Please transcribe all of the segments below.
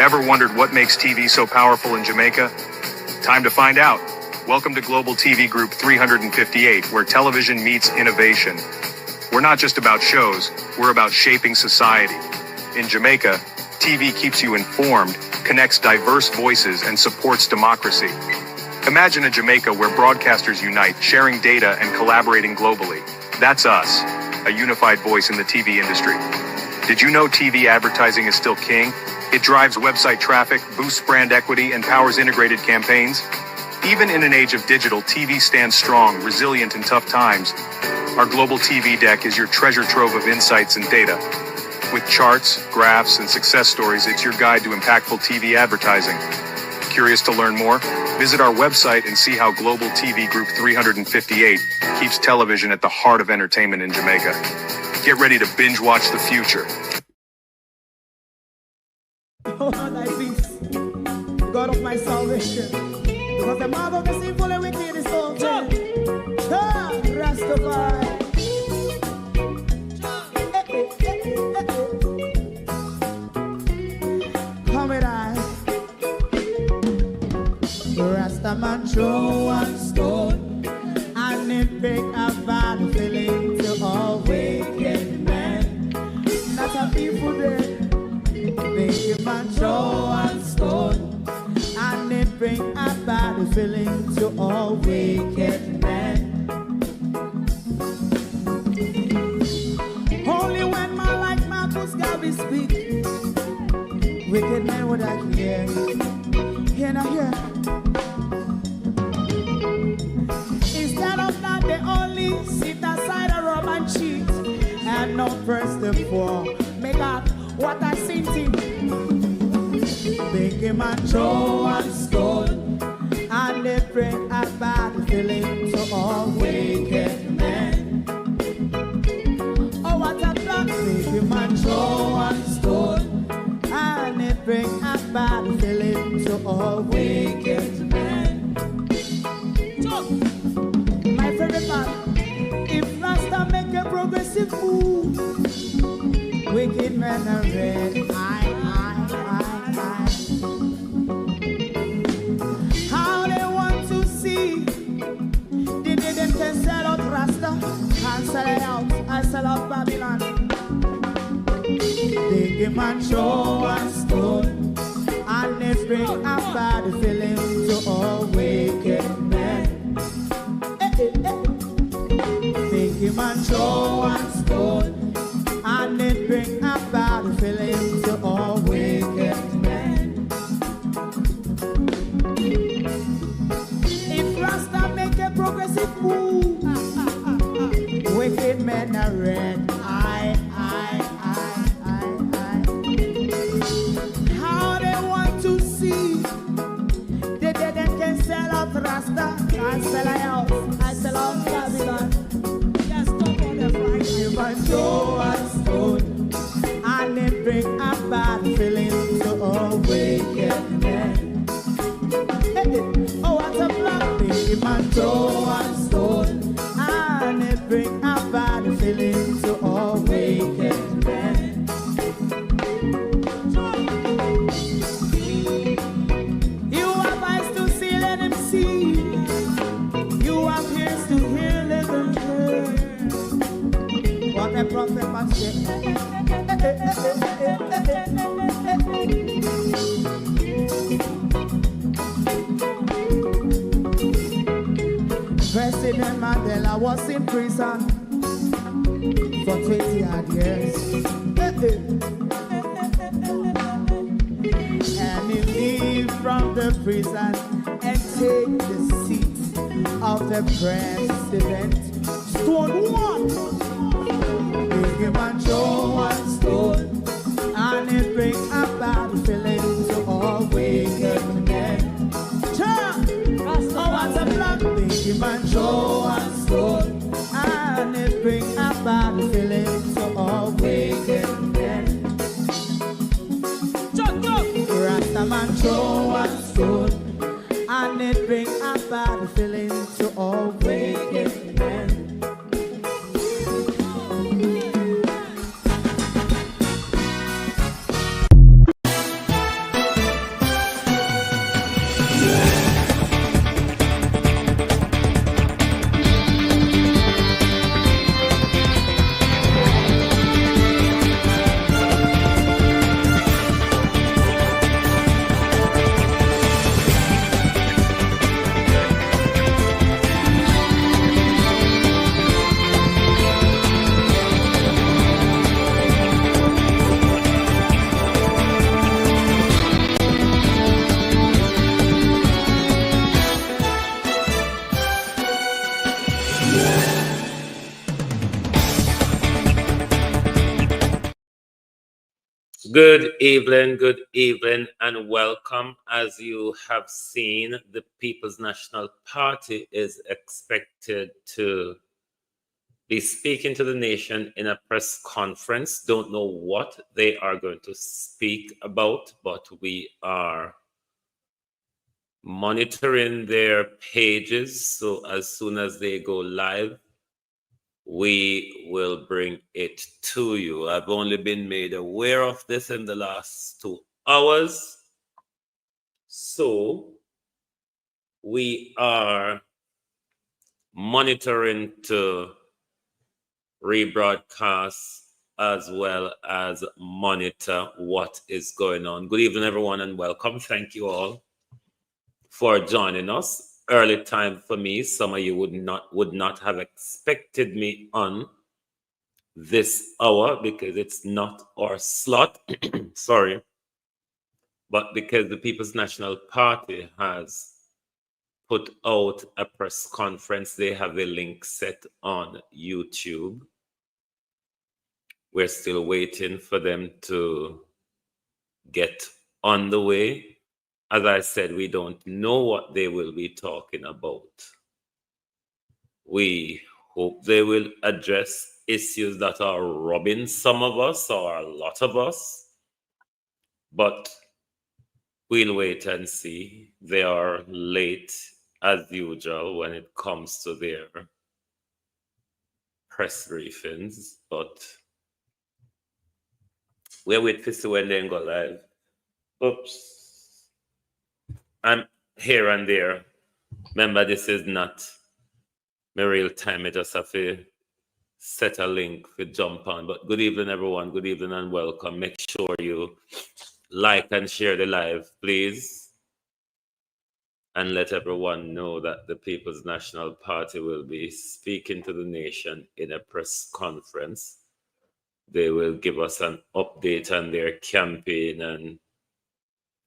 Ever wondered what makes TV so powerful in Jamaica? Time to find out. Welcome to Global TV Group 358, where television meets innovation. We're not just about shows, we're about shaping society. In Jamaica, TV keeps you informed, connects diverse voices, and supports democracy. Imagine a Jamaica where broadcasters unite, sharing data and collaborating globally. That's us, a unified voice in the TV industry. Did you know TV advertising is still king? It drives website traffic, boosts brand equity, and powers integrated campaigns. Even in an age of digital, TV stands strong, resilient in tough times. Our global TV deck is your treasure trove of insights and data. With charts, graphs, and success stories, it's your guide to impactful TV advertising. Curious to learn more? Visit our website and see how Global TV Group 358 keeps television at the heart of entertainment in Jamaica. Get ready to binge watch the future. Oh, thy peace, God of my salvation, because the mouth of the sinful and wicked is open. Rastafari. Come with I. Rastaman throw one stone, and it bring a bad feeling to all wicked men. That's a people day. Make a man throw one stone, and it bring a bad feeling to all wicked men. Only when man like Fiscal be speak, wicked men would I hear. Hear not hear. Instead of that, they only sit aside and rob and cheat, and not press the poor. Make up what I seen him. Make a man throw one stone, and they bring a bad feeling to all wicked men. Oh, what a plan. Make a man throw one stone, and they bring a bad feeling to all wicked men. My favorite part, if Rasta make a progressive move, wicked men are red. How they want to see the day them can sell out Rasta and sell it out. I sell out Babylon. Big man show and stone, and they bring a bad feeling to all wicked men. Big man show and stone, and it bring a bad feeling to all wicked men. If Rasta make a progressive move, wicked men are red. How they want to see the dead can sell out Rasta and sell out. I sell out Babylon. Throw a stone, and it bring a bad feeling to all wicked men. Oh, what a black baby man, throw a stone, and it bring a bad feeling to all wicked men. You have eyes to see, let him see. You have ears to hear, let them hear. What a prophet must say. President Mandela was in prison for 20 odd years. And he leave from the prison and take the seat of the president. Stone one. Big man throw one stone, and it bring a bad feeling to all wicked men. Oh, what's a black big man throw one stone, and it bring a bad feeling to all wicked men. Rasta man throw one stone, and it bring a bad feeling to all wicked men. Good evening, and welcome. As you have seen, the People's National Party is expected to be speaking to the nation in a press conference. Don't know what they are going to speak about, but we are monitoring their pages. So as soon as they go live, we will bring it to you. I've only been made aware of this in the last 2 hours. So we are monitoring to rebroadcast as well as monitor what is going on. Good evening, everyone, and welcome. Thank you all for joining us. Early time for me. Some of you would not have expected me on this hour because it's not our slot. Sorry. But because the People's National Party has put out a press conference, they have a link set on YouTube. We're still waiting for them to get on the way. As I said, we don't know what they will be talking about. We hope they will address issues that are robbing some of us or a lot of us, but we'll wait and see. They are late as usual when it comes to their press briefings, but we're waiting to see when they go live. Oops. I'm here and there. Remember, this is not my real time. I just have to set a link for jump on. But good evening, everyone. Good evening and welcome. Make sure you like and share the live, please. And let everyone know that the People's National Party will be speaking to the nation in a press conference. They will give us an update on their campaign, and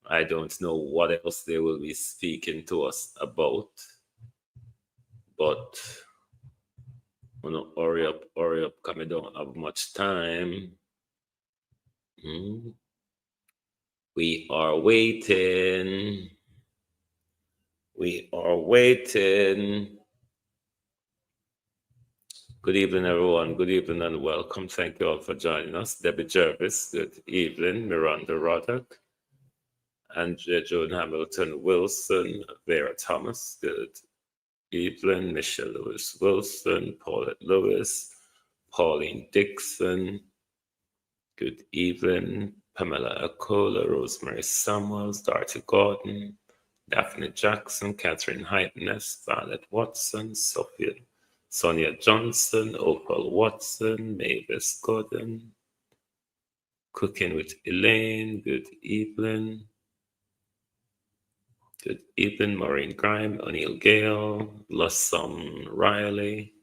I don't know what else they will be speaking to us about. But I'm gonna hurry up, because I don't have much time. We are waiting. We are waiting. Good evening, everyone. Good evening and welcome. Thank you all for joining us. Debbie Jervis, good evening. Miranda Roddick, Andrea Joan Hamilton Wilson, Vera Thomas, good evening. Michelle Lewis Wilson, Paulette Lewis, Pauline Dixon, good evening. Pamela Acola, Rosemary Samuels, Dorothy Gordon, Daphne Jackson, Catherine Heitness, Violet Watson, Sonia Johnson, Opal Watson, Mavis Gordon, Cooking with Elaine, good evening. Good evening, Maureen Grime, O'Neill Gale, Blossom Riley.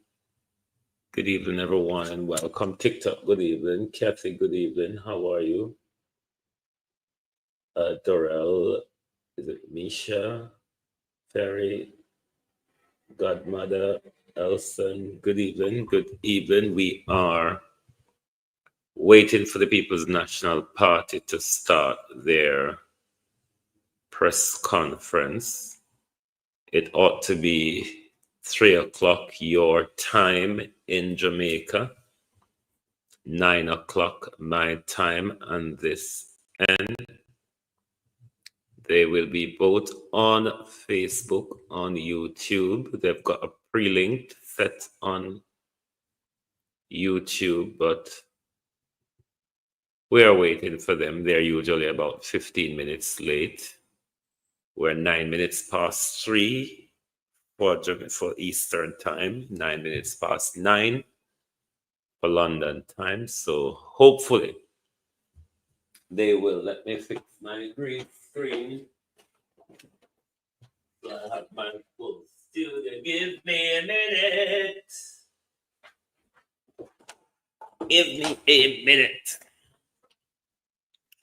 Good evening, everyone, and welcome. TikTok, good evening. Kathy, good evening. How are you? Dorel, is it Misha? Ferry, Godmother, Elson, good evening. Good evening. We are waiting for the People's National Party to start their press conference. It ought to be 3 o'clock your time in Jamaica, 9 o'clock my time on this end. They will be both on Facebook, on YouTube. They've got a pre-linked set on YouTube, but we are waiting for them. They're usually about 15 minutes late. We're 9 minutes past 3 for Eastern time, 9 minutes past 9 for London time. So hopefully they will. Let me fix my green screen. So I have my full studio. Give me a minute. Give me a minute.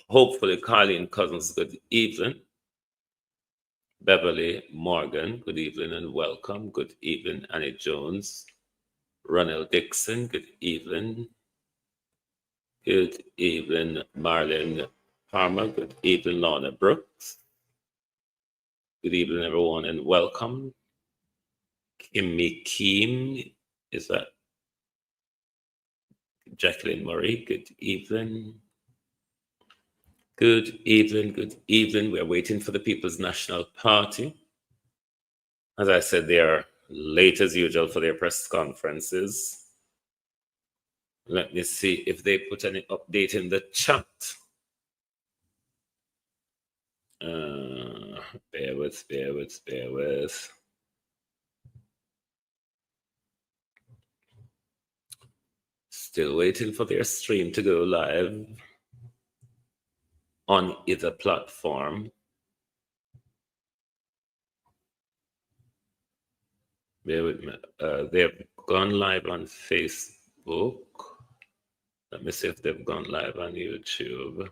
Hopefully, Colleen Cousins, good evening. Beverly Morgan, good evening and welcome. Good evening, Annie Jones. Ronald Dixon, good evening. Good evening, Marlon Palmer. Good evening, Lorna Brooks. Good evening, everyone, and welcome. Kimmy Keem, is that Jacqueline Murray? Good evening. Good evening, good evening. We're waiting for the People's National Party. As I said, they are late as usual for their press conferences. Let me see if they put any update in the chat. Bear with. Still waiting for their stream to go live on either platform. Bear with me. They've gone live on Facebook. Let me see if they've gone live on YouTube.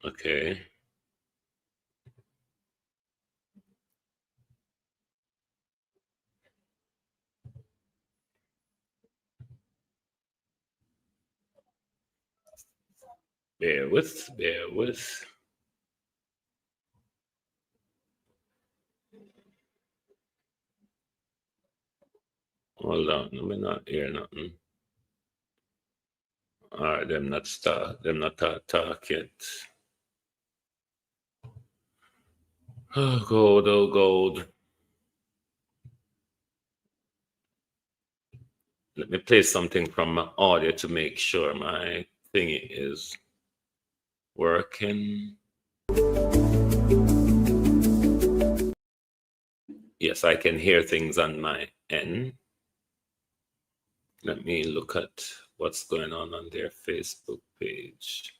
Okay. Bear with. Hold on, we're not hear nothing. All right, them not talk yet. Oh, gold. Let me play something from my audio to make sure my thing is working. Yes, I can hear things on my end. Let me look at what's going on their Facebook page.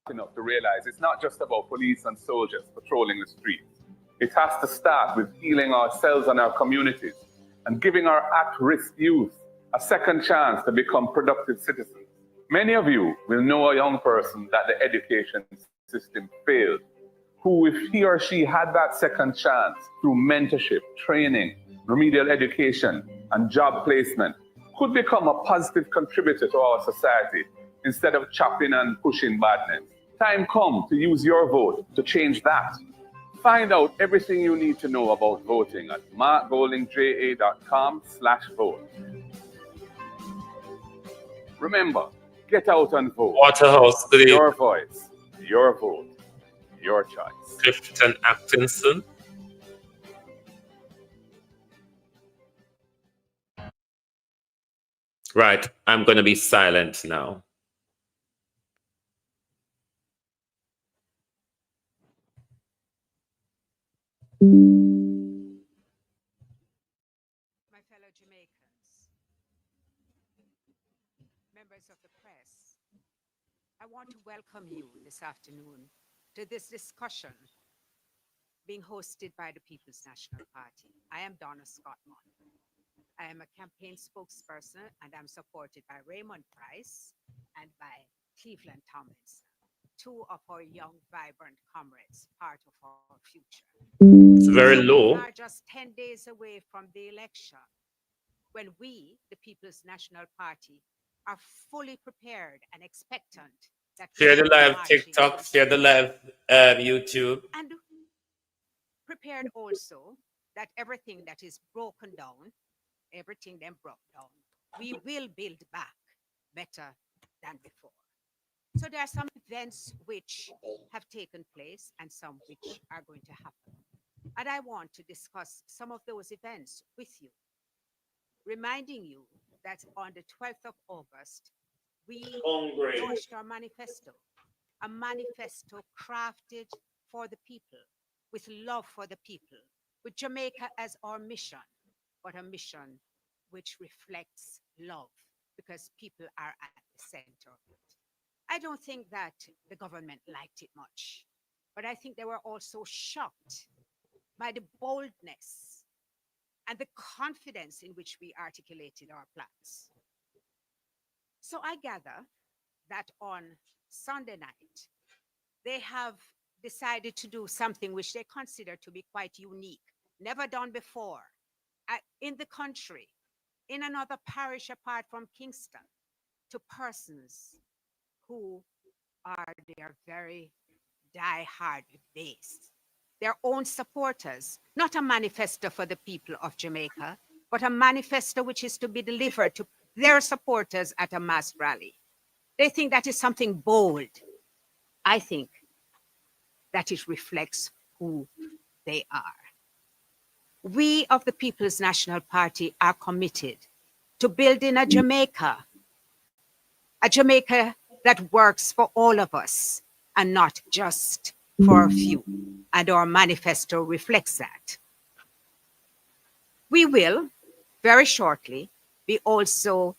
Enough to realize it's not just about police and soldiers patrolling the streets. It has to start with healing ourselves and our communities and giving our at-risk youth a second chance to become productive citizens. Many of you will know a young person that the education system failed, who, if he or she had that second chance through mentorship, training, remedial education, and job placement, could become a positive contributor to our society instead of chopping and pushing badness. Time come to use your vote to change that. Find out everything you need to know about voting at markgoldingja.com/vote. Remember, get out and vote. Waterhouse, good Your voice, your vote, your choice. Clifton Atkinson. Right, I'm going to be silent now. My fellow Jamaicans, members of the press, I want to welcome you this afternoon to this discussion being hosted by the People's National Party. I am Donna Scottman. I am a campaign spokesperson and I'm supported by Raymond Price and by Cleveland Tomlinson, two of our young, vibrant comrades, part of our future. It's very low. We are just 10 days away from the election, when we, the People's National Party, are fully prepared and expectant that share the live TikTok, share the live YouTube. And prepared also that everything that is broken down, everything then broke down, we will build back better than before. So there are some events which have taken place and some which are going to happen. And I want to discuss some of those events with you, reminding you that on the 12th of August, we launched our manifesto, a manifesto crafted for the people, with love for the people, with Jamaica as our mission, but a mission which reflects love, because people are at the center of it. I don't think that the government liked it much, but I think they were also shocked by the boldness and the confidence in which we articulated our plans. So I gather that on Sunday night, they have decided to do something which they consider to be quite unique, never done before in the country, in another parish apart from Kingston, to persons who are their very die-hard base, their own supporters, not a manifesto for the people of Jamaica, but a manifesto which is to be delivered to their supporters at a mass rally. They think that is something bold. I think that it reflects who they are. We of the People's National Party are committed to building a Jamaica that works for all of us and not just for a few. And our manifesto reflects that. We will very shortly be also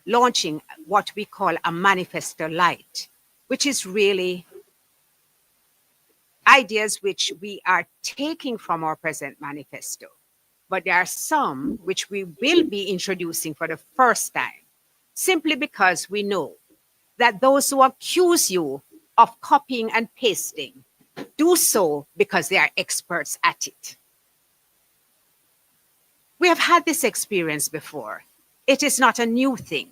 launching what we call a manifesto light, which is really ideas which we are taking from our present manifesto. But there are some which we will be introducing for the first time, simply because we know that those who accuse you of copying and pasting do so because they are experts at it. We have had this experience before. It is not a new thing.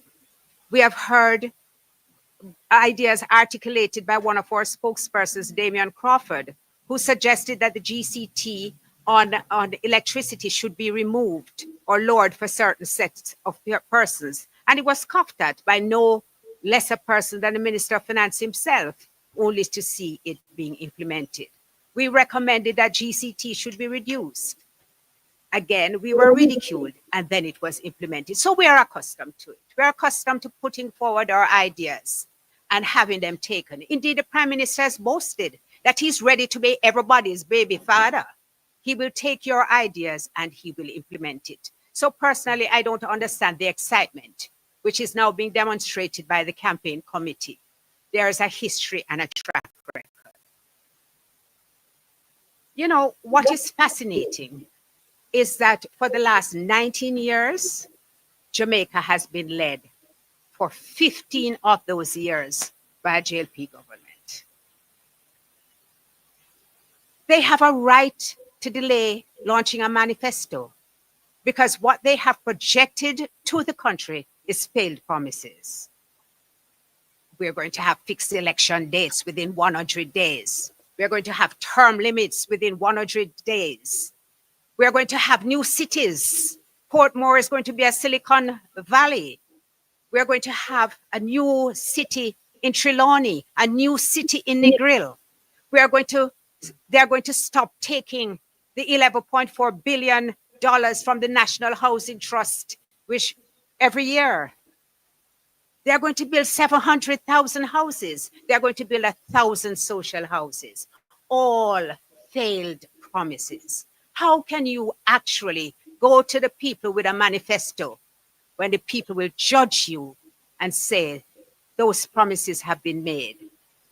We have heard ideas articulated by one of our spokespersons, Damian Crawford, who suggested that the GCT on electricity should be removed or lowered for certain sets of persons. And it was scoffed at by no lesser person than the Minister of Finance himself, only to see it being implemented. We recommended that GCT should be reduced. Again, we were ridiculed, and then it was implemented. So we are accustomed to it. We are accustomed to putting forward our ideas and having them taken. Indeed, the Prime Minister has boasted that he's ready to be everybody's baby father. He will take your ideas and he will implement it. So personally, I don't understand the excitement, which is now being demonstrated by the campaign committee. There is a history and a track record. You know, what is fascinating is that for the last 19 years, Jamaica has been led for 15 of those years by a JLP government. They have a right to delay launching a manifesto because what they have projected to the country is failed promises. We're going to have fixed election dates within 100 days. We're going to have term limits within 100 days. We're going to have new cities. Portmore is going to be a Silicon Valley. We're going to have a new city in Trelawney, a new city in Negril. They're going to stop taking the $11.4 billion from the National Housing Trust, which every year they're going to build 700,000 houses. They're going to build 1,000 social houses. All failed promises. How can you actually go to the people with a manifesto when the people will judge you and say those promises have been made?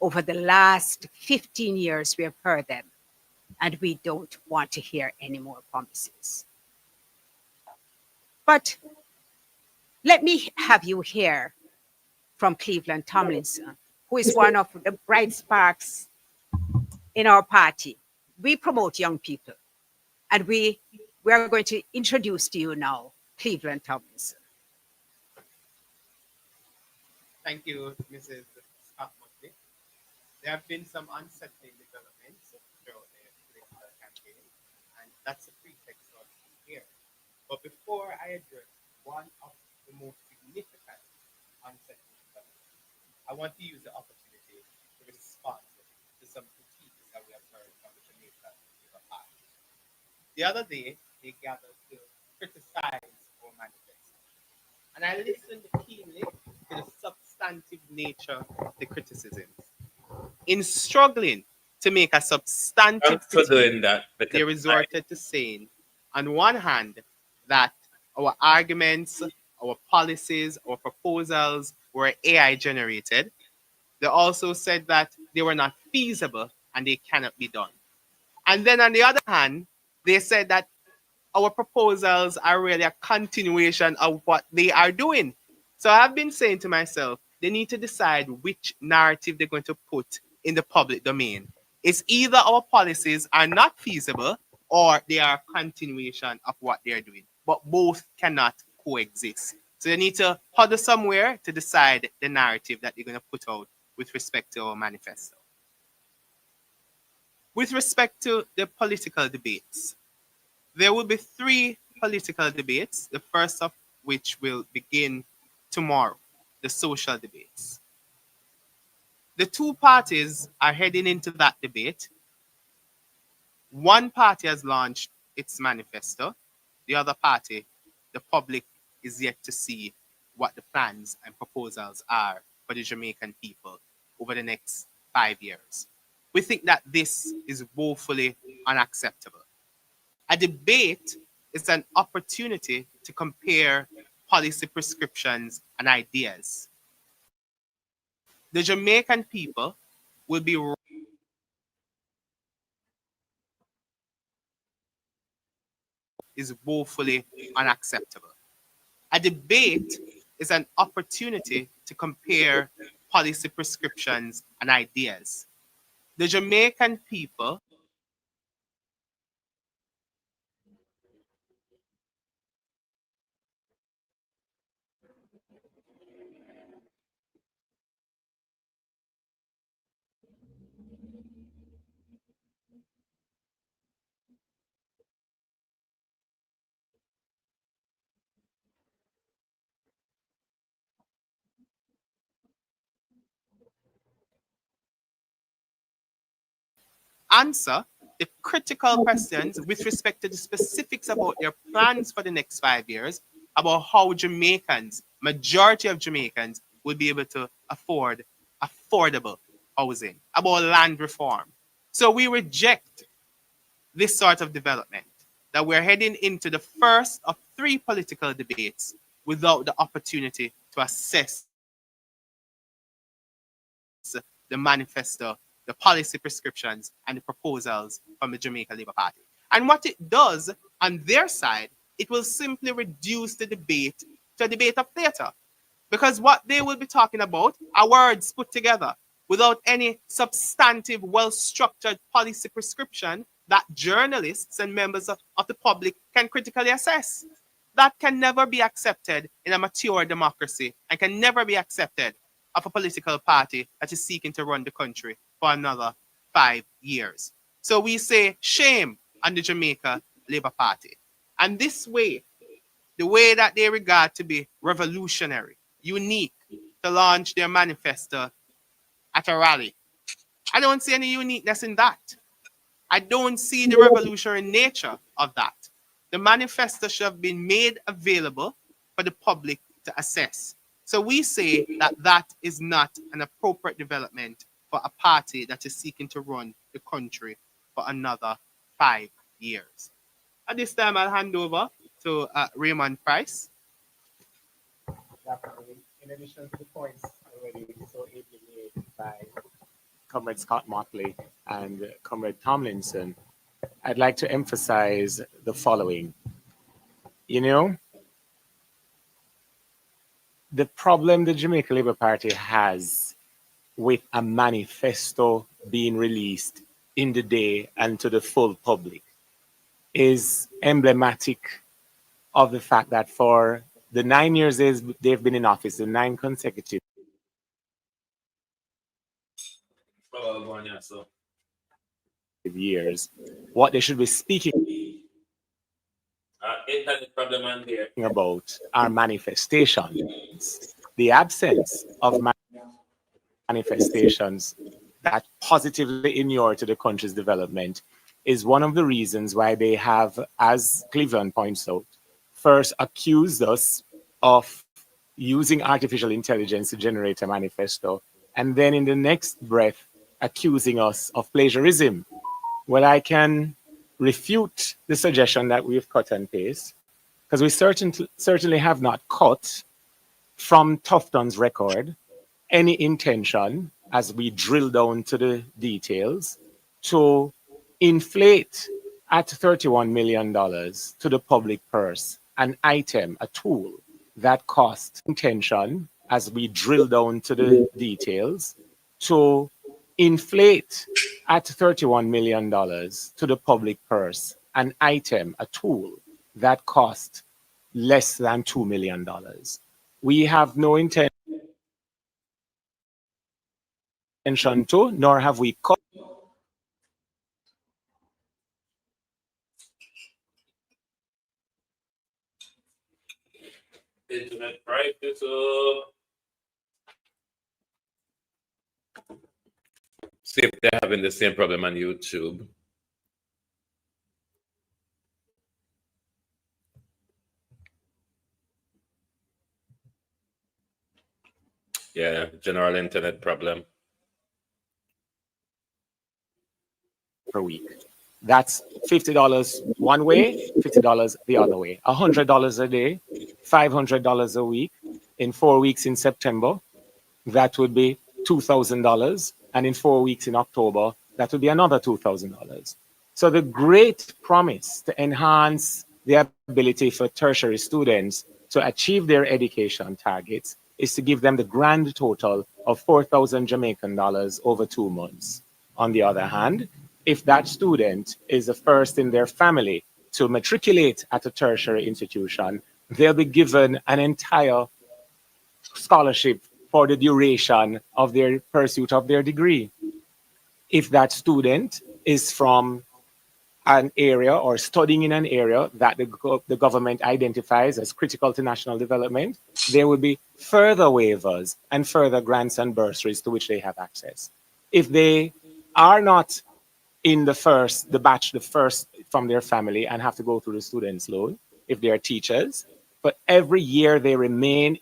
Over the last 15 years, we have heard them, and we don't want to hear any more promises. But let me have you hear from Cleveland Tomlinson, who is one of the bright sparks in our party. We promote young people, and we are going to introduce to you now Cleveland Tomlinson. Thank you, Mrs. Scott Motley. There have been some unsettling developments throughout the political campaign, and that's a pretext for us to be here. But before I address one of the most significant unsettling developments, I want to use the opportunity to respond to some critiques that we have heard from the Jamaica Labour Party. The other day, they gathered to criticize our manifesto, and I listened keenly to the substantive nature of the criticisms. In struggling to make a substantive critique, they resorted to saying, on one hand, that our arguments, our policies, our proposals were AI generated. They also said that they were not feasible and they cannot be done. And then on the other hand, they said that our proposals are really a continuation of what they are doing. So I've been saying to myself, they need to decide which narrative they're going to put in the public domain. It's either our policies are not feasible or they are a continuation of what they're doing. But both cannot coexist. So they need to huddle somewhere to decide the narrative that they're going to put out with respect to our manifesto. With respect to the political debates, there will be 3 political debates, the first of which will begin tomorrow, the social debates. The 2 parties are heading into that debate. One party has launched its manifesto. The other party, the public is yet to see what the plans and proposals are for the Jamaican people over the next 5 years. We think that this is woefully unacceptable. A debate is an opportunity to compare policy prescriptions and ideas. The Jamaican people will be is woefully unacceptable. A debate is an opportunity to compare policy prescriptions and ideas. The Jamaican people answer the critical questions with respect to the specifics about their plans for the next 5 years, about how Jamaicans, majority of Jamaicans, will be able to afford affordable housing, about land reform. So we reject this sort of development, that we're heading into the first of 3 political debates without the opportunity to assess the manifesto, the policy prescriptions, and the proposals from the Jamaica Labour Party. And what it does on their side, it will simply reduce the debate to a debate of theatre. Because what they will be talking about are words put together without any substantive, well-structured policy prescription that journalists and members of the public can critically assess. That can never be accepted in a mature democracy and can never be accepted of a political party that is seeking to run the country for another 5 years. So we say shame on the Jamaica Labour Party. And this way, the way that they regard to be revolutionary, unique, to launch their manifesto at a rally, I don't see any uniqueness in that. I don't see the revolutionary nature of that. The manifesto should have been made available for the public to assess. So we say that that is not an appropriate development for a party that is seeking to run the country for another 5 years. At this time, I'll hand over to Raymond Price. In addition to the points already so ably made by Comrade Scott Motley and Comrade Tomlinson, I'd like to emphasize the following. You know, the problem the Jamaica Labour Party has with a manifesto being released in the day and to the full public is emblematic of the fact that for the 9 years they've been in office, the 9 consecutive years, what they should be speaking about are manifestations. The absence of manifestations that positively inure to the country's development is one of the reasons why they have, as Cleveland points out, first accused us of using artificial intelligence to generate a manifesto, and then in the next breath accusing us of plagiarism. Well, I can refute the suggestion that we've cut and paste, because we certainly have not cut from Tufton's record any intention, as we drill down to the details, to inflate at $31 million to the public purse an item, a tool that cost intention, as we drill down to the details, to inflate at $31 million to the public purse an item, a tool that cost less than $2 million. We have no intention to, nor have we Internet prices. See if they're having the same problem on YouTube. Yeah, general internet problem. per week. That's $50 one way, $50 the other way. $100 a day, $500 a week. In 4 weeks in September, that would be $2,000. And in 4 weeks in October, that would be another $2,000. So the great promise to enhance the ability for tertiary students to achieve their education targets is to give them the grand total of 4,000 Jamaican dollars over 2 months. On the other hand, if that student is the first in their family to matriculate at a tertiary institution, they'll be given an entire scholarship for the duration of their pursuit of their degree. If that student is from an area or studying in an area that the government identifies as critical to national development, there will be further waivers and further grants and bursaries to which they have access. If they are not in the first from their family and have to go through the student's loan, if they are teachers, but every year they remain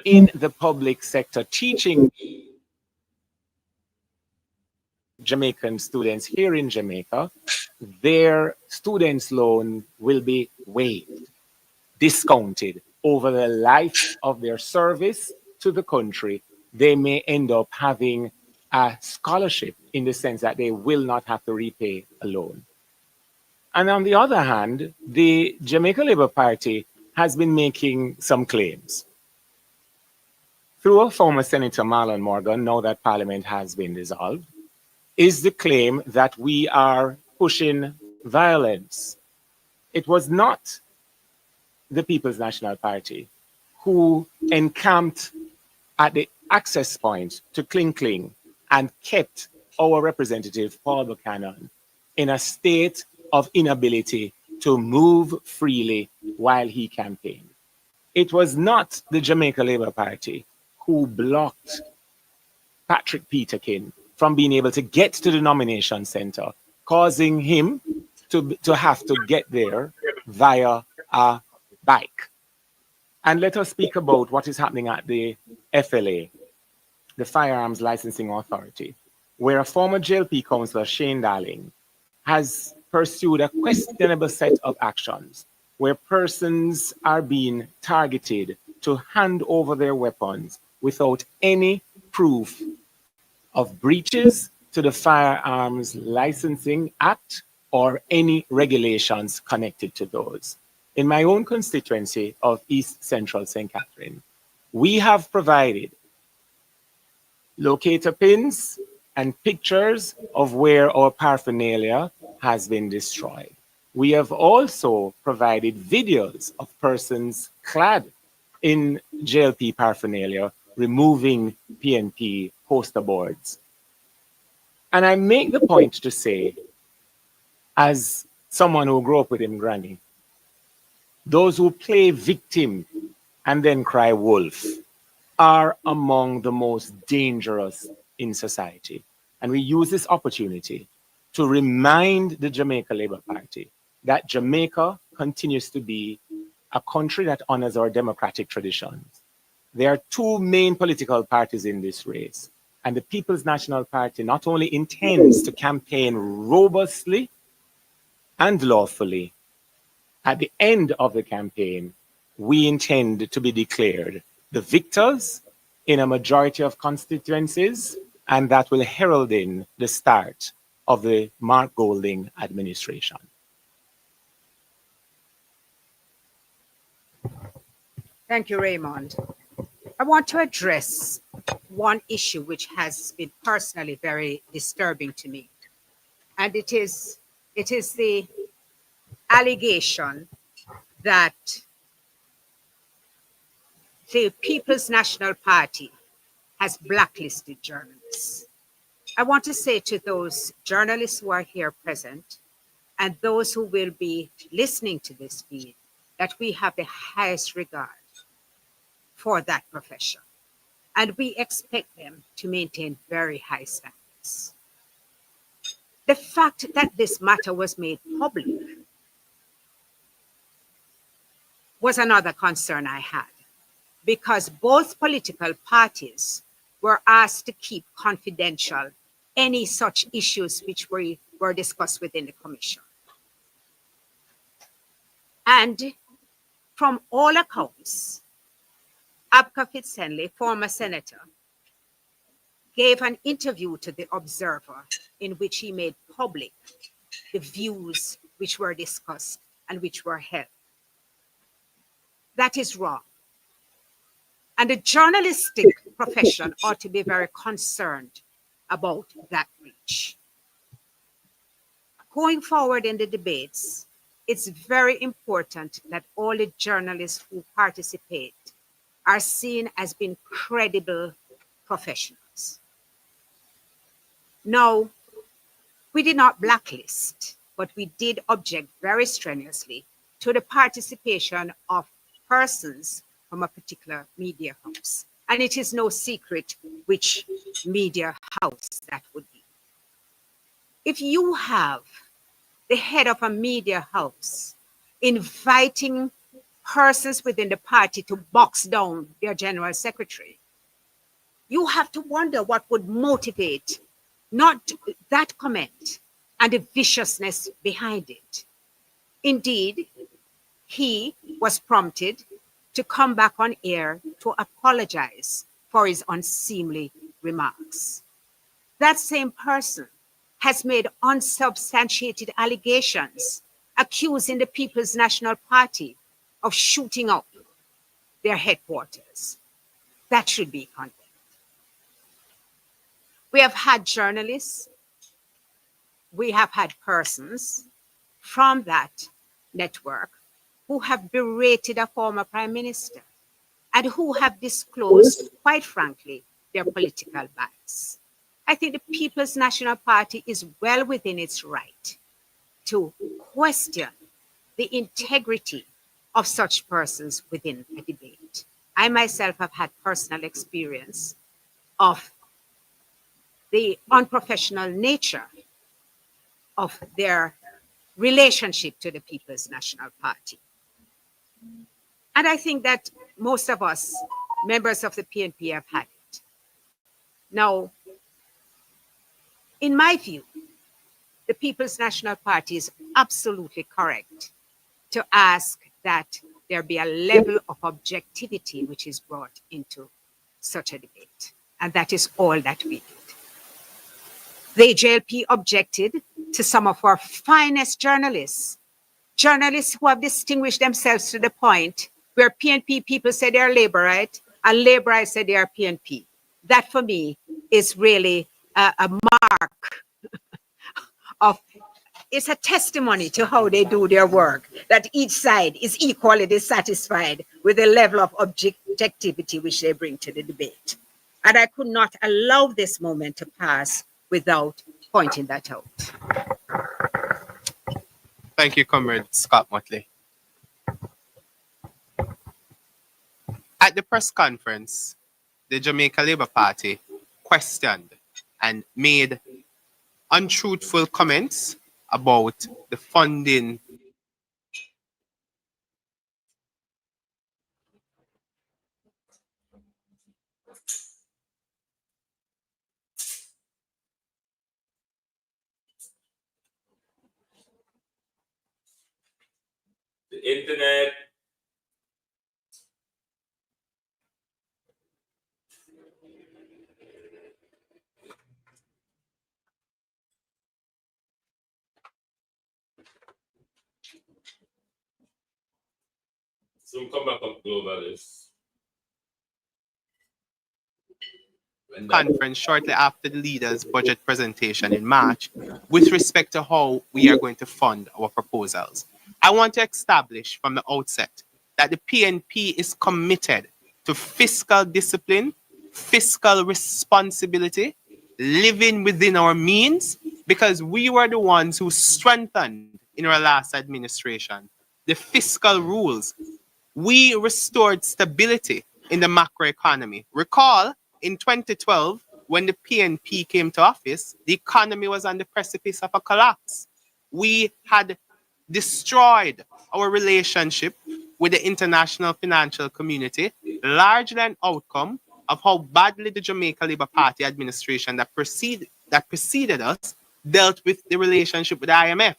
in the public sector teaching Jamaican students here in Jamaica, their students' loan will be waived, discounted over the life of their service to the country. They may end up having a scholarship in the sense that they will not have to repay a loan. And on the other hand, the Jamaica Labour Party has been making some claims. Through a former Senator Marlon Morgan, now that Parliament has been dissolved, is the claim that we are pushing violence. It was not the People's National Party who encamped at the access point to Kling Kling and kept our representative, Paul Buchanan, in a state of inability to move freely while he campaigned. It was not the Jamaica Labour Party who blocked Patrick Peterkin from being able to get to the nomination center, causing him to have to get there via a bike. And let us speak about what is happening at the FLA, the Firearms Licensing Authority, where a former JLP councillor, Shane Darling, has pursued a questionable set of actions where persons are being targeted to hand over their weapons without any proof of breaches to the Firearms Licensing Act or any regulations connected to those. In my own constituency of East Central St. Catherine, we have provided locator pins and pictures of where our paraphernalia has been destroyed. We have also provided videos of persons clad in JLP paraphernalia removing PNP poster boards. And I make the point to say, as someone who grew up with him granny, those who play victim and then cry wolf are among the most dangerous in society. And we use this opportunity to remind the Jamaica Labour Party that Jamaica continues to be a country that honors our democratic traditions. There are two main political parties in this race, and the People's National Party not only intends to campaign robustly and lawfully. At the end of the campaign, we intend to be declared the victors in a majority of constituencies, and that will herald in the start of the Mark Golding administration. Thank you, Raymond. I want to address one issue which has been personally very disturbing to me. And it is the allegation that the People's National Party has blacklisted journalists. I want to say to those journalists who are here present and those who will be listening to this feed that we have the highest regard for that profession. And we expect them to maintain very high standards. The fact that this matter was made public was another concern I had, because both political parties were asked to keep confidential any such issues which were discussed within the commission. And from all accounts, Abka Fitzenley, former senator, gave an interview to the Observer in which he made public the views which were discussed and which were held. That is wrong. And the journalistic profession ought to be very concerned about that breach. Going forward in the debates, it's very important that all the journalists who participate are seen as being credible professionals. Now, we did not blacklist, but we did object very strenuously to the participation of persons from a particular media house. And it is no secret which media house that would be. If you have the head of a media house inviting persons within the party to box down their general secretary, you have to wonder what would motivate not that comment and the viciousness behind it. Indeed, he was prompted to come back on air to apologize for his unseemly remarks. That same person has made unsubstantiated allegations accusing the People's National Party of shooting up their headquarters. That should be condemned. We have had journalists, we have had persons from that network who have berated a former prime minister and who have disclosed, quite frankly, their political bias. I think the People's National Party is well within its right to question the integrity of such persons within a debate. I myself have had personal experience of the unprofessional nature of their relationship to the People's National Party. And I think that most of us, members of the PNP, have had it. Now, in my view, the People's National Party is absolutely correct to ask that there be a level of objectivity which is brought into such a debate. And that is all that we did. The JLP objected to some of our finest journalists, journalists who have distinguished themselves to the point where PNP people say they're Labourite and Labourite say they are PNP. That for me is really a mark of, it's a testimony to how they do their work, that each side is equally dissatisfied with the level of objectivity which they bring to the debate. And I could not allow this moment to pass without pointing that out. Thank you, Comrade Scott Motley. At the press conference, the Jamaica Labour Party questioned and made untruthful comments about the funding The internet. So come back up, globalist. Conference shortly after the leaders' budget presentation in March with respect to how we are going to fund our proposals. I want to establish from the outset that the PNP is committed to fiscal discipline, fiscal responsibility, living within our means, because we were the ones who strengthened in our last administration the fiscal rules. We restored stability in the macroeconomy. Recall, in 2012, when the PNP came to office, the economy was on the precipice of a collapse. We had destroyed our relationship with the international financial community, largely an outcome of how badly the Jamaica Labour Party administration that preceded us dealt with the relationship with the IMF.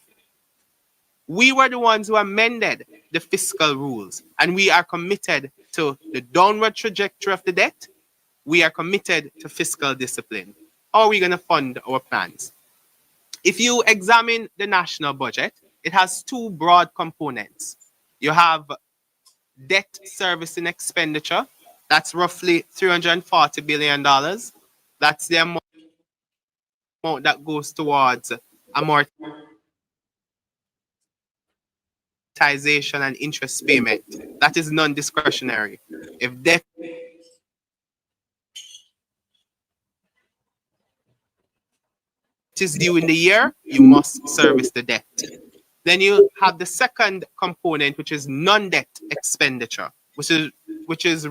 We were the ones who amended the fiscal rules, and we are committed to the downward trajectory of the debt. We are committed to fiscal discipline. How are we going to fund our plans? If you examine the national budget, it has two broad components. You have debt servicing expenditure, that's roughly $340 billion. That's the amount that goes towards amortization and interest payment. That is non-discretionary. If debt is due in the year, you must service the debt. Then you have the second component, which is non-debt expenditure, which is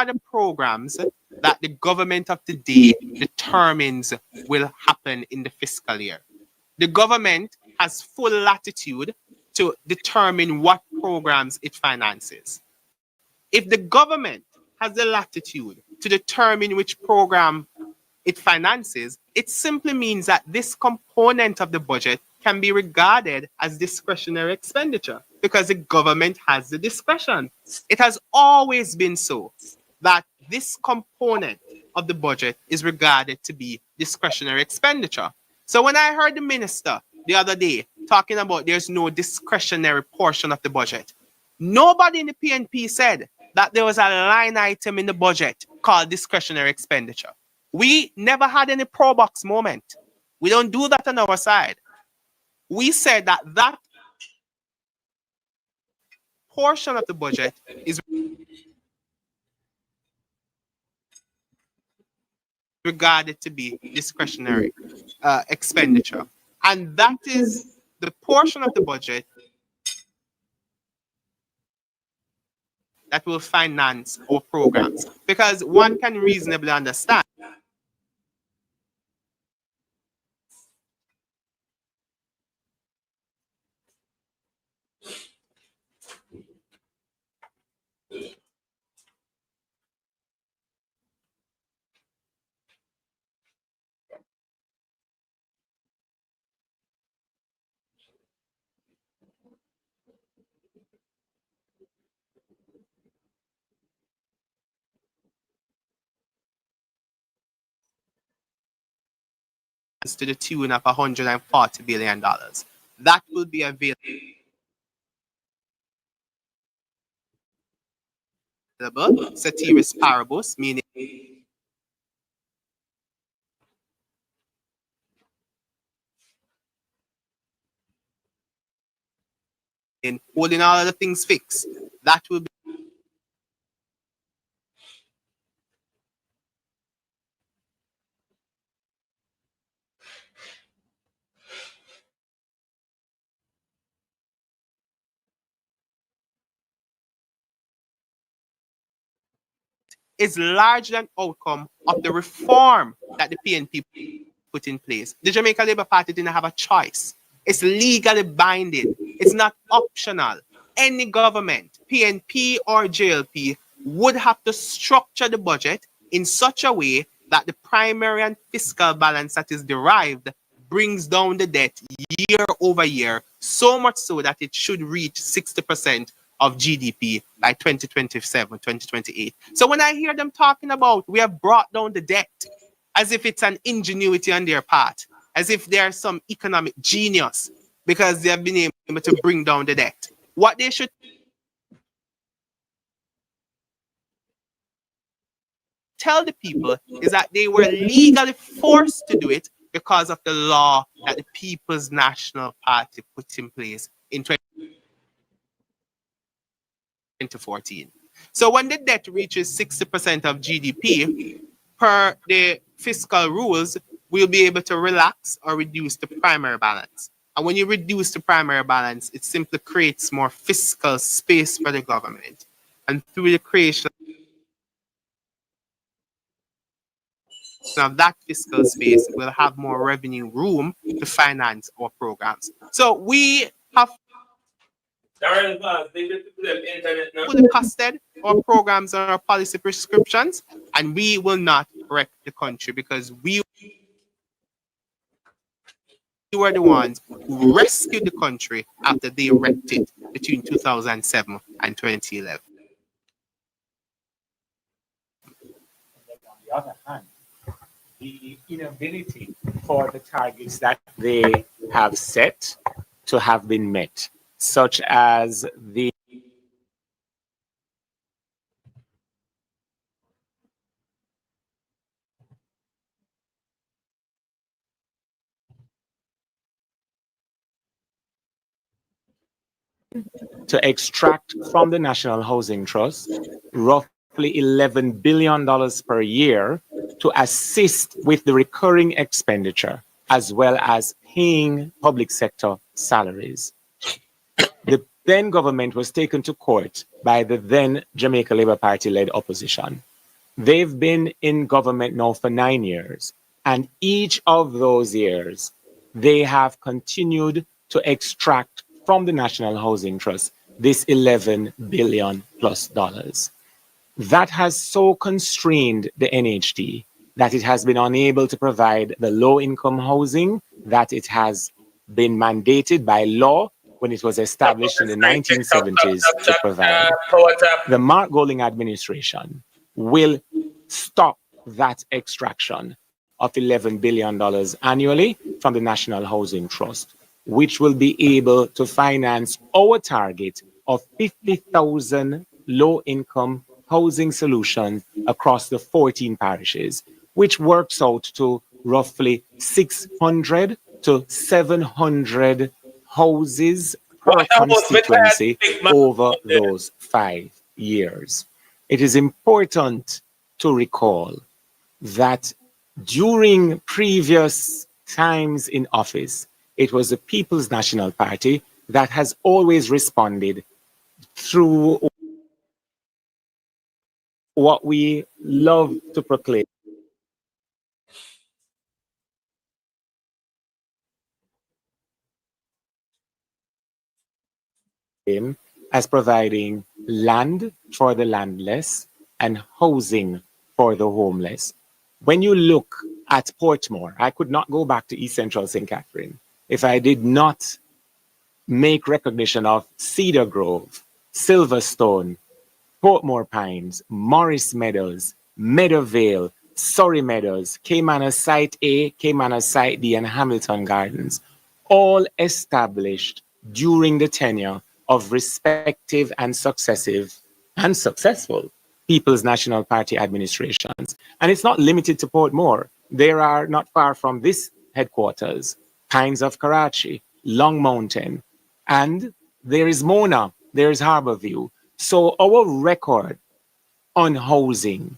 the programs that the government of the day determines will happen in the fiscal year. The government has full latitude to determine what programs it finances. If the government has the latitude to determine which program it finances, it simply means that this component of the budget can be regarded as discretionary expenditure because the government has the discretion. It has always been so that this component of the budget is regarded to be discretionary expenditure. So when I heard the minister the other day talking about there's no discretionary portion of the budget, nobody in the PNP said that there was a line item in the budget called discretionary expenditure. We never had any pro box moment. We don't do that on our side. We said that that portion of the budget is regarded to be discretionary expenditure. And that is the portion of the budget that will finance our programs. Because one can reasonably understand to the tune of $140 billion. That will be available ceteris paribus, meaning in holding all other things fixed. That will be is largely an outcome of the reform that the PNP put in place. The Jamaica Labour Party didn't have a choice. It's legally binding. It's not optional. Any government, PNP or JLP, would have to structure the budget in such a way that the primary and fiscal balance that is derived brings down the debt year over year, so much so that it should reach 60% of GDP by 2027, 2028. So when I hear them talking about we have brought down the debt, as if it's an ingenuity on their part, as if they're some economic genius because they have been able to bring down the debt. What they should tell the people is that they were legally forced to do it because of the law that the People's National Party put in place in 2014. So when the debt reaches 60% of GDP, per the fiscal rules, we'll be able to relax or reduce the primary balance. And when you reduce the primary balance, it simply creates more fiscal space for the government. And through the creation of that fiscal space, we'll have more revenue room to finance our programs. So we have fully costed our programs and our policy prescriptions, and we will not wreck the country because we were the ones who rescued the country after they wrecked it between 2007 and 2011. On the other hand, the inability for the targets that they have set to have been met, such as the to extract from the National Housing Trust roughly $11 billion per year to assist with the recurring expenditure as well as paying public sector salaries. The then government was taken to court by the then Jamaica Labour Party-led opposition. They've been in government now for 9 years, and each of those years, they have continued to extract from the National Housing Trust this $11 billion plus. That has so constrained the NHT that it has been unable to provide the low-income housing that it has been mandated by law when it was established in the 1970s to provide. The Mark Golding administration will stop that extraction of $11 billion annually from the National Housing Trust, which will be able to finance our target of 50,000 low-income housing solutions across the 14 parishes, which works out to roughly 600 to 700 houses per constituency over those 5 years. It is important to recall that during previous times in office, it was the People's National Party that has always responded through what we love to proclaim as providing land for the landless and housing for the homeless. When you look at Portmore, I could not go back to East Central St. Catherine if I did not make recognition of Cedar Grove, Silverstone, Portmore Pines, Morris Meadows, Meadowvale, Surrey Meadows, Caymanna Site A, Caymanna Site D, and Hamilton Gardens, all established during the tenure of respective and successive and successful People's National Party administrations. And it's not limited to Portmore. There are not far from this headquarters, Pines of Karachi, Long Mountain, and there is Mona, there is Harborview. So our record on housing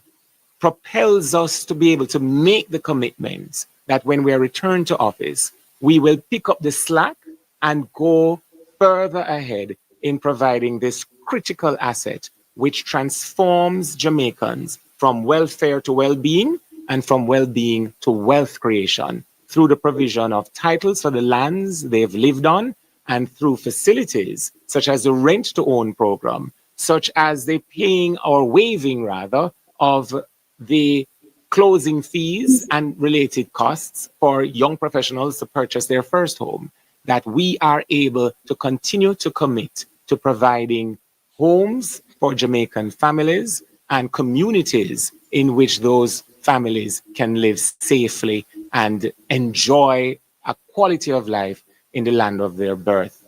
propels us to be able to make the commitments that when we return to office, we will pick up the slack and go further ahead in providing this critical asset which transforms Jamaicans from welfare to well-being and from well-being to wealth creation through the provision of titles for the lands they've lived on and through facilities such as the rent-to-own program, such as the paying or waiving rather of the closing fees and related costs for young professionals to purchase their first home, that we are able to continue to commit to providing homes for Jamaican families and communities in which those families can live safely and enjoy a quality of life in the land of their birth.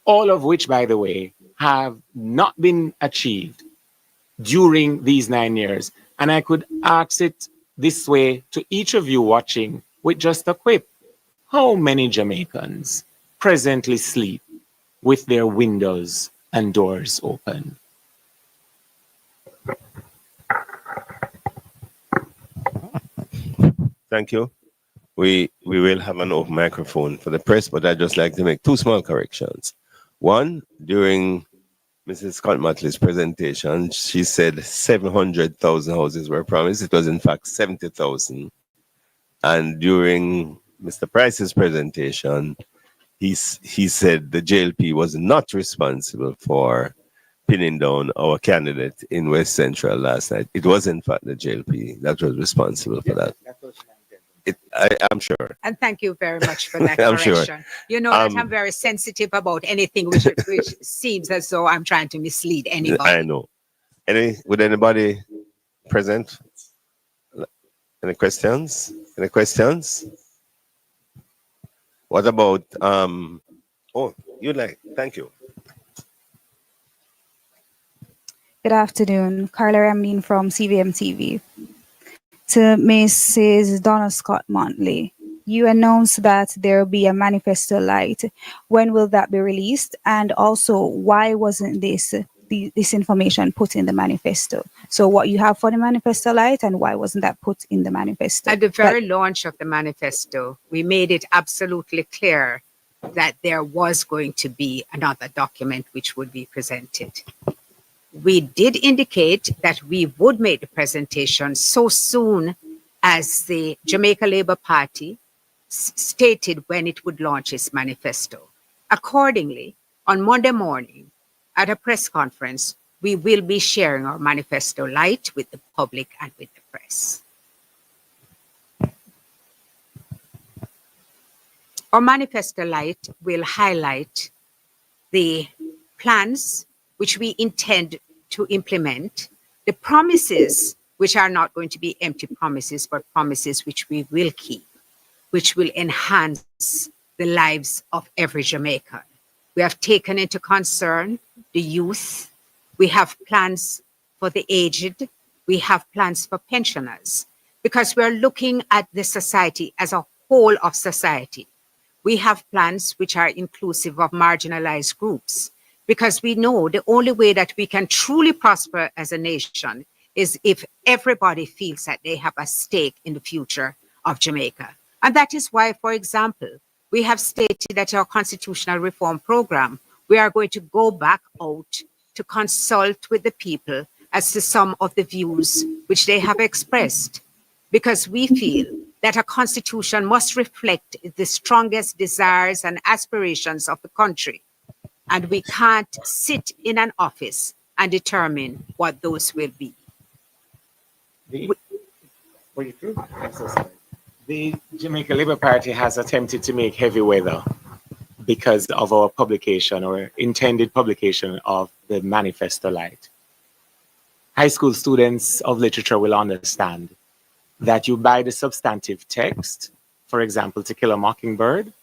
All of which, by the way, have not been achieved during these 9 years. And I could ask it this way to each of you watching with just a quip. How many Jamaicans presently sleep with their windows and doors open? Thank you. We will have an open microphone for the press, but I'd just like to make two small corrections. One, during Mrs. Scott Motley's presentation, she said 700,000 houses were promised. It was in fact 70,000. And during Mr. Price's presentation, he said the JLP was not responsible for pinning down our candidate in West Central last night. It was in fact the JLP that was responsible for that. I'm sure. And thank you very much for that I'm correction. sure. You know that I'm very sensitive about anything which seems as though I'm trying to mislead anybody. I know. Would anybody present? Any questions? Any questions? What about thank you. Good afternoon. Carla Ramlin from CVM TV. To Mrs. Donna Scott Montley, you announced that there will be a manifesto light. When will that be released? And also, why wasn't this information put in the manifesto? So what you have for the manifesto light, and why wasn't that put in the manifesto? At the very launch of the manifesto, we made it absolutely clear that there was going to be another document which would be presented. We did indicate that we would make the presentation so soon as the Jamaica Labour Party stated when it would launch its manifesto. Accordingly, on Monday morning at a press conference, we will be sharing our manifesto light with the public and with the press. Our manifesto light will highlight the plans which we intend to implement, the promises which are not going to be empty promises, but promises which we will keep, which will enhance the lives of every Jamaican. We have taken into concern the youth. We have plans for the aged. We have plans for pensioners, because we're looking at the society as a whole of society. We have plans which are inclusive of marginalized groups, because we know the only way that we can truly prosper as a nation is if everybody feels that they have a stake in the future of Jamaica. And that is why, for example, we have stated that our constitutional reform program, we are going to go back out to consult with the people as to some of the views which they have expressed, because we feel that a constitution must reflect the strongest desires and aspirations of the country. And we can't sit in an office and determine what those will be. I'm so sorry. The Jamaica Labour Party has attempted to make heavy weather because of our publication or intended publication of the manifesto light. High school students of literature will understand that you buy the substantive text, for example, To Kill a Mockingbird,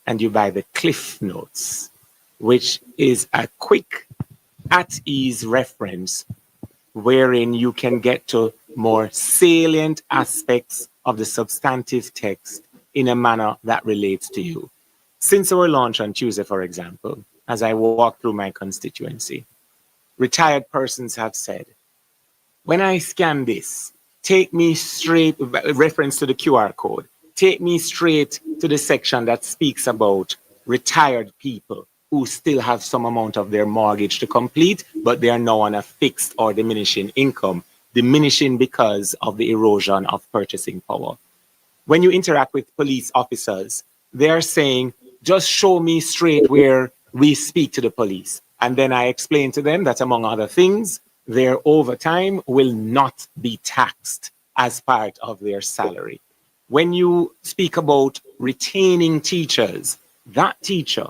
and you buy the cliff notes, which is a quick, at-ease reference wherein you can get to more salient aspects of the substantive text in a manner that relates to you. Since our launch on Tuesday, for example, as I walk through my constituency, retired persons have said, when I scan this, take me straight, reference to the QR code, take me straight to the section that speaks about retired people who still have some amount of their mortgage to complete, but they are now on a fixed or diminishing income, diminishing because of the erosion of purchasing power. When you interact with police officers, they're saying, just show me straight where we speak to the police. And then I explain to them that, among other things, their overtime will not be taxed as part of their salary. When you speak about retaining teachers, that teacher,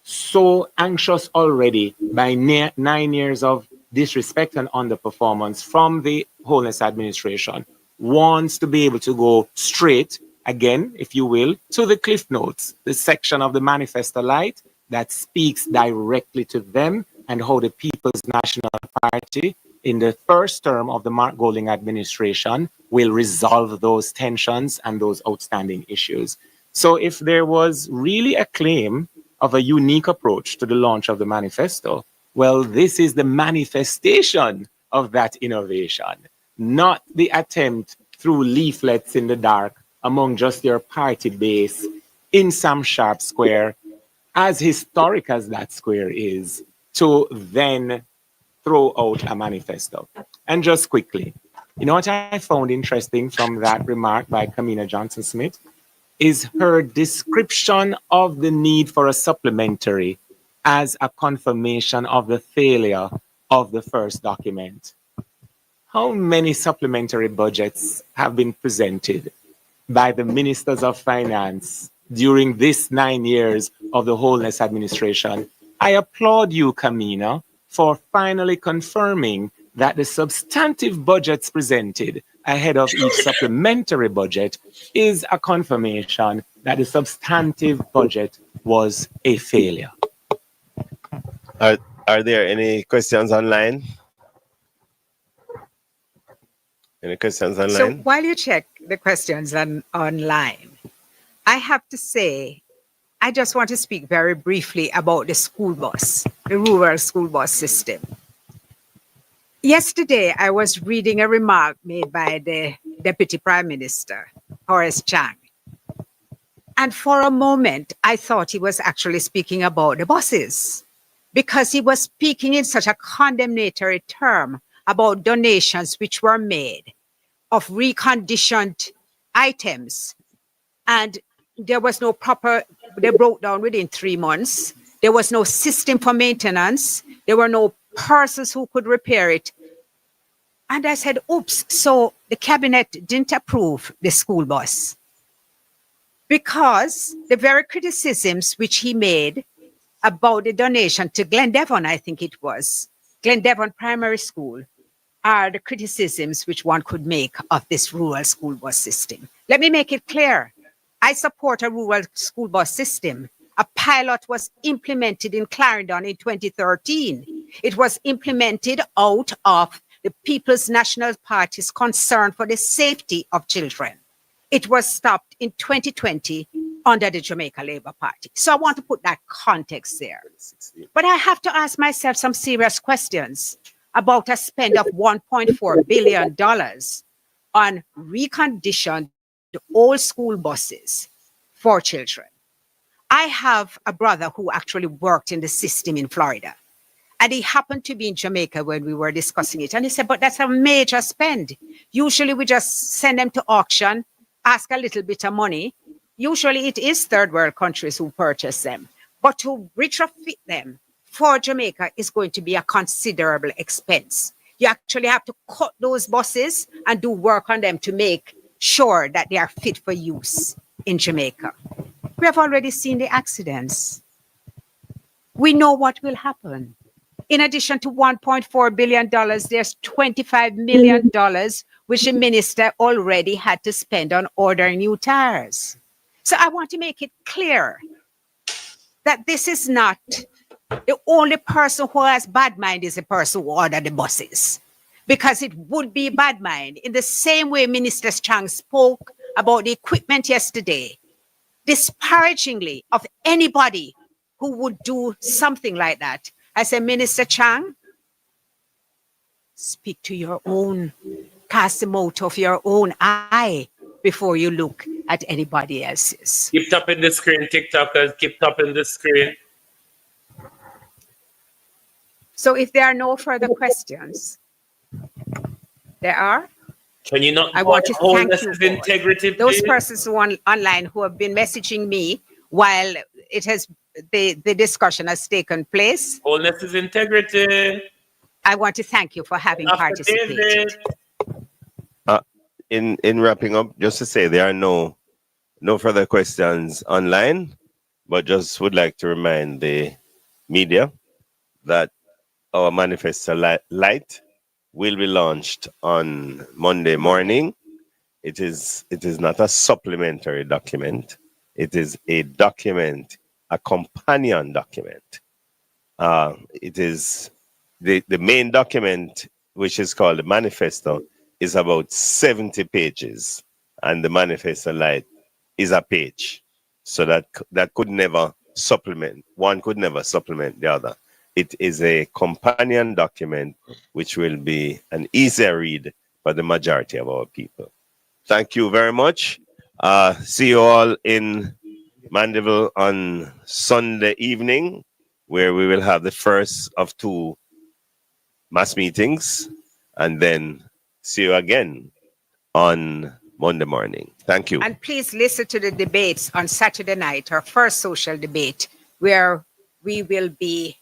so anxious already by 9 years of disrespect and underperformance from the Wholeness Administration, wants to be able to go straight, again, if you will, to the Cliff Notes, the section of the Manifesto Light that speaks directly to them and how the People's National Party in the first term of the Mark Golding administration will resolve those tensions and those outstanding issues. So if there was really a claim of a unique approach to the launch of the manifesto, well, this is the manifestation of that innovation, not the attempt through leaflets in the dark among just your party base in Sam Sharp Square, as historic as that square is, to then throw out a manifesto. And just quickly, you know what I found interesting from that remark by Kamina Johnson-Smith is her description of the need for a supplementary as a confirmation of the failure of the first document. How many supplementary budgets have been presented by the ministers of finance during this 9 years of the Wholeness Administration? I applaud you, Kamina, for finally confirming that the substantive budgets presented ahead of each supplementary budget is a confirmation that the substantive budget was a failure. Are there any questions online? Any questions online? So while you check the questions online, I have to say, I just want to speak very briefly about the school bus, the rural school bus system. Yesterday, I was reading a remark made by the Deputy Prime Minister, Horace Chang. And for a moment, I thought he was actually speaking about the buses, because he was speaking in such a condemnatory term about donations which were made of reconditioned items. And there was no proper, they broke down within 3 months. There was no system for maintenance. There were no persons who could repair it. And I said, oops, so the cabinet didn't approve the school bus. Because the very criticisms which he made about the donation to Glendevon, I think it was, Glendevon Primary School, are the criticisms which one could make of this rural school bus system. Let me make it clear. I support a rural school bus system. A pilot was implemented in Clarendon in 2013. It was implemented out of the People's National Party's concern for the safety of children. It was stopped in 2020 under the Jamaica Labour Party. So I want to put that context there. But I have to ask myself some serious questions about a spend of $1.4 billion on reconditioned old school buses for children. I have a brother who actually worked in the system in Florida. And he happened to be in Jamaica when we were discussing it. And he said, but that's a major spend. Usually we just send them to auction, ask a little bit of money. Usually it is third world countries who purchase them. But to retrofit them for Jamaica is going to be a considerable expense. You actually have to cut those buses and do work on them to make sure that they are fit for use in Jamaica. We have already seen the accidents. We know what will happen. In addition to $1.4 billion, there's $25 million, which the minister already had to spend on ordering new tires. So I want to make it clear that this is not the only person who has bad mind is the person who ordered the buses. Because it would be bad mind. In the same way Minister Chang spoke about the equipment yesterday, disparagingly of anybody who would do something like that. I said, Minister Chang, speak to your own, cast the mote of your own eye before you look at anybody else's. Keep tapping the screen, TikTokers, keep tapping the screen. So if there are no further questions, there are? Can you not? I want to thank you, integrity, those persons who are online who have been messaging me while it has the discussion has taken place. Wholeness is integrity. I want to thank you for having participated. in wrapping up, just to say there are no further questions online, but just would like to remind the media that our manifesto light will be launched on Monday morning. It is not a supplementary document. It is a document, a companion document. It is the main document, which is called the manifesto, is about 70 pages, and the manifesto light is a page. So that could never supplement. One could never supplement the other. It is a companion document which will be an easier read for the majority of our people. Thank you very much. See you all in Mandeville on Sunday evening, where we will have the first of 2 mass meetings, and then see you again on Monday morning. Thank you. And please listen to the debates on Saturday night, our first social debate, where we will be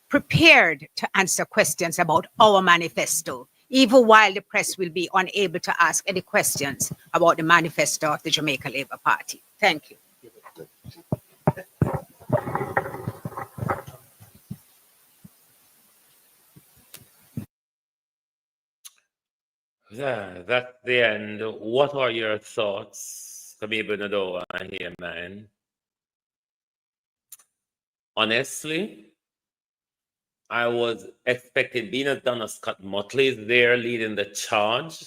prepared to answer questions about our manifesto, even while the press will be unable to ask any questions about the manifesto of the Jamaica Labour Party. Thank you. Yeah, that's the end. What are your thoughts? Kamiba Nadoa here, man. Honestly, I was expecting, being as Donna Scott Motley is there leading the charge,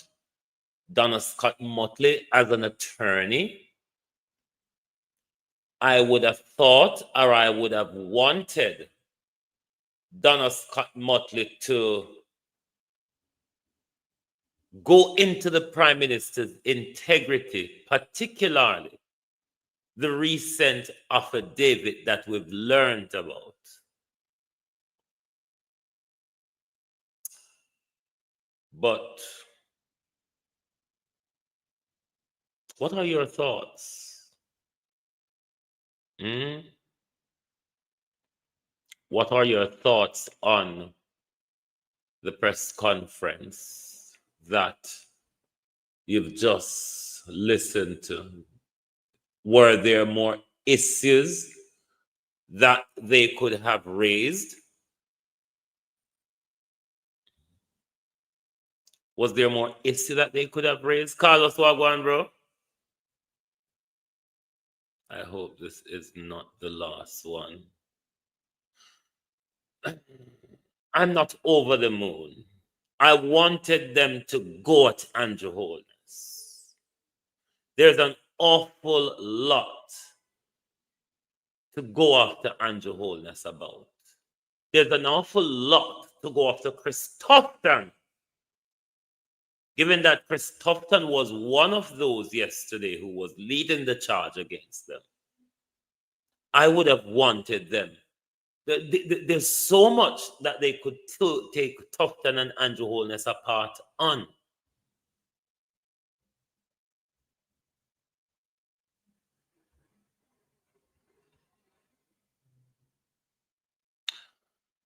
Donna Scott Motley as an attorney, I would have thought, or I would have wanted Donna Scott Motley to go into the Prime Minister's integrity, particularly the recent affidavit that we've learned about. But what are your thoughts? What are your thoughts on the press conference that you've just listened to? Were there more issues that they could have raised? Was there more issue that they could have raised? Carlos Wagwan, bro. I hope this is not the last one. I'm not over the moon. I wanted them to go at Andrew Holness. There's an awful lot to go after Andrew Holness about. There's an awful lot to go after Chris Tufton. Given that Chris Tufton was one of those yesterday who was leading the charge against them, I would have wanted them. There's so much that they could take Tufton and Andrew Holness apart on.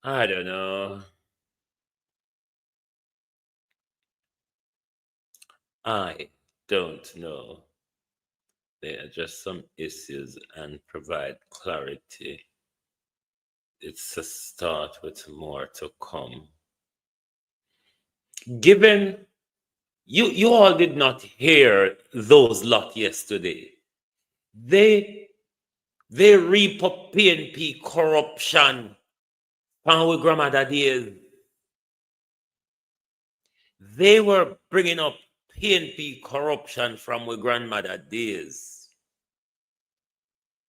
I don't know. I don't know. They address some issues and provide clarity. It's a start with more to come. Given you all did not hear those lot yesterday. They reap up PNP corruption from our grandmother days. They were bringing up PNP corruption from our grandmother days.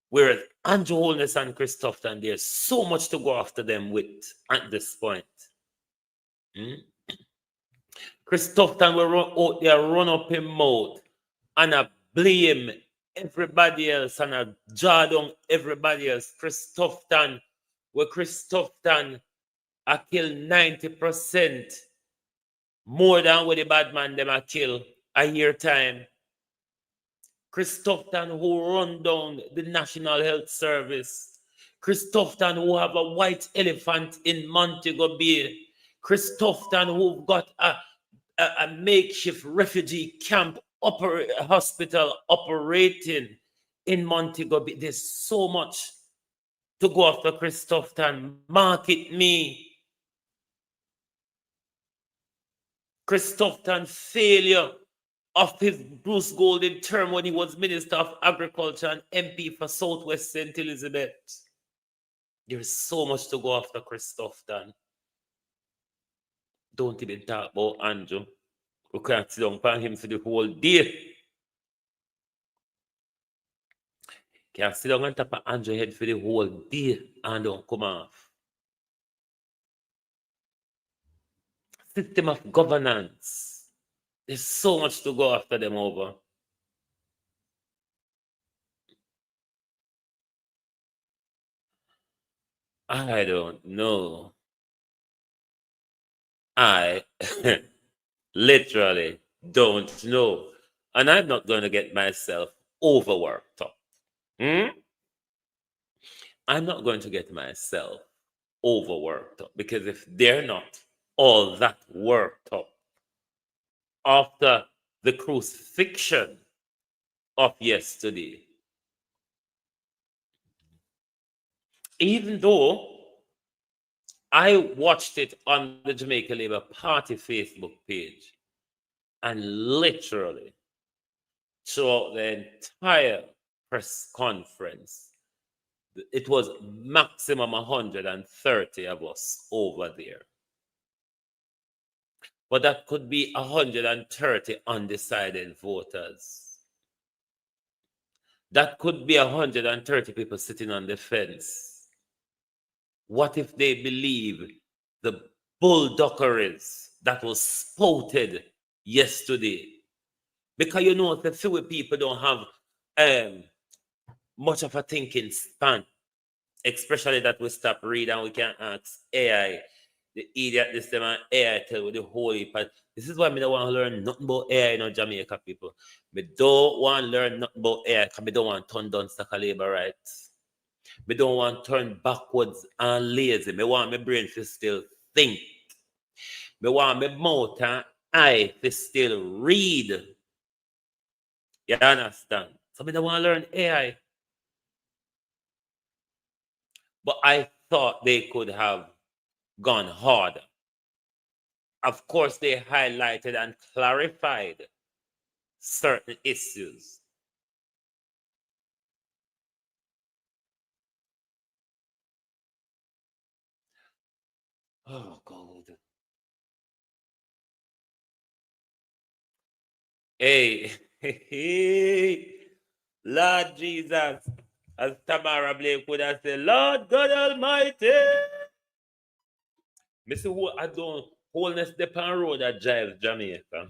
Whereas Andrew Holness and Chris Tufton, there's so much to go after them with at this point. Chris Tufton will out there run up his mouth and blame everybody else and draw down everybody else. Chris Tufton I kill 90% more than what the bad man them a kill a year time. Chris Tufton who run down the National Health Service. Chris Tufton who have a white elephant in Montego Bay. Chris Tufton who got a makeshift refugee camp hospital operating in Montego Bay. There's so much to go after Christopherton. Market me. Christopherton's failure of his Bruce Golden term when he was Minister of Agriculture and MP for Southwest St. Elizabeth. There's so much to go after Christopherton. Don't even talk about Andrew. We can't sit down upon him for the whole day. Can't sit down on top of Andrew's head for the whole day and don't come off. System of governance. There's so much to go after them over. I don't know. I literally don't know. And I'm not going to get myself overworked up. I'm not going to get myself overworked up, because if they're not all that worked up after the crucifixion of yesterday, even though I watched it on the Jamaica Labour Party Facebook page, and literally throughout the entire press conference, it was maximum 130 of us over there. But that could be 130 undecided voters. That could be 130 people sitting on the fence. What if they believe the bulldozeries that was spouted yesterday? Because you know, the few people don't have much of a thinking span, especially that we stop reading and we can ask AI. The idiot this time and AI tell with the whole heap. This is why I don't want to learn nothing about AI in Jamaica, people. I don't want to learn nothing about AI because I don't want to turn down stock of labor rights. I don't want to turn backwards and lazy. I want my brain to still think. I want my mouth and eye to still read. You understand? So I don't want to learn AI. But I thought they could have gone harder. Of course, they highlighted and clarified certain issues. Oh, God. Hey, Lord Jesus, as Tamara Blake would have said, Lord God Almighty. Mr. Who I don't wholeness the pan road that drives Jamaica.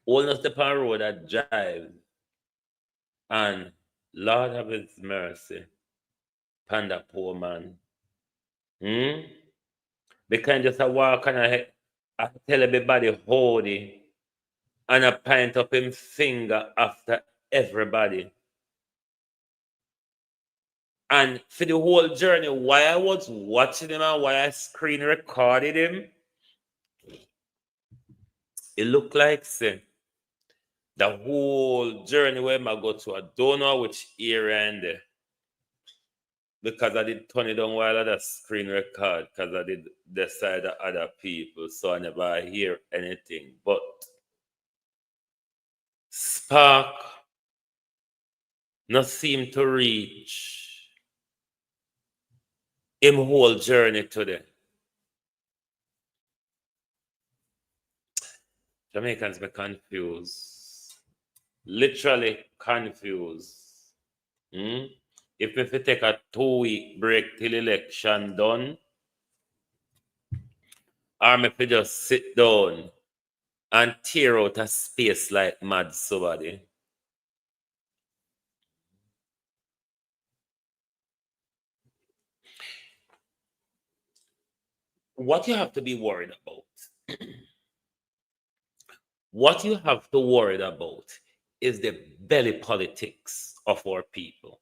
Wholeness the pan road that drives. And Lord have his mercy. Panda poor man. Because just a walk and I tell everybody holy and a pint up him finger after everybody. And for the whole journey, why I was watching him and why I screen recorded him, it looked like say, the whole journey where I go to, I don't know which area in there. Because I did turn it down while I had a screen record, because I did decide the other people, so I never hear anything. But spark not seem to reach him whole journey today. Jamaicans be confused. Literally confused. If we take a 2-week break till election done, or if we just sit down and tear out a space like mad somebody. What you have to be worried about, what you have to worry about is the belly politics of our people.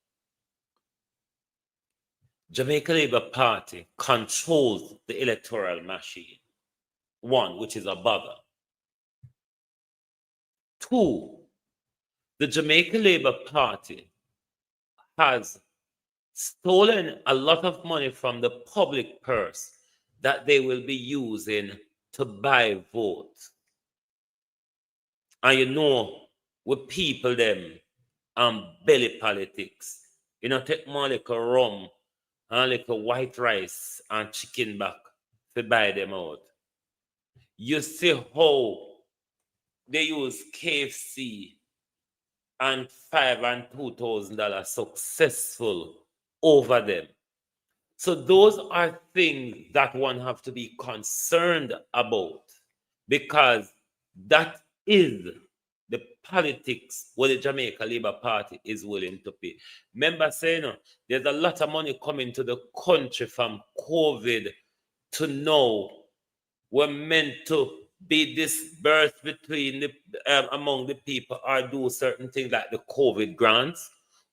Jamaica Labour Party controls the electoral machine. one, which is a bother. Two, the Jamaica Labour Party has stolen a lot of money from the public purse that they will be using to buy votes. And you know, with people them belly politics, you know, take more like a rum and like a white rice and chicken back to buy them out. You see how they use KFC and $5,000 and $2,000 successful over them. So those are things that one have to be concerned about, because that is the politics what the Jamaica Labour Party is willing to pay. Remember saying, there's a lot of money coming to the country from COVID to now. We're meant to be dispersed between the among the people or do certain things like the COVID grants,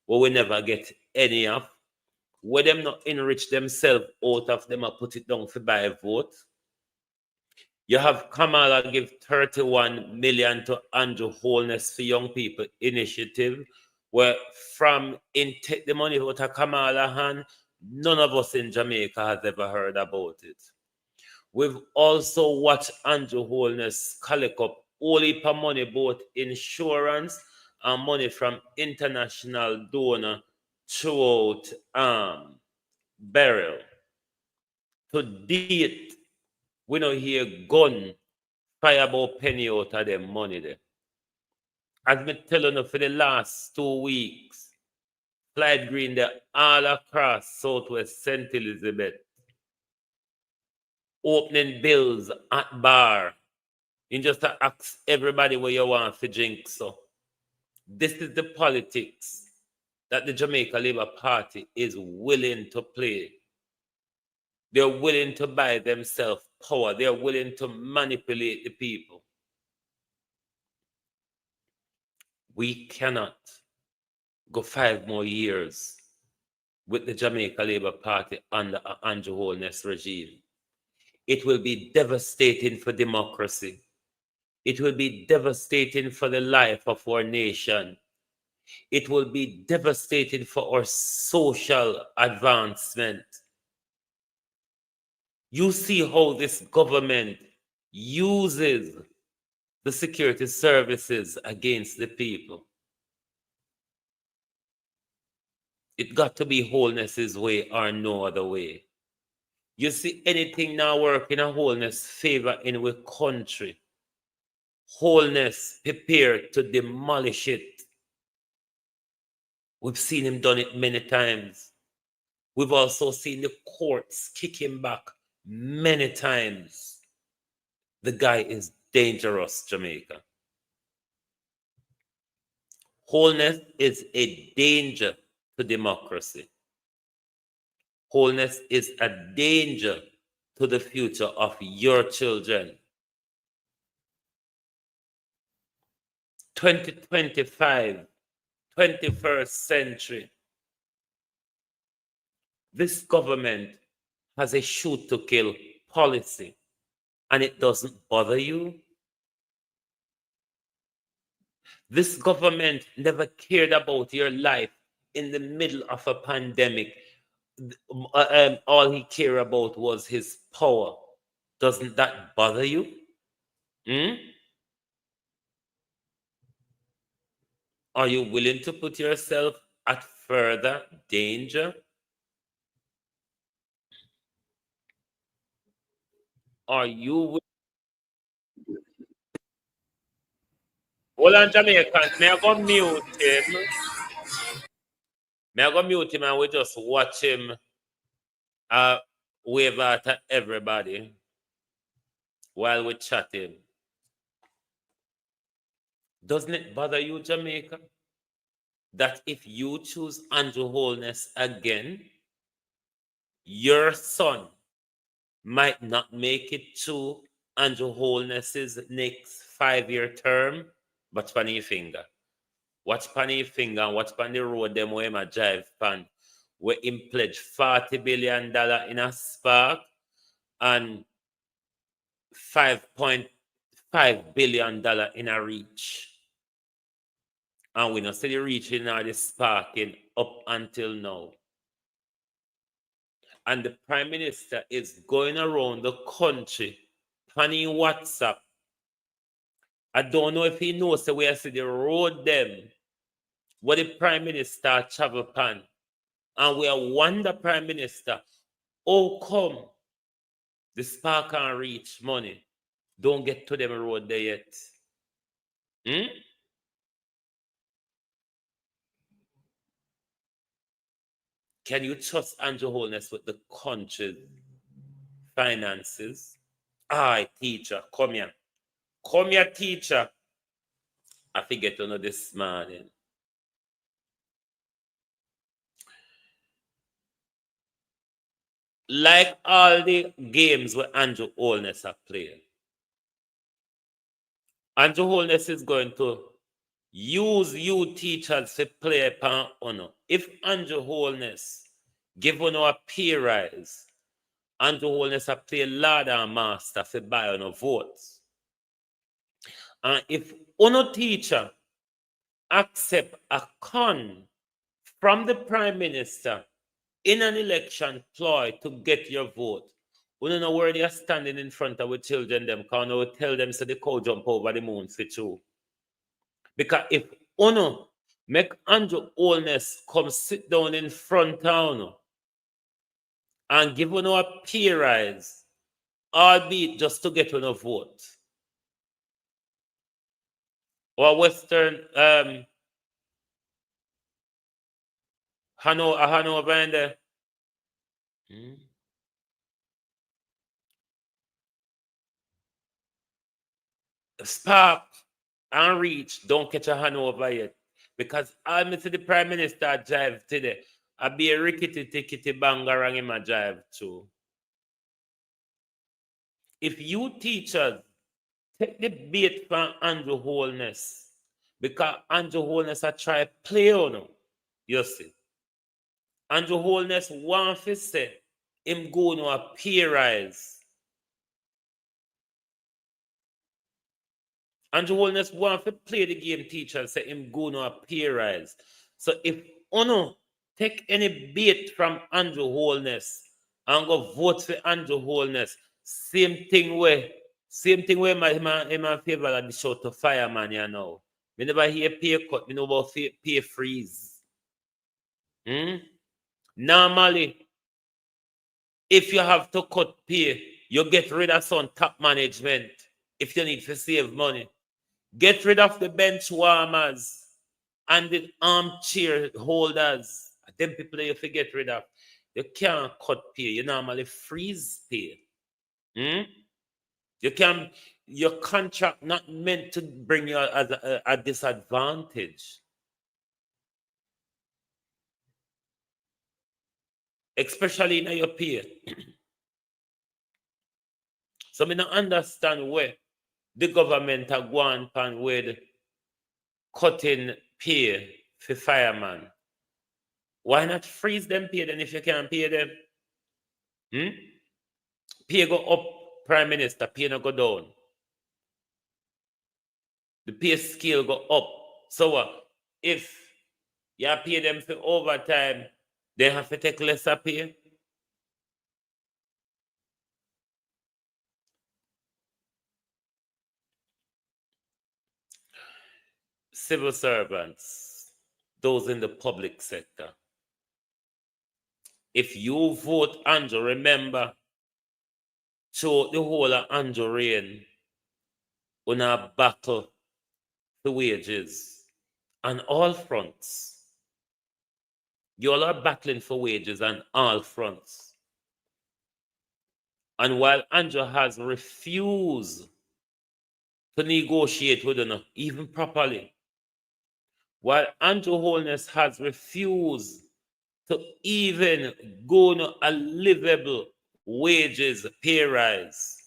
where we never get any of. Where them not enrich themselves out of them or put it down for buy a vote. You have Kamala give 31 million to Andrew Holness for Young People Initiative, where from take the money out of Kamala hand, none of us in Jamaica has ever heard about it. We've also watched Andrew Holness collect up all heap of money, both insurance and money from international donor throughout burial. To date, we don't hear gun fire about penny out of them money there. As me telling you for the last 2 weeks, Clyde Green there all across Southwest St. Elizabeth, opening bills at bar. You just ask everybody where you want to drink. So this is the politics that the Jamaica Labour Party is willing to play. They're willing to buy themselves power. They're willing to manipulate the people. We cannot go 5 more years with the Jamaica Labour Party under Andrew Holness regime. It will be devastating for democracy. It will be devastating for the life of our nation. It will be devastating for our social advancement. You see how this government uses the security services against the people. It got to be Holness's way or no other way. You see anything now work in a Holness favor in our country, Holness prepared to demolish it. We've seen him done it many times. We've also seen the courts kick him back many times. The guy is dangerous, Jamaica. Holness is a danger to democracy. Holness is a danger to the future of your children. 2025, 21st century. This government has a shoot to kill policy, and it doesn't bother you. This government never cared about your life in the middle of a pandemic. All he cared about was his power. Doesn't that bother you? Are you willing to put yourself at further danger? Are you Hold on, Jamaicans. May I go mute him? May I go mute him and we just watch him wave at everybody while we chatting? Doesn't it bother you, Jamaica, that if you choose Andrew Holness again, your son might not make it to Andrew Holness's next 5-year term? Watch pan your finger. Watch pan your finger and watch pan the road them where my drive pan. Where him pledge $40 billion in a spark, and $5.5 billion in a reach. And we not see the reaching or the sparking up until now. And the Prime Minister is going around the country planning WhatsApp. I don't know if he knows the way I see the road them where the Prime Minister travel pan. And we wonder, Prime Minister, how come the spark and reach money don't get to them road there yet? Can you trust Andrew Holness with the country's finances? Aye, teacher, come here. Come here, teacher. I forget to know this morning. Like all the games where Andrew Holness are playing, Andrew Holness is going to use you teachers to play upon honor. If Andrew Holness give on a pay rise, Andrew Holness a play Lord and Master for buy on votes. And if honor teacher accept a con from the Prime Minister in an election ploy to get your vote, we don't know where they are standing in front of the children them, because we tell them so the cow jump over the moon for true. Because if Uno make Andrew Holness come sit down in front of Uno and give Uno a pay rise, albeit just to get Uno vote, or Western Hanover in there. Spark and reach don't catch a Hanover yet. Because I see the Prime Minister drive today. I be a rickety tickety banger and him a drive too. If you teachers take the bait from Andrew Holness, because Andrew Holness a try play on him, you see. Andrew Holness want to say him go no a pay rise. Andrew Holness want to play the game teacher say him go no a pay rise. So if Uno take any bait from Andrew Holness and go vote for Andrew Holness, same thing where my favor of the show to fireman, you know. Me never hear pay cut, me know about pay freeze. Normally, if you have to cut pay, you get rid of some top management if you need to save money. Get rid of the bench warmers and the armchair holders. Them people you forget rid of. You can't cut pay. You normally freeze pay. Your contract not meant to bring you a disadvantage. Especially in your pay. So I don't understand where the government are going on with cutting pay for firemen. Why not freeze them pay then if you can't pay them? Pay go up, Prime Minister, pay no go down. The pay scale go up. So if you pay them for overtime, they have to take lesser pay. Civil servants, those in the public sector. If you vote Andrew, remember, throughout the whole of Andrew reign, on a battle for wages on all fronts. You all are battling for wages on all fronts. And while Andrew has refused to negotiate with them, even properly, while Andrew Holness has refused to even go on a livable wages pay rise,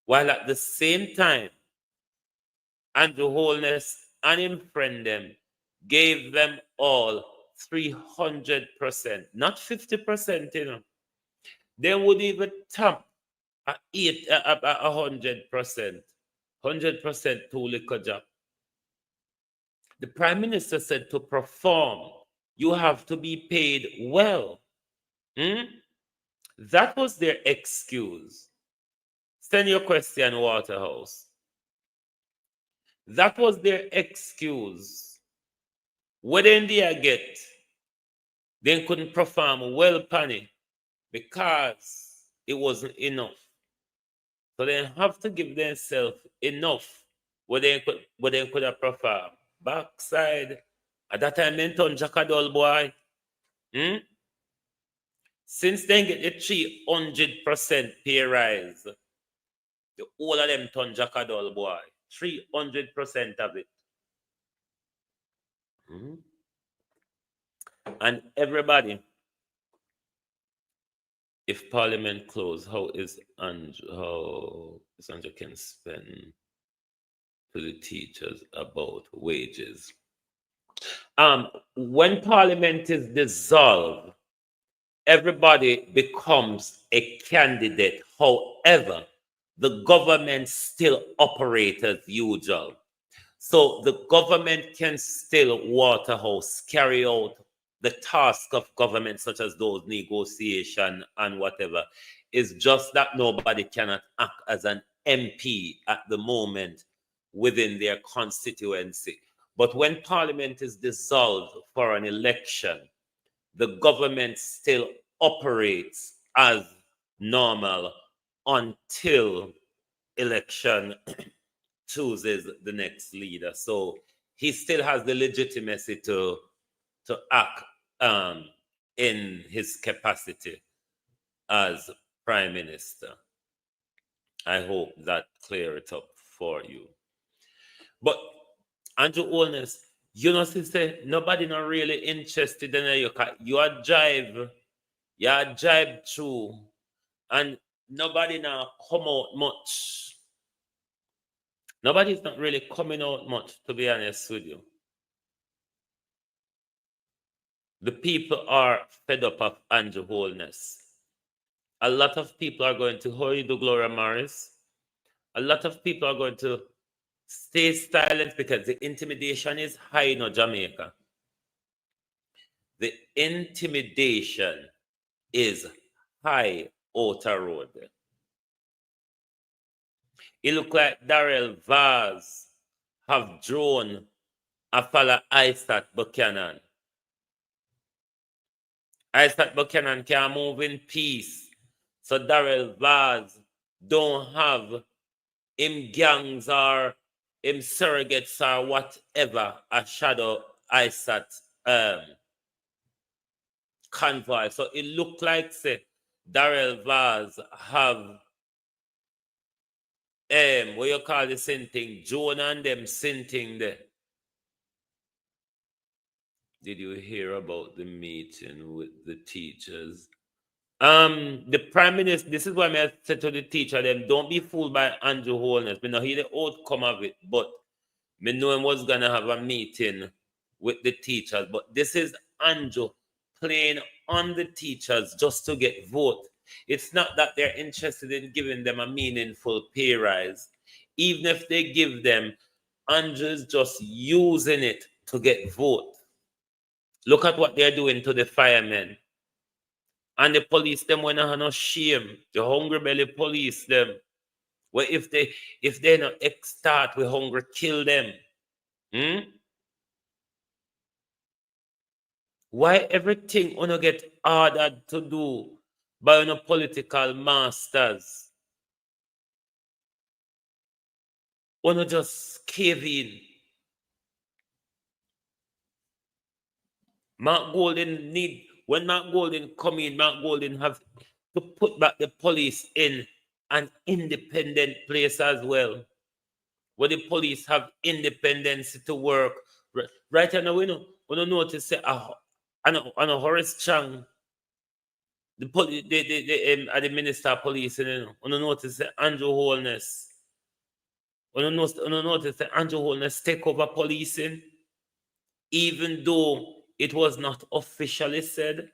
while at the same time, Andrew Holness and him friend them gave them all 300%, not 50%, you know. They would even tap 100%. 100% too little job. The Prime Minister said to perform, you have to be paid well. That was their excuse. Send your question, Waterhouse. That was their excuse. What did they get? They couldn't perform well, Penny, because it wasn't enough. So they have to give themselves enough where they could have performed. Backside, at that time, they turn Jackadol boy. Since then get the 300% pay rise, the whole of them turn Jackadol boy. 300% of it. And everybody, if Parliament closed, how is Andrew can spend to the teachers about wages? When Parliament is dissolved, everybody becomes a candidate. However, the government still operates as usual. So the government can still, Waterhouse, carry out the task of government, such as those negotiation and whatever. It's just that nobody cannot act as an MP at the moment within their constituency. But when Parliament is dissolved for an election, the government still operates as normal until election chooses the next leader. So he still has the legitimacy to act in his capacity as Prime Minister. I hope that clear it up for you. But Andrew Holness, you know, sister, nobody not really interested in you. You are jive through, and nobody now come out much. Nobody's not really coming out much, to be honest with you. The people are fed up of Andrew Holness. A lot of people are going to, how you do, Gloria Morris? A lot of people are going to stay silent because the intimidation is high in Jamaica. The intimidation is high outer road. It look like Darrell Vaz have drawn a fella Isaac Buchanan. Isaac Buchanan can move in peace. So Darrell Vaz don't have him gangs or him surrogates or whatever a shadow Isaac convoy. So it look like say Darrell Vaz have what you call the same thing, Jonah and them same thing there. Did you hear about the meeting with the teachers? The Prime Minister, this is why I said to the teacher, them don't be fooled by Andrew Holness. Me not hear the outcome of it, but me know him was gonna have a meeting with the teachers. But this is Andrew playing on the teachers just to get vote. It's not that they're interested in giving them a meaningful pay rise. Even if they give them, Andrew's just using it to get vote. Look at what they're doing to the firemen. And the police, them when they have no shame. The hungry belly police them. Well, if they not start with hunger, kill them. Why everything wanna get ordered to do by no political masters? Wanna just cave in. Mark Golden when Mark Golden come in, Mark Golden have to put back the police in an independent place as well, where the police have independence to work. Right now, we don't notice say, I know Horace Chang, the Minister of Police, we don't notice say Andrew Holness. We don't notice that Andrew Holness take over policing, even though it was not officially said.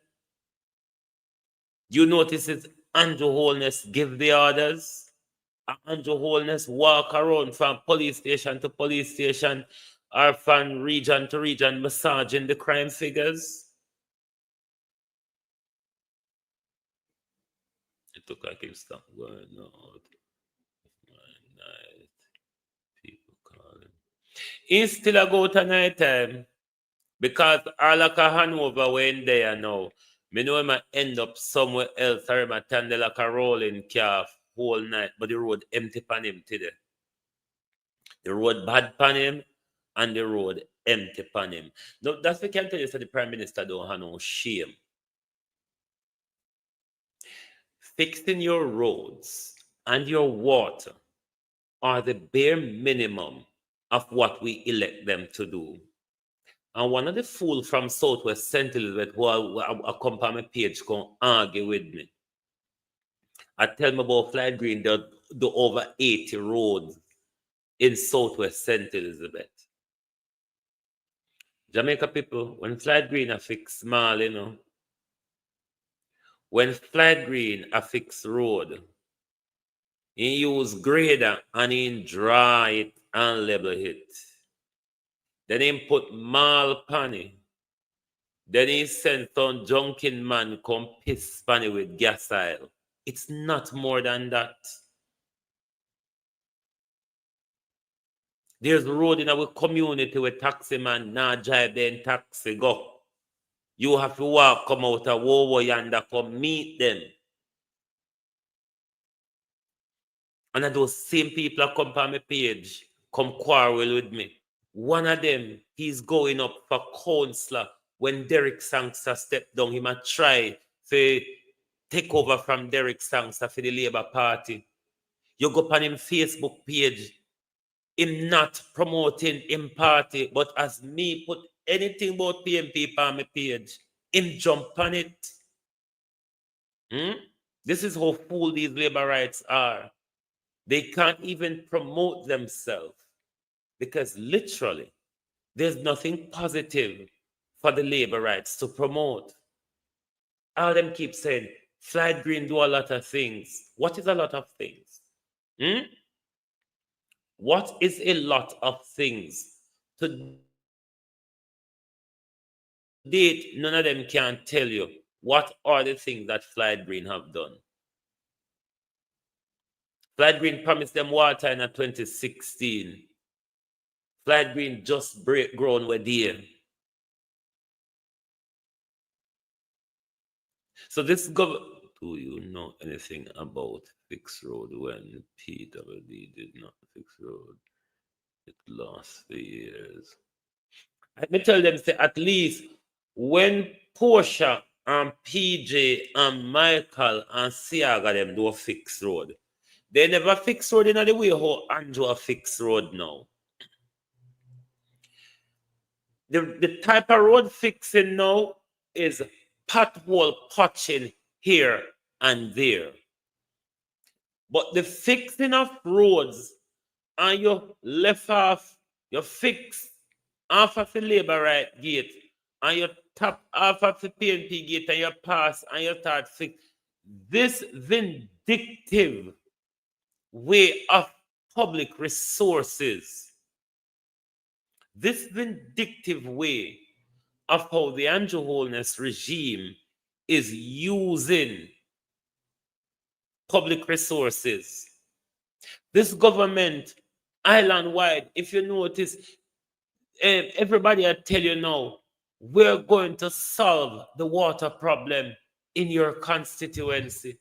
You notice it's Andrew Holness give the orders. Andrew Holness walk around from police station to police station or from region to region massaging the crime figures. It look like it stop going out. Night. People calling. He still a go to night time. Because all like a Hanover when there now. Me know him end up somewhere else or him a turn like a rolling calf whole night, but the road empty pan him today. The road bad pan him and the road empty pan him. No, that's what I can tell you, so the Prime Minister don't have no shame. Fixing your roads and your water are the bare minimum of what we elect them to do. And one of the fools from Southwest St. Elizabeth who I come on my page can argue with me. I tell me about Flight Green, the over 80 roads in Southwest St. Elizabeth. Jamaica people, when Flight Green are fix small, you know. When Flight Green are fix road, he use grader and he dry it and level it. Then he put mal panny. Then he sent some junkin man come piss panny with gas oil. It's not more than that. There's road in our community where taxi man now drive then taxi go. You have to walk, come out of Wowo yonder, come meet them. And those same people come on my page, come quarrel with me. One of them, he's going up for councillor. When Derek Sangster stepped down, he might try to take over from Derek Sangster for the Labour Party. You go on him Facebook page, him not promoting him party, but as me put anything about PMP on my page, him jump on it. This is how fool these Labour rights are. They can't even promote themselves because literally there's nothing positive for the Labour rights to promote. All them keep saying, Flight Green do a lot of things. What is a lot of things? What is a lot of things? To date, none of them can tell you what are the things that Flight Green have done. Flight Green promised them water in 2016. Flight Green just break ground with there. So this government, do you know anything about fixed road when PWD did not fix road? It lost for years. Let me tell them, say, at least when Portia and PJ and Michael and Siaga them do a fixed road, they never fix road in the way how Andrew a fixed road now. The type of road fixing now is pothole patching here and there. But the fixing of roads and you left off, you fix off of the Labour right gate and you tap off of the PNP gate and you pass and you start fix. This vindictive way of public resources, this vindictive way of how the Andrew Holness regime is using public resources. This government, island-wide, if you notice, everybody I tell you now, we're going to solve the water problem in your constituency.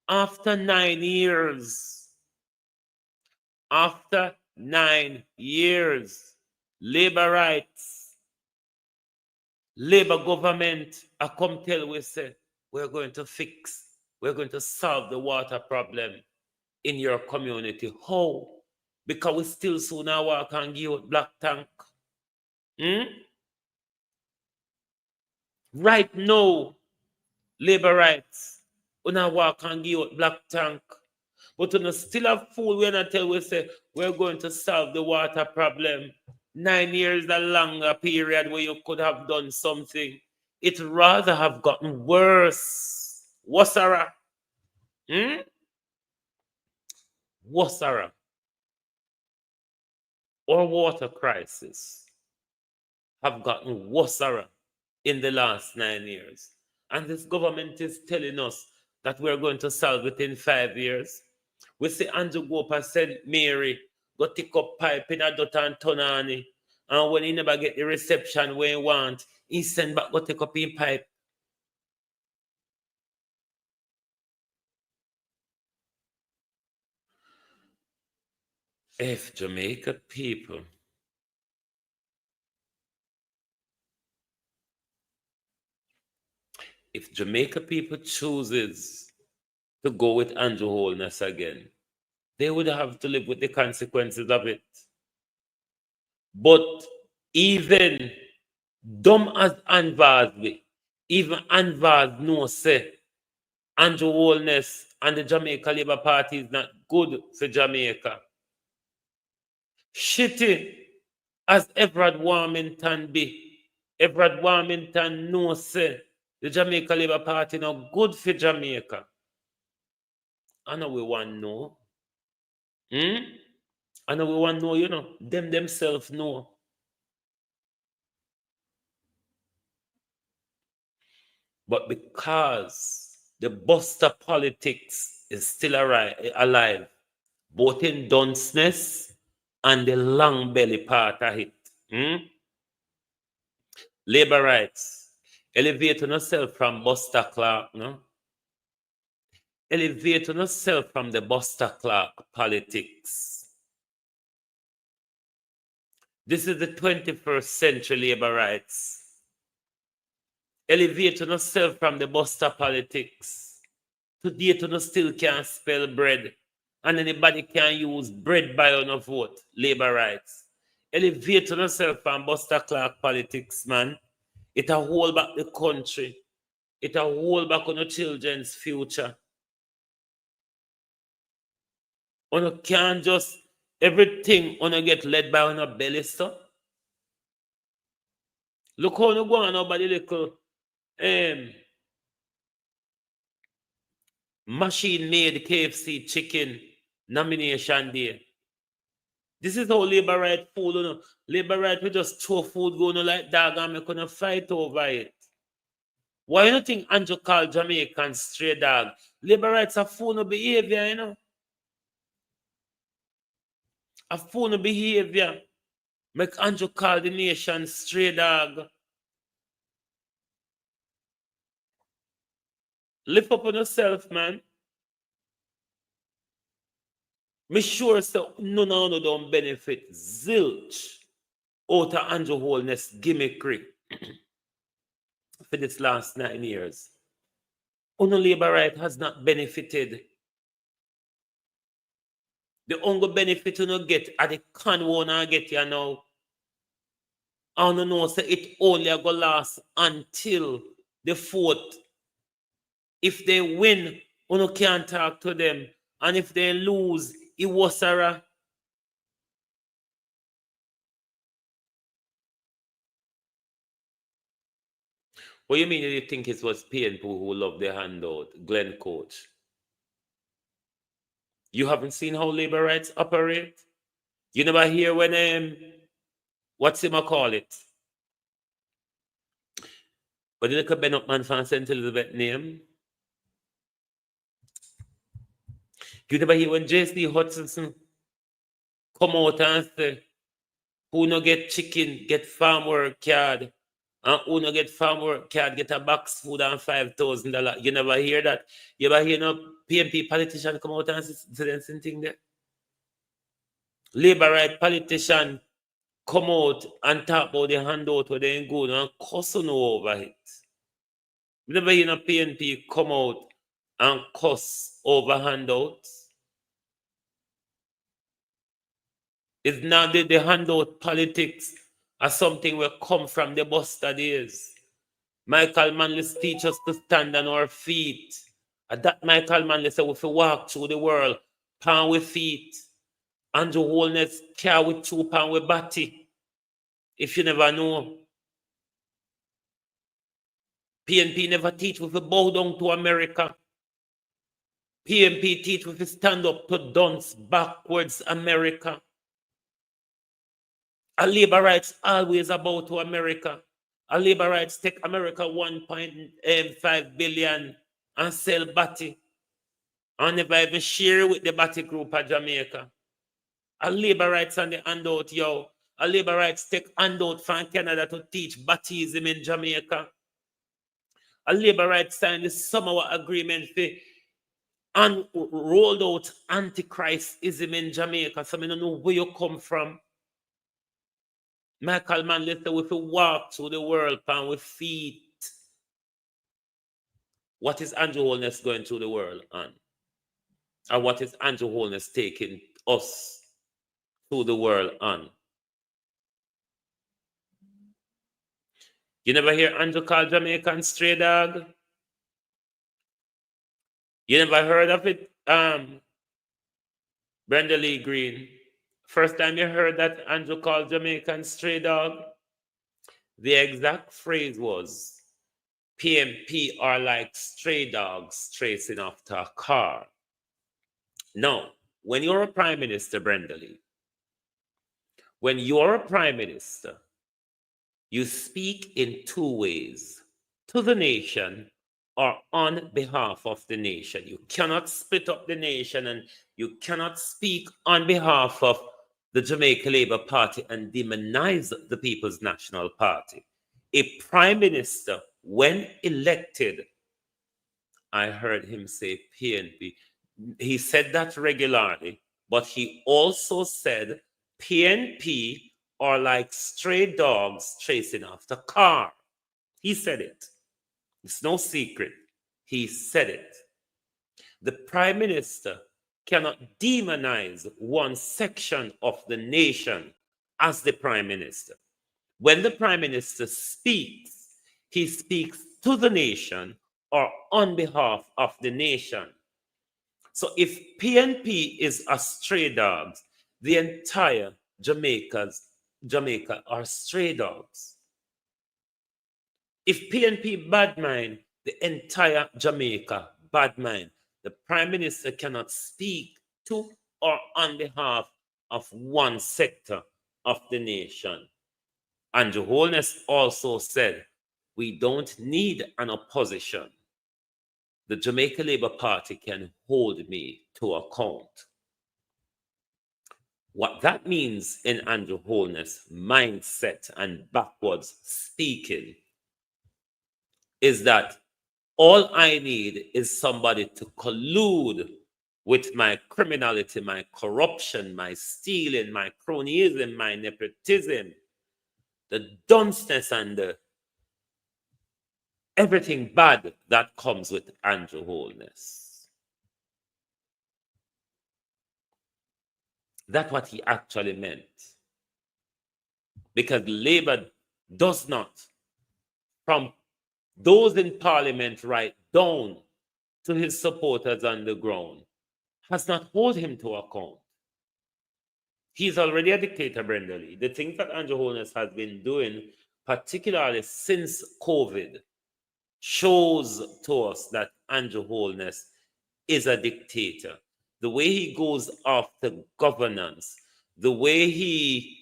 After 9 years, Labour rights, Labour government, I come tell we say, we're going to solve the water problem in your community. How? Because we still soon now walk and give out black tank. Right now, Labour rights, we now walk and give out black tank. But we still have fool when I tell we say we're going to solve the water problem. 9 years is a longer period where you could have done something. It rather have gotten worse. Wasara. Wasara or water crisis have gotten worser in the last 9 years. And this government is telling us that we're going to solve it in 5 years. We see Andrew Gopa St. Mary go take up pipe in a dot and Tonani. And when he never get the reception where he want, he send back go take up in pipe. If Jamaica people chooses to go with Andrew Holness again, they would have to live with the consequences of it. But even dumb as Anvaz be, even Anvaz no say Andrew Holness and the Jamaica Labour Party is not good for Jamaica. Shitty as Everard Warmington be, Everard Warmington no say the Jamaica Labour Party not good for Jamaica. I know we want know. I know we want know, them themselves know. But because the Buster politics is still alive, both in dunceness and the long belly part of it. Labor rights. Elevate yourself from Buster Clark, no? Elevate yourself from the Buster Clark politics. This is the 21st century labor rights. Elevate yourself from the Buster politics. Today, you still can't spell bread. And anybody can use bread by on a vote. Labor rights. Elevate yourself from Buster Clark politics, man. It a hold back the country. It a hold back on your children's future. You can't just everything you get led by on a belly stuff. Look how you go on about the little machine-made KFC chicken nomination day. This is how labor right food, Labor right, we just throw food going like dog and we're gonna fight over it. Why you don't think Andrew called Jamaican stray dog? Labor rights are full of behavior, A full of behavior. Make Andrew call the nation stray dog. Lift up on yourself, man. Me sure so none of you don't benefit zilch out of Andrew Holness gimmickry for this last 9 years. Only labor right has not benefited. The only benefit you get at the can one get you now. I don't know, say it only go last until the 4th. If they win, you can't talk to them. And if they lose, it was Sarah. What do you mean you think it was PNP who loved the handout, Glenn Coach? You haven't seen how labor rights operate? You never hear when what's him call it? But you look Ben Upman fan St. Elizabeth name. You never hear when JC Hutchinson come out and say, who no get chicken, get farm work card. And who no get farm work card, get a box food and $5,000. You never hear that. You ever hear no PNP politician come out and say the same thing there? Labor right politician come out and talk about the handout where they ain't good and cuss on over it. You never hear no PNP come out and cuss over handouts. It's now the handout politics are something will come from the Buster days. Michael Manley teach us to stand on our feet. And that Michael Manley said, if we walk through the world, pound with feet. Andrew Holness carry with 2 pound with body. If you never know. PNP never teach we bow down to America. PMP teach we stand up to dance backwards America. A labor rights always about to America. A labor rights take America 1.5 billion and sell batty. And never even share with the batty group of Jamaica. A labor rights on the handout, yo. A labor rights take handout from Canada to teach Baptism in Jamaica. A labor rights signed the Samoa agreement for and rolled out antichristism in Jamaica. So I don't know where you come from. Michael Manley said we walk through the world and with feet. What is Andrew Holness going through the world on? Or what is Andrew Holness taking us through the world on? You never hear Andrew call Jamaican stray dog? You never heard of it, Brenda Lee Green? First time you heard that Andrew called Jamaican stray dog? The exact phrase was, PMP are like stray dogs tracing after a car. Now, when you're a prime minister, Brenda Lee, when you're a prime minister, you speak in two ways, to the nation or on behalf of the nation. You cannot split up the nation and you cannot speak on behalf of the Jamaica Labour Party and demonize the People's National Party. A prime minister, when elected, I heard him say PNP. He said that regularly, but he also said PNP are like stray dogs chasing after car. He said it. It's no secret. He said it. The prime minister cannot demonize one section of the nation as the prime minister. When the prime minister speaks, he speaks to the nation or on behalf of the nation. So if PNP is a stray dogs, the entire Jamaica are stray dogs. If PNP bad mind, the entire Jamaica bad mind. The prime minister cannot speak to or on behalf of one sector of the nation. Andrew Holness also said, we don't need an opposition. The Jamaica Labour Party can hold me to account. What that means in Andrew Holness' mindset and backwards speaking is that all I need is somebody to collude with my criminality, my corruption, my stealing, my cronyism, my nepotism, the dunceness and the everything bad that comes with Andrew Holness. That's what he actually meant. Because Labour does not, from those in Parliament right down to his supporters on the ground, has not hold him to account. He's already a dictator, Brenda Lee. The things that Andrew Holness has been doing, particularly since COVID, shows to us that Andrew Holness is a dictator. The way he goes after governance, the way he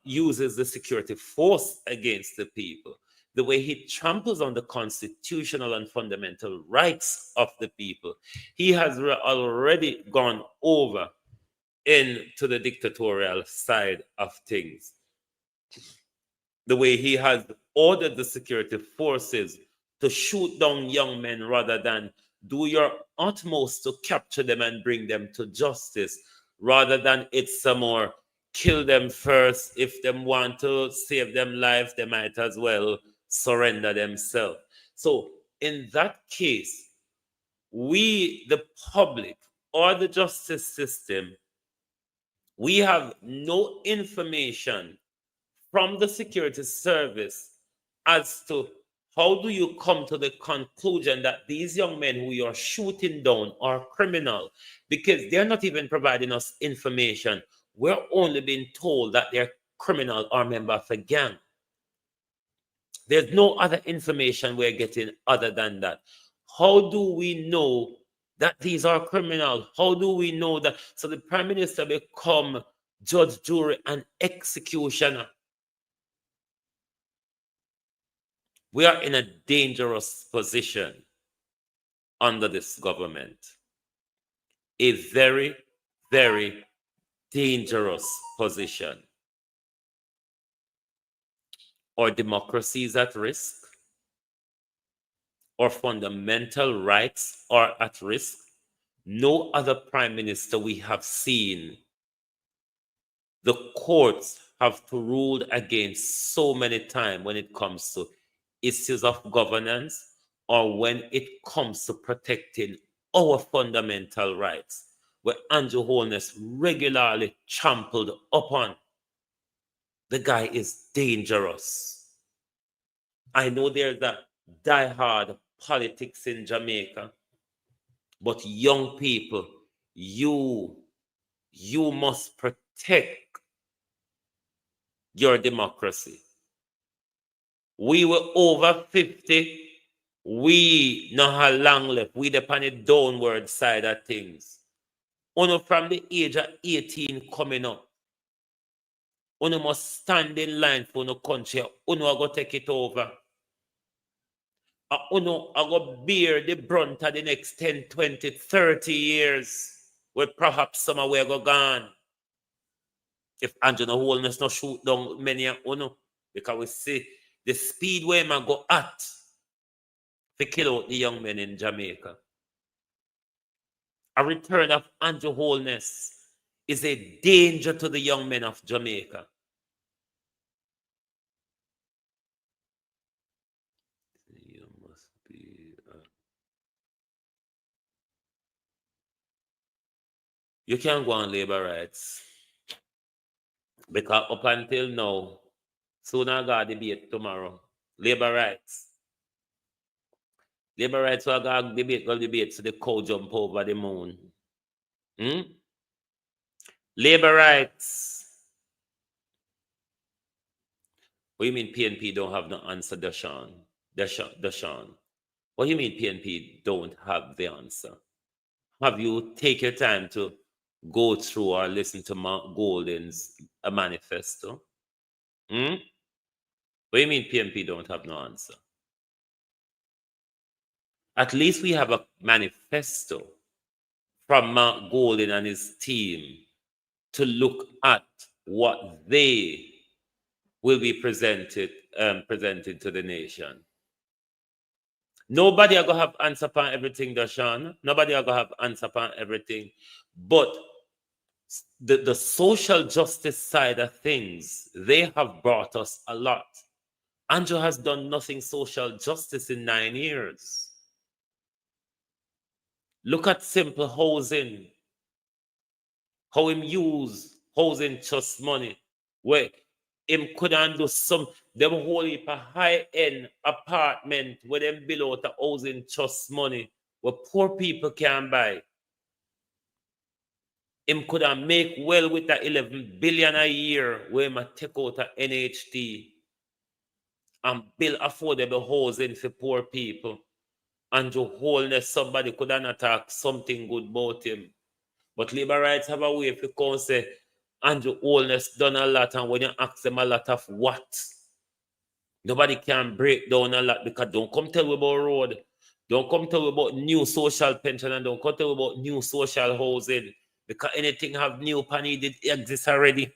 uses the security force against the people, the way he tramples on the constitutional and fundamental rights of the people. He has already gone over into the dictatorial side of things. The way he has ordered the security forces to shoot down young men rather than do your utmost to capture them and bring them to justice, rather than it's some more kill them first. If them want to save them life, they might as well surrender themselves. So in that case, we, the public or the justice system, we have no information from the security service as to how do you come to the conclusion that these young men who you're shooting down are criminal, because they're not even providing us information. We're only being told that they're criminal or member of a gang. There's no other information we're getting other than that. How do we know that these are criminals? How do we know that? So the Prime Minister become judge, jury, and executioner. We are in a dangerous position under this government. A very, very dangerous position. Our democracy is at risk. Our fundamental rights are at risk. No other prime minister we have seen, the courts have to rule against so many times when it comes to issues of governance or when it comes to protecting our fundamental rights, where Andrew Holness regularly trampled upon. The guy is dangerous. I know there's a diehard politics in Jamaica, but young people, you must protect your democracy. We were over 50. We not have long left. We depend on the downward side of things. Only from the age of 18 coming up. Only must stand in line for no country. Only are going to take it over. Only are going to bear the brunt of the next 10, 20, 30 years. Where perhaps some are going to go gone. If Andrew Holness not shoot down many of Uno, because we see the speed where man go at to kill out the young men in Jamaica. A return of Andrew Holness is a danger to the young men of Jamaica. You must be. You can't go on labor rights. Because up until now, soon I got debate tomorrow. Labor rights. Labor rights will go debate so the cow jump over the moon. Labor rights. What do you mean PNP don't have no answer, Deshaun? What do you mean PNP don't have the answer? Have you take your time to go through or listen to Golden's manifesto? What do you mean PNP don't have no answer? At least we have a manifesto from Mark Golden and his team to look at what they will be presented to the nation. Nobody are going to have answer upon everything, Dashawn. Nobody are going to have answer upon everything. But the social justice side of things, they have brought us a lot. Andrew has done nothing social justice in 9 years. Look at simple housing. How him use housing trust money. Where him couldn't do them whole heap of high-end apartment where them build out the housing trust money where poor people can buy. Him could have make well with that 11 billion a year where him take out a NHT and build affordable housing for poor people. Andrew Holness, somebody could not talk something good about him. But labor rights have a way if you can say Andrew Holness done a lot, and when you ask them a lot of what, nobody can break down a lot, because don't come tell me about road, don't come tell me about new social pension, and don't come tell me about new social housing, because anything have new panny did exist already.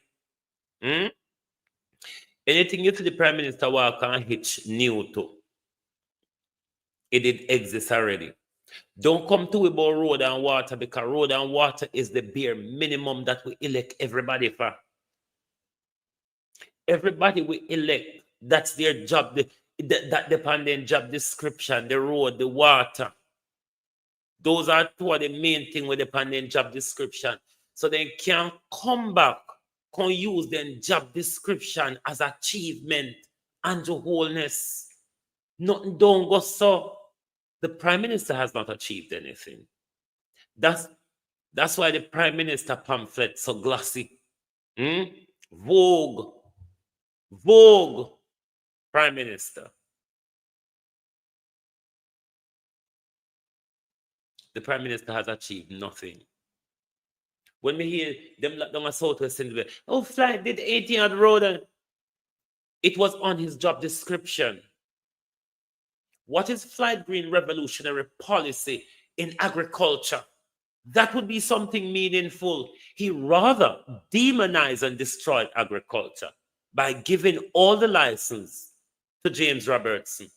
Anything you see the Prime Minister walk and hitch new to, it did exist already. Don't come to about road and water, because road and water is the bare minimum that we elect everybody for. Everybody we elect, that's their job, that dependent job description, the road, the water. Those are two of the main things with dependent job description. So they can come back, can use their job description as achievement, Andrew Holness. Nothing don't go so. The Prime Minister has not achieved anything. That's why the Prime Minister pamphlet so glossy. Vogue, Prime Minister. the Prime Minister has achieved nothing. When we hear them lock down a Southwest Individual, oh, flight did 18 on the road, and it was on his job description. What is flight green revolutionary policy in agriculture? That would be something meaningful. He rather demonized and destroyed agriculture by giving all the license to James Robertson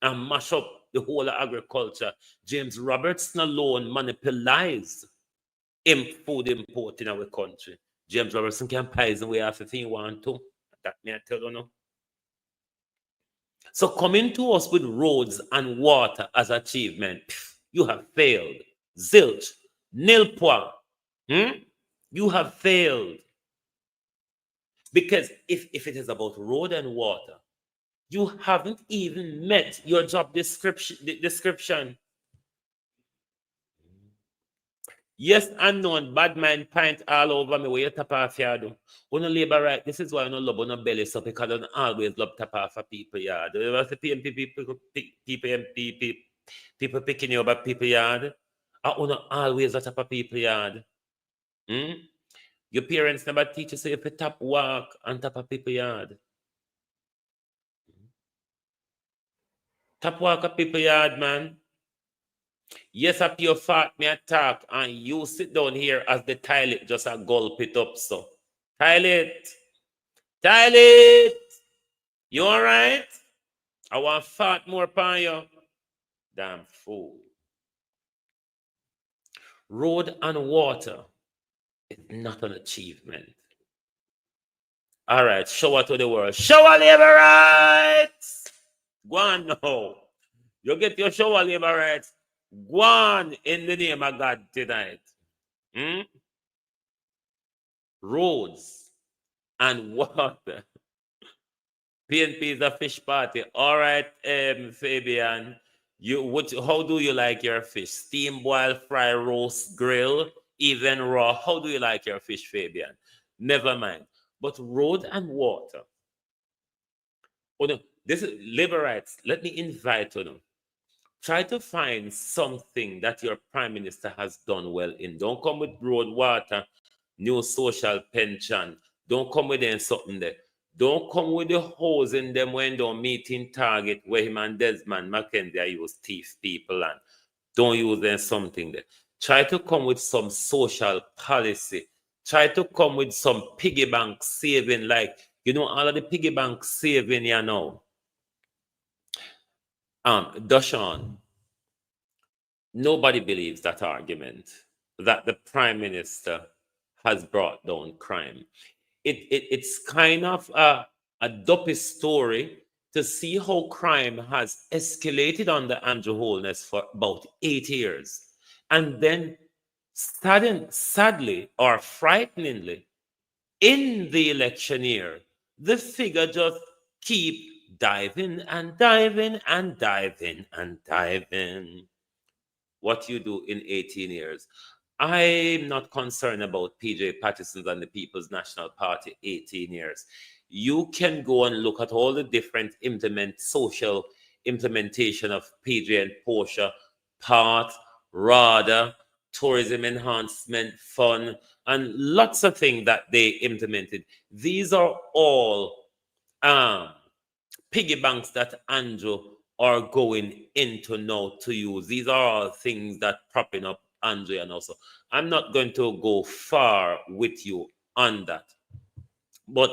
and mash up the whole of agriculture. James Robertson alone monopolized food import in our country. James Robertson can poison way after thing he want to. That may I tell you no. So coming to us with roads and water as achievement, you have failed. Zilch, nil point. You have failed. Because if it is about road and water, you haven't even met your job description. Yes, unknown, bad mind pint all over me where you tap off yard. Uno labor right. This is why I don't love on belly so because I don't always love tap off for people yard. You ever see people picking you up at people yard? I don't always tap off people yard. Your parents never teach you so if you tap walk and tap off people yard. Tap walk at people yard, man. Yes, up your fat me attack, and you sit down here as the toilet just a gulp it up. So, toilet, you all right? I want fat more upon you. Damn fool. Road and water is not an achievement. All right, shower to the world. Shower labor rights. Go on now. You get your shower labor rights. Go on in the name of God tonight. Roads and water. PNP is a fish party. All right, Fabian. How do you like your fish? Steam, boil, fry, roast, grill, even raw. How do you like your fish, Fabian? Never mind. But road and water. Oh no, this is labor rights. Let me invite you. Try to find something that your Prime Minister has done well in. Don't come with road, water, new social pension. Don't come with something there. Don't come with the holes in them when don't meeting target where him and Desmond McKenzie use thief people and don't use them something there. Try to come with some social policy. Try to come with some piggy bank saving, like, you know, all of the piggy bank saving, you know. Dashawn, nobody believes that argument that the Prime Minister has brought down crime. It's kind of a dopey story to see how crime has escalated under Andrew Holness for about 8 years. And then sadly or frighteningly, in the election year, the figure just keep diving and diving and diving and diving. What you do in 18 years. I'm not concerned about PJ Patterson's and the People's National Party 18 years. You can go and look at all the different social implementation of PJ and Portia, part, RADA, tourism enhancement fund, and lots of things that they implemented. These are all piggy banks that Andrew are going into now to use. These are all things that propping up Andrew and also. I'm not going to go far with you on that. But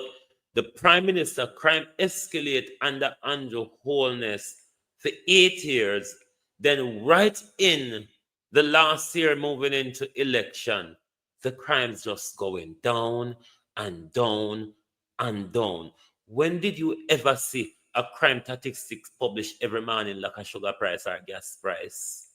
the Prime Minister crime escalate under Andrew Holness for 8 years. Then right in the last year moving into election, the crime's just going down and down and down. When did you ever see a crime statistics published every morning like a sugar price or gas price?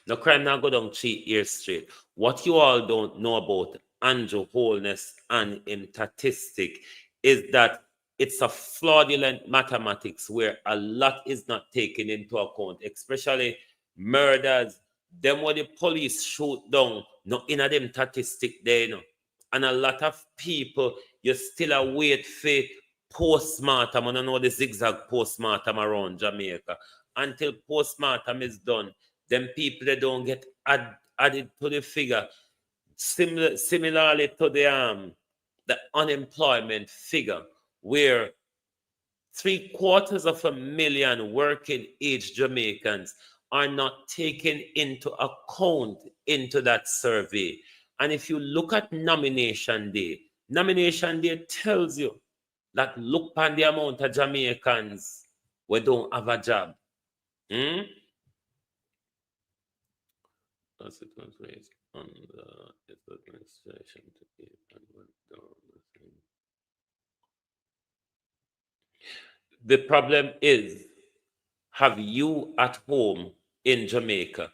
No crime now go down 3 years straight. What you all don't know about Andrew Holness and in statistic is that it's a fraudulent mathematics where a lot is not taken into account, especially murders. Them what the police shoot down, no in a them statistic there, no. And a lot of people, you still await for postmortem. I don't know the zigzag postmortem around Jamaica. until postmortem is done. Them people they don't get added to the figure. Similarly to the unemployment figure, where 750,000 working age Jamaicans are not taken into account into that survey. And if you look at nomination day tells you that look on the amount of Jamaicans we don't have a job. As it was raised on the administration to keep and went down. The problem is, have you at home in Jamaica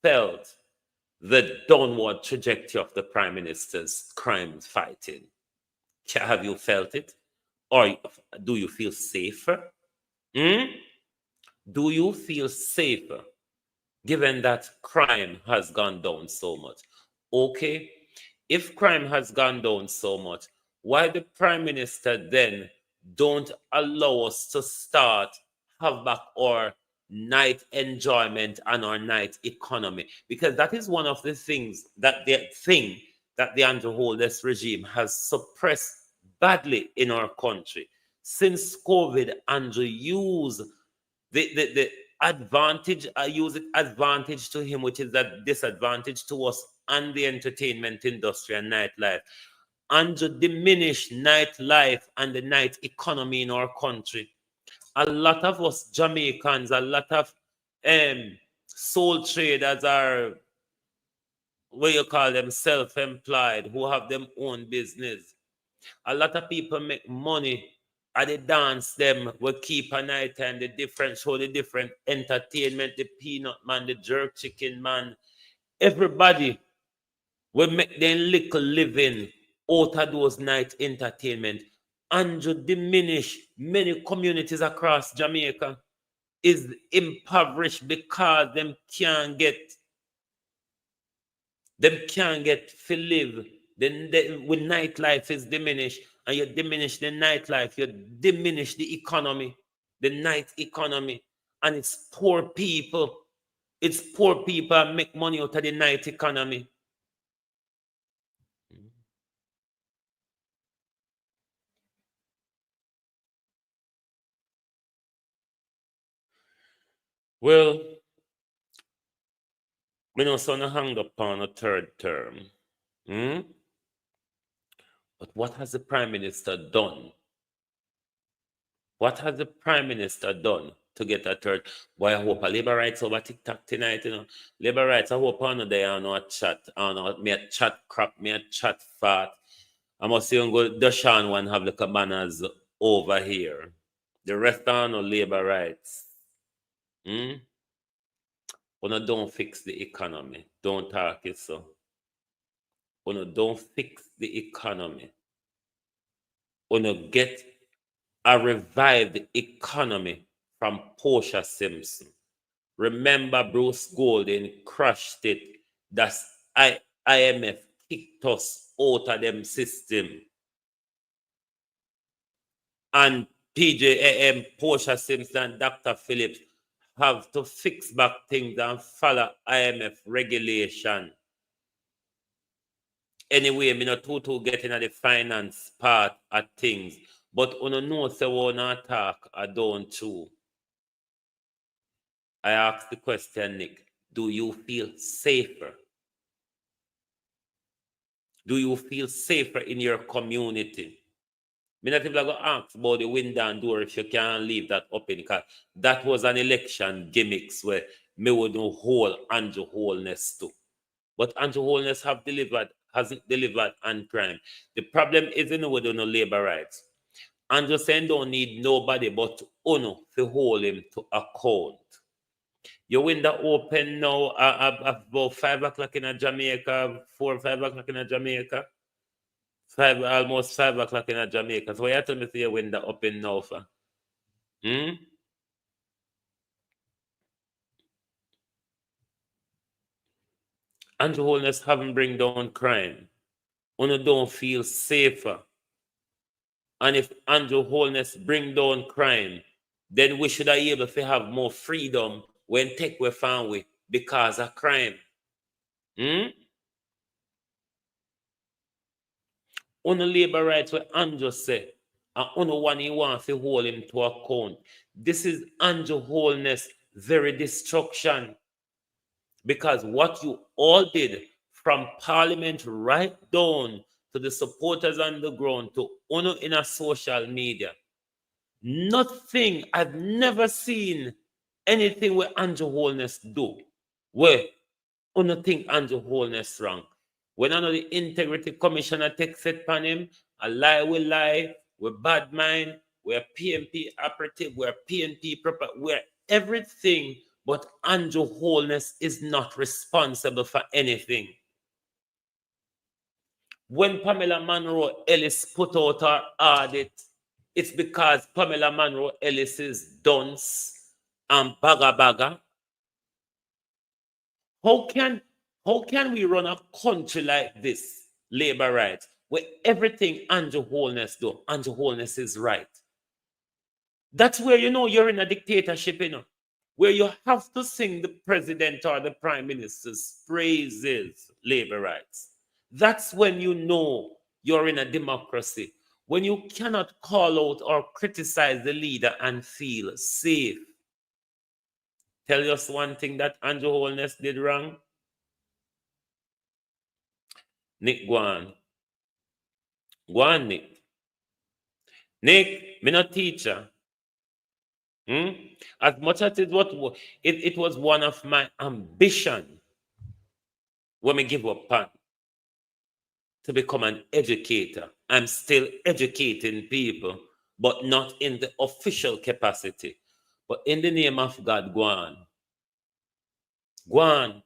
felt the downward trajectory of the Prime Minister's crime fighting? Have you felt it? Or do you feel safer? Do you feel safer given that crime has gone down so much? Okay, if crime has gone down so much, why the Prime Minister then don't allow us to start have back our night enjoyment and our night economy? Because that is one of the things that the Andrew Holness regime has suppressed badly in our country. Since COVID, Andrew used the advantage, I use it advantage to him, which is that disadvantage to us and the entertainment industry and nightlife, and to diminish nightlife and the night economy in our country. A lot of us Jamaicans, a lot of soul traders are, what you call them, self-employed, who have them own business. A lot of people make money at the dance them will keep a night time, the different show, the different entertainment, the peanut man, the jerk chicken man. Everybody will make their little living out of those night entertainment. And to diminish many communities across Jamaica is impoverished because them can't get to live. Then when nightlife is diminished, and you diminish the nightlife, you diminish the economy, the night economy, and it's poor people. It's poor people make money out of the night economy. Well, we know so no hang up on a third term. But what has the Prime Minister done? What has the Prime Minister done to get a third? Boy, I hope a Labour rights over TikTok tonight, Labour rights, I hope I know they are no chat. I know me a chat crap, me a chat fat. I must even go Dashan one have like a banners over here. The rest are no Labour rights. Una don't fix the economy. Don't talk it so. Una don't fix the economy. Una get a revived economy from Portia Simpson. Remember Bruce Golding crushed it. That's IMF kicked us out of them system. And PJAM, Portia Simpson, Dr. Phillips have to fix back things and follow IMF regulation. Anyway, me not too getting at the finance part of things. But on know say we not talk, I don't too. I asked the question, Nick, do you feel safer? Do you feel safer in your community? Me not even going to ask about the window and door if you can't leave that open, because that was an election gimmicks where me would know whole Andrew Holness too. But Andrew Holness hasn't delivered on crime. The problem isn't with no labor rights. Andrew saying don't need nobody but Uno to hold him to account. Your window open now about 5 o'clock in Jamaica, 4 or 5 o'clock in Jamaica. Almost 5 o'clock in Jamaica. So you have to me see your window open now for. Andrew Holness haven't bring down crime. Uno don't feel safer. And if Andrew Holness bring down crime, then we should be able to have more freedom when take we found we because of crime. Uno labor rights what Andrew say, and uno one he want to hold him to account. This is Andrew wholeness, very destruction. Because what you all did from parliament right down to the supporters on the ground to uno in a social media, nothing, I've never seen anything where Andrew wholeness do. Where uno think Andrew wholeness wrong. When I know the integrity commissioner takes it upon him, a lie will lie, we're bad mind, we're PNP operative, we're PNP proper, we're everything, but Andrew wholeness is not responsible for anything. When Pamela Monroe Ellis put out her audit, it's because Pamela Monroe Ellis is dunce and baga. How can we run a country like this, labor rights, where everything Andrew wholeness do, Andrew wholeness is right? That's where you know you're in a dictatorship, you know, where you have to sing the president or the prime minister's praises, labor rights. That's when you know you're in a democracy, when you cannot call out or criticize the leader and feel safe. Tell us one thing that Andrew wholeness did wrong. Nick, go on. Go on, Nick. Nick, me not teacher. As much as it was one of my ambition when me give up on to become an educator. I'm still educating people, but not in the official capacity. But in the name of God, go on. Go on.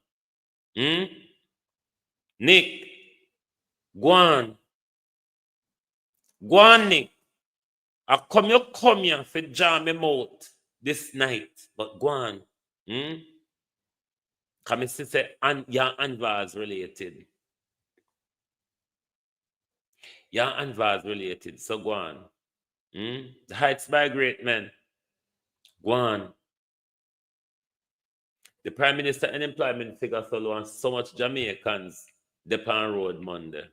Nick, go on. Go on, Nick. I come here for jam me mouth this night, but go on. Come say your Anvar's related. Your Anvar's related, so go on. The Heights by great men. Go on. The Prime Minister unemployment figure so low and so much Jamaicans depend road Monday.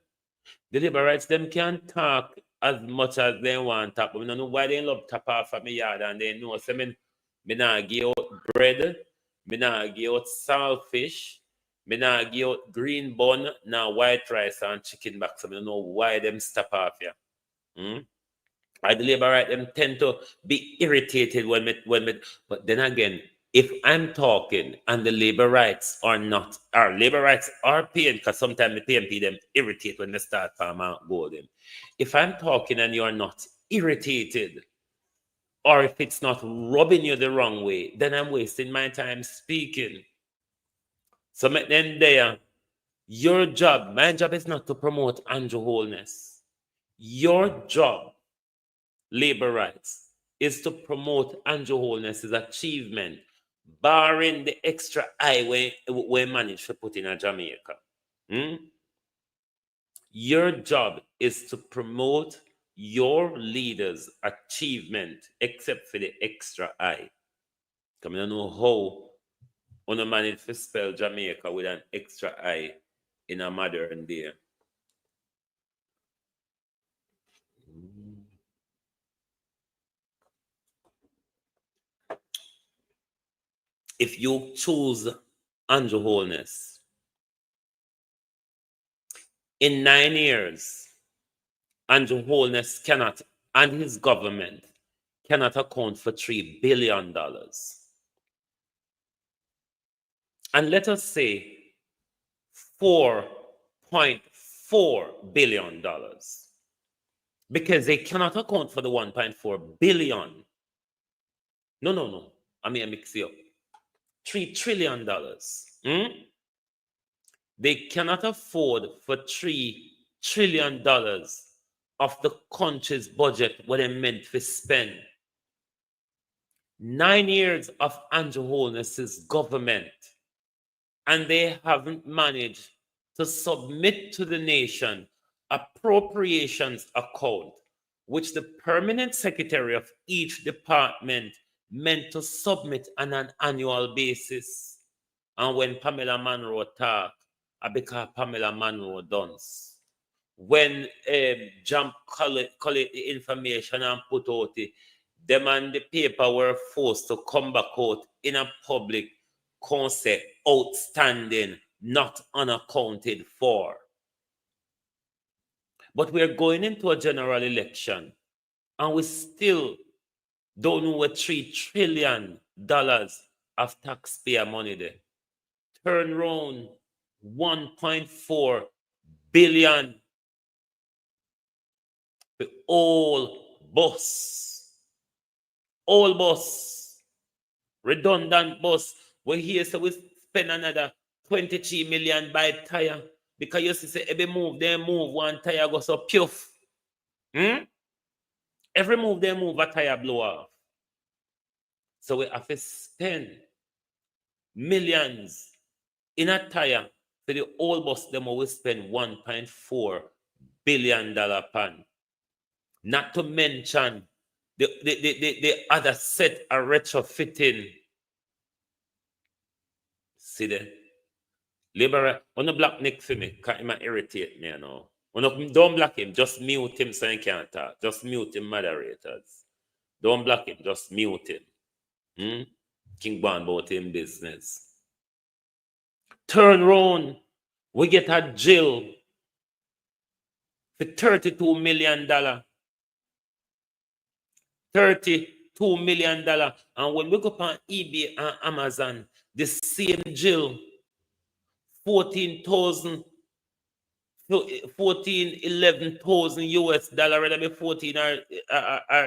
The labor rights them can't talk as much as they want to, but I don't know why they love tap off of my yard and they know so me not give out bread, me not give out saltfish, me not give out green bun, now white rice and chicken back. So I don't know why them stop off here. I the labor right them tend to be irritated when but then again, if I'm talking and the labor rights are not, our labor rights are paying, because sometimes the PMP them irritate when they start farm out golden. If I'm talking and you're not irritated, or if it's not rubbing you the wrong way, then I'm wasting my time speaking. So then there, your job, my job is not to promote Andrew wholeness. Your job, labor rights, is to promote Andrew wholeness's achievement, barring the extra eye we managed to put in a Jamaica. Your job is to promote your leader's achievement, except for the extra eye. Because I don't know how on a manage to spell Jamaica with an extra eye in a modern day. If you choose Andrew wholeness, in 9 years, Andrew wholeness cannot, and his government cannot account for $3 billion. And let us say $4.4 billion. Because they cannot account for the 1.4 billion. No. I mean, I mix it up. $3 trillion. They cannot afford for $3 trillion of the country's budget what they meant to spend. 9 years of Andrew wholeness's government, and they haven't managed to submit to the nation appropriations account, which the permanent secretary of each department meant to submit on an annual basis. And when Pamela Monroe talk, because Pamela Monroe dance. When Jump collect the information and put out it, them and the paper were forced to come back out in a public concept, outstanding, not unaccounted for. But we're going into a general election, and we still don't know what $3 trillion of taxpayer money there. Turn around 1.4 billion. The all bus, redundant bus. We here so we spend another 23 million by tire because you see say every move they move one tire goes so puff. Every move they move a tire blow off. So we have to spend millions in a tire for the old bus. Them we spend $1.4 billion pan. Not to mention the other set are retrofitting. See there? Liberal, on the black Nick for me, because he might irritate me, you know. Don't block him, just mute him so he can't talk. Just mute him, moderators. Don't block him, just mute him. King Bond about him business. Turn round, we get a jail for $32 million. $32 million. And when we go on eBay and Amazon, the same jail, 11,000 US dollar, rather be 14 or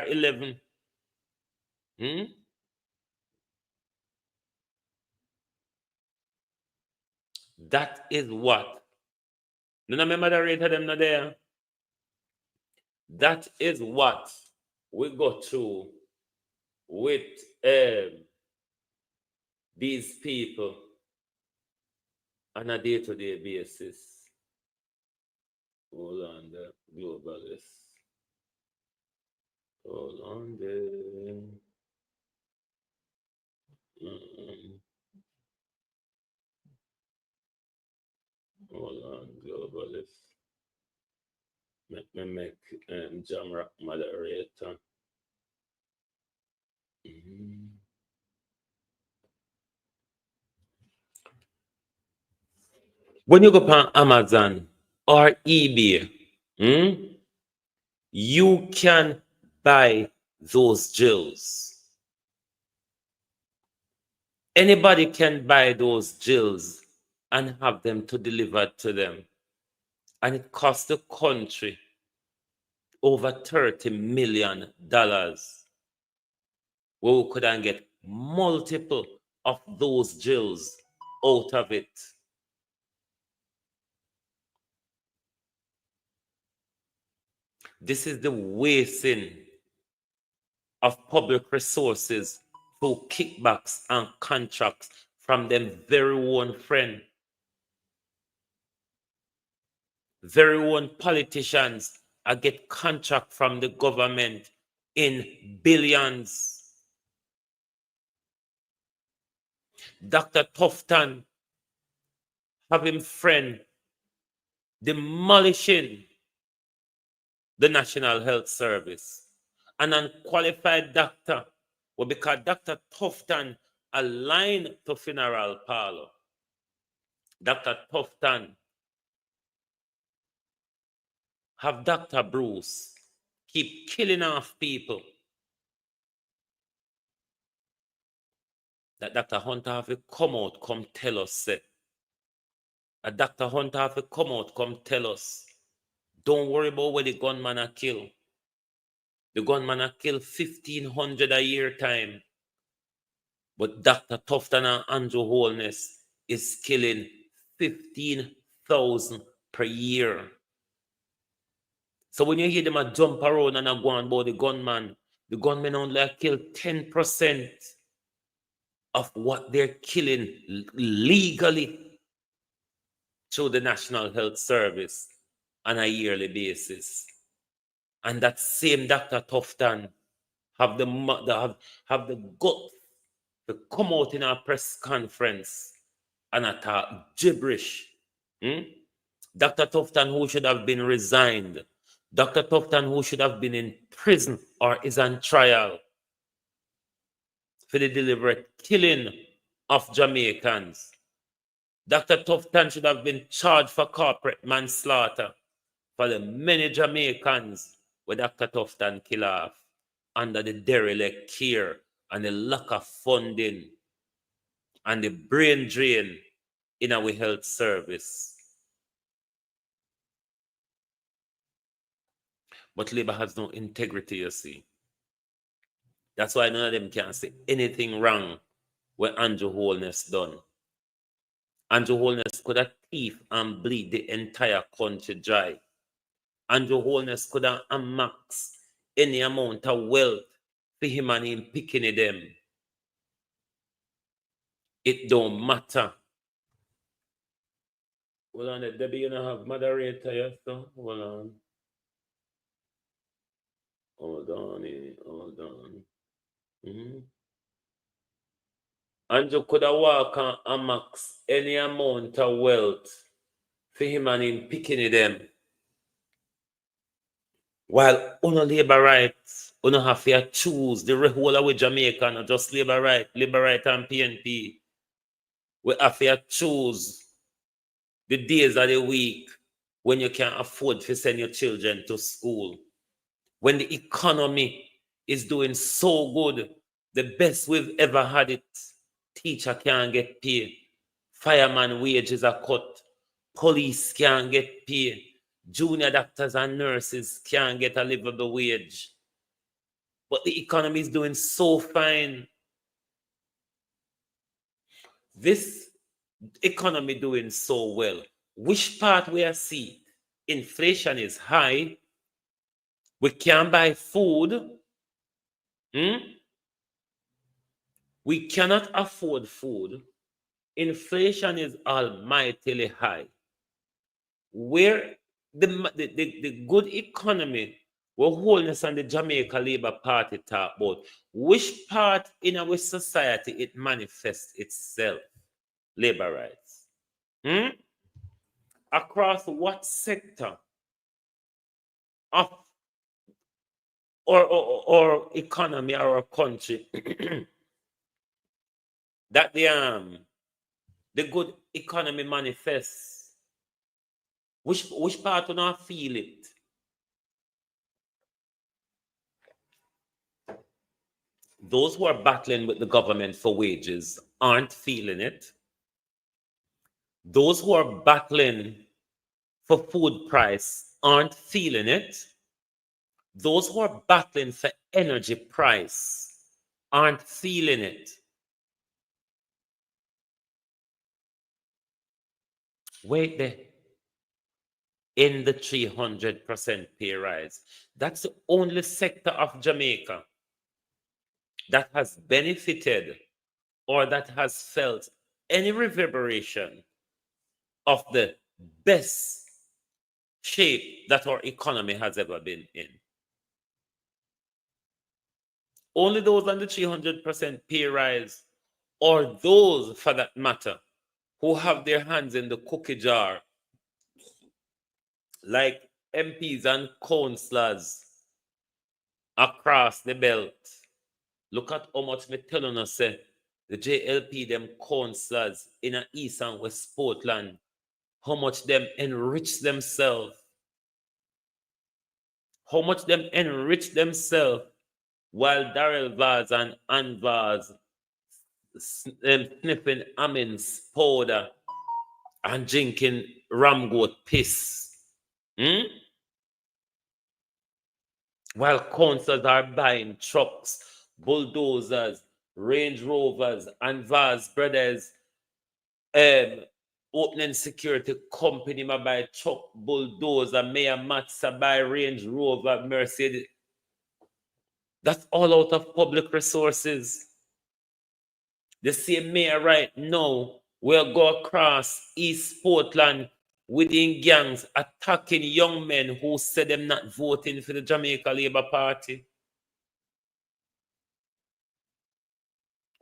11. That is what. None of my moderator them not there. That is what we go through with these people on a day-to-day basis. Hold on the globalist. Hold on there. Hold on, globalist. Let me make Jamrock moderator. When you go on Amazon or eBay, you can buy those gels. Anybody can buy those gels and have them to deliver to them. And it costs the country over $30 million. Where we could get multiple of those gels out of it. This is the wasting of public resources through kickbacks and contracts from them very own friend. Very own politicians I get contract from the government in billions. Dr. Tufton have him friend demolishing the National Health Service. An unqualified doctor, well, because Dr. Tufton aligned to funeral parlor. Dr. Tufton have Dr. Bruce keep killing off people. That Dr. Hunter have to come out, come tell us, say. That Dr. Hunter have to come out, come tell us. Don't worry about where the gunman are killed. The gunman are killed 1,500 a year time. But Dr. Tufton and Andrew Holness is killing 15,000 per year. So when you hear them a jump around and a go on about the gunmen only kill 10% of what they're killing legally through the National Health Service on a yearly basis. And that same Dr. Tufton have have the guts to come out in a press conference and attack gibberish. Dr. Tufton, who should have been resigned, Dr. Tufton, who should have been in prison or is on trial for the deliberate killing of Jamaicans. Dr. Tufton should have been charged for corporate manslaughter for the many Jamaicans where Dr. Tufton killed off under the derelict care and the lack of funding and the brain drain in our health service. But Labour has no integrity, you see. That's why none of them can say anything wrong when Andrew Holness done. Andrew Holness could have thief and bleed the entire country dry. Andrew Holness could have amassed any amount of wealth for him and him picking them. It don't matter. Hold on, Debbie, you don't have moderator, yes? So hold on. Hold on. Andrew could have walked and amassed any amount of wealth for him and him picking them. While on labor rights, you have to choose the whole of Jamaica, not just labor right and PNP. We have to choose the days of the week when you can afford to send your children to school. When the economy is doing so good, the best we've ever had it. Teacher can't get paid. Fireman wages are cut. Police can't get paid. Junior doctors and nurses can't get a livable wage. But the economy is doing so fine. This economy doing so well. Which part we are seeing? Inflation is high. We can't buy food. We cannot afford food. Inflation is almightily high. Where the good economy, where Holness and the Jamaica Labour Party talk about, which part in our society it manifests itself? Labour rights. Across what sector of or economy or country that the good economy manifests? Which part do not feel it? Those who are battling with the government for wages aren't feeling it. Those who are battling for food price aren't feeling it. Those who are battling for energy price aren't feeling it. Wait there. In the 300% pay rise. That's the only sector of Jamaica that has benefited or that has felt any reverberation of the best shape that our economy has ever been in. Only those on the 300% pay rise, or those, for that matter, who have their hands in the cookie jar, like MPs and councillors across the belt. Look at how much me telling us, the JLP, them councillors in a East and West Portland, how much them enrich themselves. How much them enrich themselves while Darrell Vaz and Ann Vaz sniffing Amins powder and drinking Ramgoat piss. While councillors are buying trucks, bulldozers, Range Rovers, and Vaz Brothers opening security company, ma buy truck, bulldozer, Mayor Matza buy Range Rover, Mercedes. That's all out of public resources. The same mayor right now will go across East Portland within gangs attacking young men who said them not voting for the Jamaica Labour Party.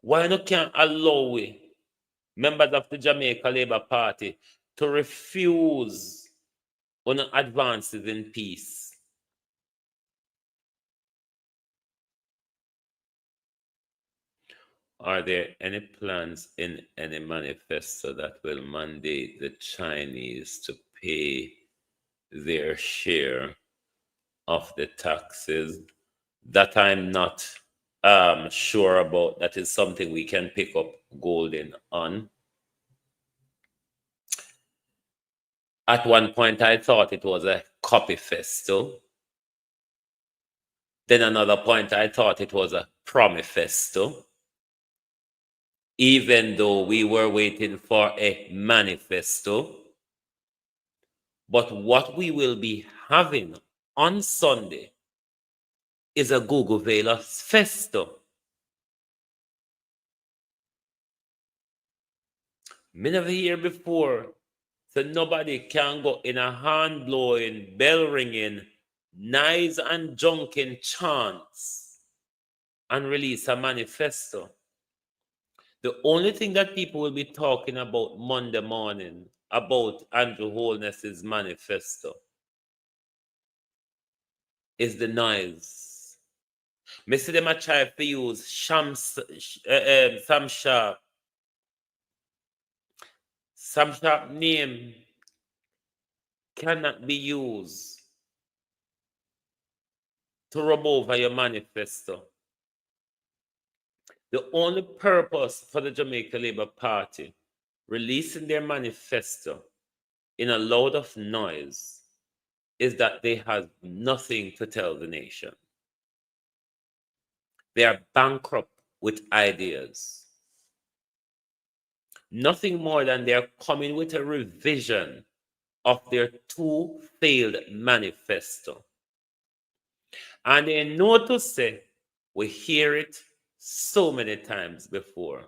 Why not can't allow we, members of the Jamaica Labour Party, to refuse on advances in peace? Are there any plans in any manifesto that will mandate the Chinese to pay their share of the taxes? That I'm not sure about. That is something we can pick up golden on. At one point, I thought it was a copy festo. Then another point, I thought it was a promifesto, even though we were waiting for a manifesto. But what we will be having on Sunday is a Google Velas festo. Me never hear before. So nobody can go in a hand blowing, bell ringing, knives and junking chants and release a manifesto. The only thing that people will be talking about Monday morning about Andrew Holness's manifesto is the noise. Me see them a try to use Sam Sharp. Sam Sharp name cannot be used to rub over your manifesto. The only purpose for the Jamaica Labour Party releasing their manifesto in a load of noise is that they have nothing to tell the nation. They are bankrupt with ideas. Nothing more than they are coming with a revision of their two failed manifesto. And they know to say, we hear it so many times before.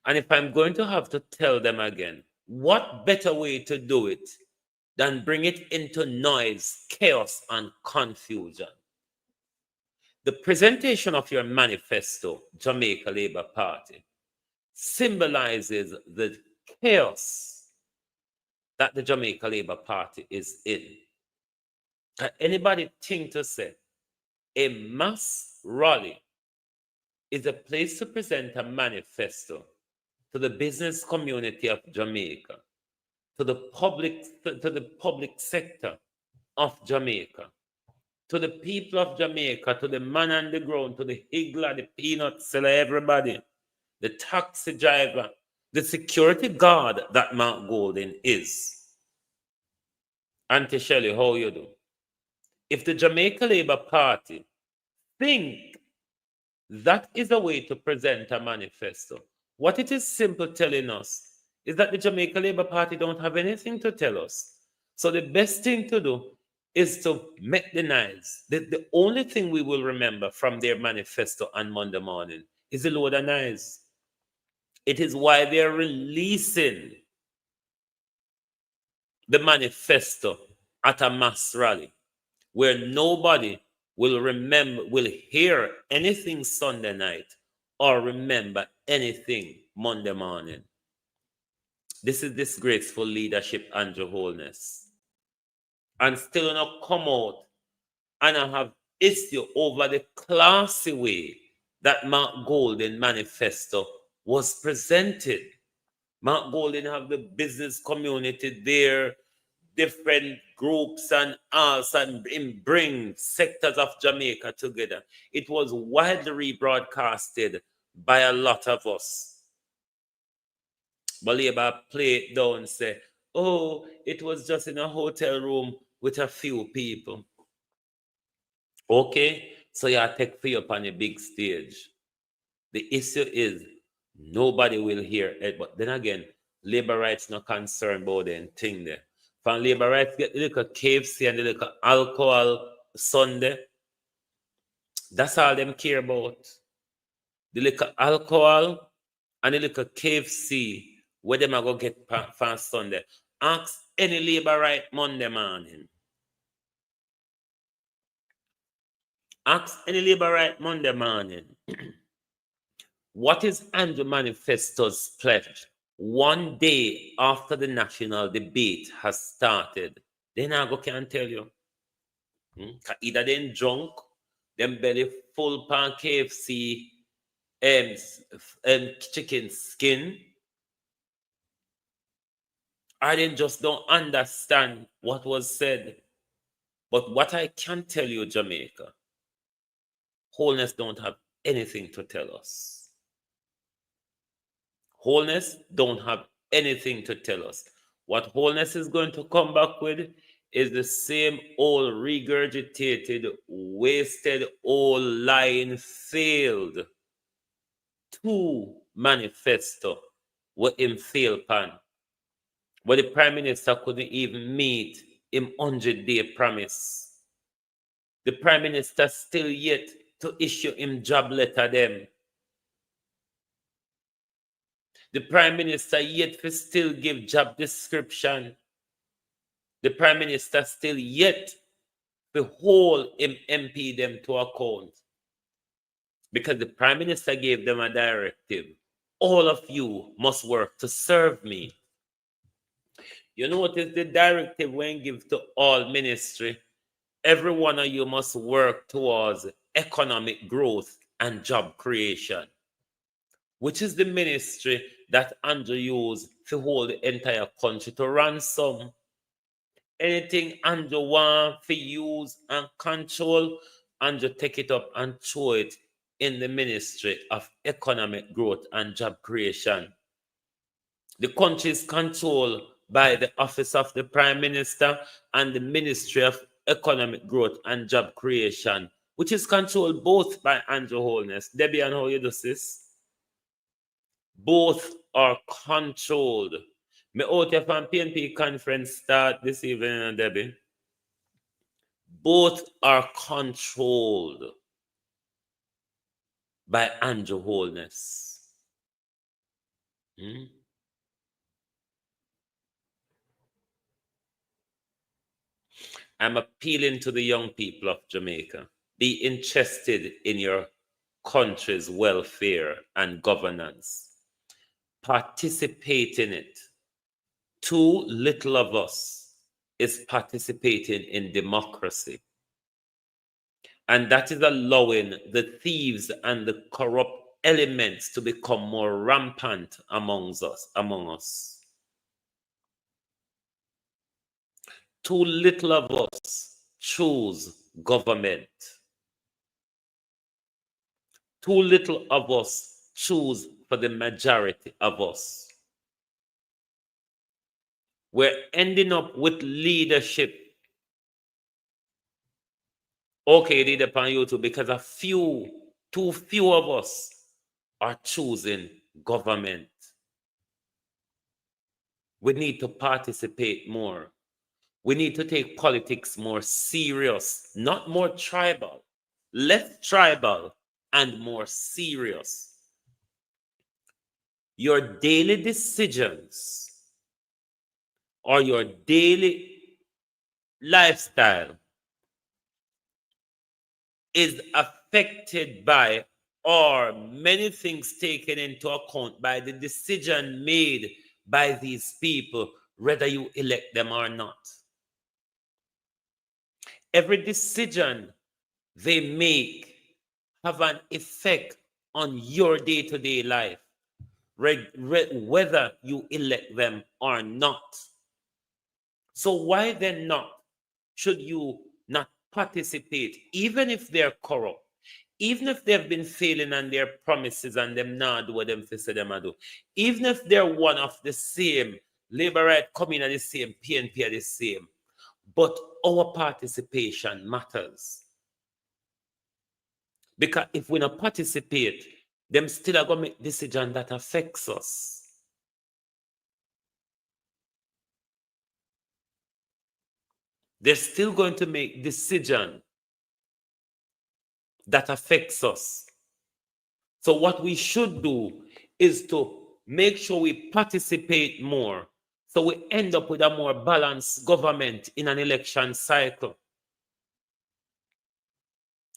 And if I'm going to have to tell them again, what better way to do it than bring it into noise, chaos, and confusion? The presentation of your manifesto, Jamaica Labour Party, symbolizes the chaos that the Jamaica Labour Party is in. Can anybody think to say a mass rally is a place to present a manifesto to the business community of Jamaica, to the public sector of Jamaica, to the people of Jamaica, to the man on the ground, to the higgler, the peanut seller, everybody, the taxi driver, the security guard that Mark Golden is. Auntie Shelley, how you do? If the Jamaica Labour Party think that is a way to present a manifesto, what it is simple telling us is that the Jamaica Labour Party don't have anything to tell us. So the best thing to do is to make the noise. The only thing we will remember from their manifesto on Monday morning is the load of noise. It is why they're releasing the manifesto at a mass rally where nobody will hear anything Sunday night or remember anything Monday morning. This is disgraceful leadership, Andrew Holness. And still not come out and I have issue over the classy way that Mark Golden manifesto was presented. Mark Golden have the business community there, different groups and us, and bring sectors of Jamaica together. It was widely rebroadcasted by a lot of us. But Labour play it down and say, oh, it was just in a hotel room with a few people. Okay, so you take for you up on a big stage. The issue is nobody will hear it. But then again, labor rights not concerned about the thing there. From labor rights get the little KFC and the little alcohol Sunday. That's all them care about. The little alcohol and the little KFC where them are going to get for Sunday. Ask any labor right Monday morning. Ask any labor right Monday morning. What is Andrew Manifesto's pledge? One day after the national debate has started, then I can tell you. Either them drunk, them belly full pan KFC chicken skin, or they just don't understand what was said. But what I can tell you, Jamaica, wholeness don't have anything to tell us. Wholeness don't have anything to tell us. What wholeness is going to come back with is the same old regurgitated, wasted, old lying, failed manifesto what him fail pan. But the Prime Minister couldn't even meet him 100-day promise. The Prime Minister still yet to issue him job letter them. The Prime Minister yet to still give job description. The Prime Minister still yet to hold him MP them to account. Because the Prime Minister gave them a directive. All of you must work to serve me. You notice the directive when give to all ministry. Every one of you must work towards economic growth and job creation, which is the ministry that Andrew used to hold the entire country to ransom. Anything Andrew want to use and control, Andrew take it up and throw it in the ministry of economic growth and job creation. The country is controlled by the office of the Prime Minister and the Ministry of Economic Growth and Job Creation, which is controlled both by Andrew Holness. Debbie, and how you do this? Both are controlled. Me out here from PNP conference start this evening, Debbie. Both are controlled by Andrew Holness. I'm appealing to the young people of Jamaica. Be interested in your country's welfare and governance. Participate in it. Too little of us is participating in democracy. And that is allowing the thieves and the corrupt elements to become more rampant among us. Too little of us choose government. Too little of us choose for the majority of us. We're ending up with leadership. Okay, lead upon YouTube because too few of us are choosing government. We need to participate more. We need to take politics more serious, not more tribal, less tribal and more serious. Your daily decisions or your daily lifestyle is affected by or many things taken into account by the decision made by these people, whether you elect them or not. Every decision they make have an effect on your day-to-day life, whether you elect them or not. So why then not should you not participate, even if they're corrupt, even if they've been failing on their promises and them not do what them say them do, even if they're one of the same, Labour right coming at the same, PNP are the same, but our participation matters. Because if we not participate, them still are going to make decision that affects us. They're still going to make decision that affects us. So what we should do is to make sure we participate more, so we end up with a more balanced government in an election cycle.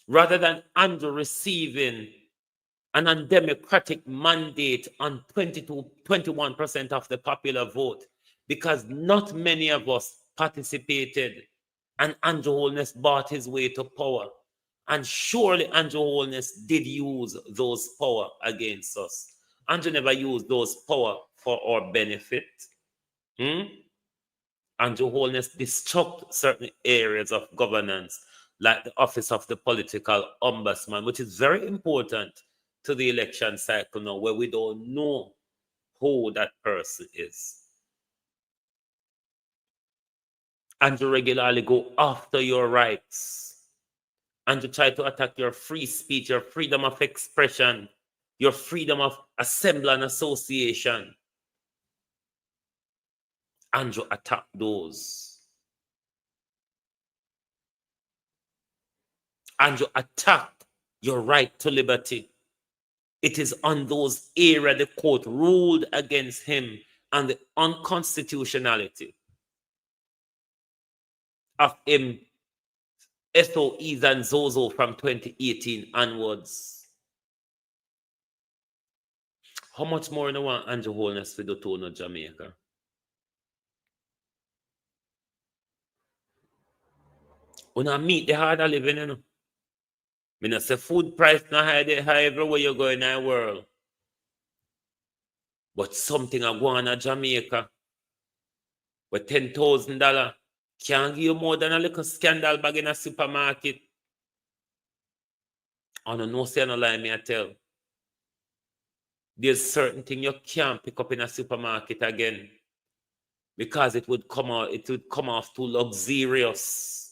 Rather than Andrew receiving an undemocratic mandate on 21% of the popular vote, because not many of us participated, and Andrew Holness bought his way to power. And surely Andrew Holness did use those power against us. Andrew never used those power for our benefit. Andrew Holness destruct certain areas of governance, like the office of the political ombudsman, which is very important to the election cycle now, where we don't know who that person is. And to regularly go after your rights, and to try to attack your free speech, your freedom of expression, your freedom of assembly and association. Andrew attacked those. Andrew attacked your right to liberty. It is on those areas the court ruled against him and the unconstitutionality of him SOEs and Zozo from 2018 onwards. How much more do you want Andrew Holness to do to Jamaica? When I meet the hard of living, you know. I mean, say food price not high everywhere you go in the world. But something I go on in Jamaica with $10,000 can't give you more than a little scandal bag in a supermarket. I don't know, say no lie, me I tell. There's certain thing you can't pick up in a supermarket again, because it would come off too luxurious.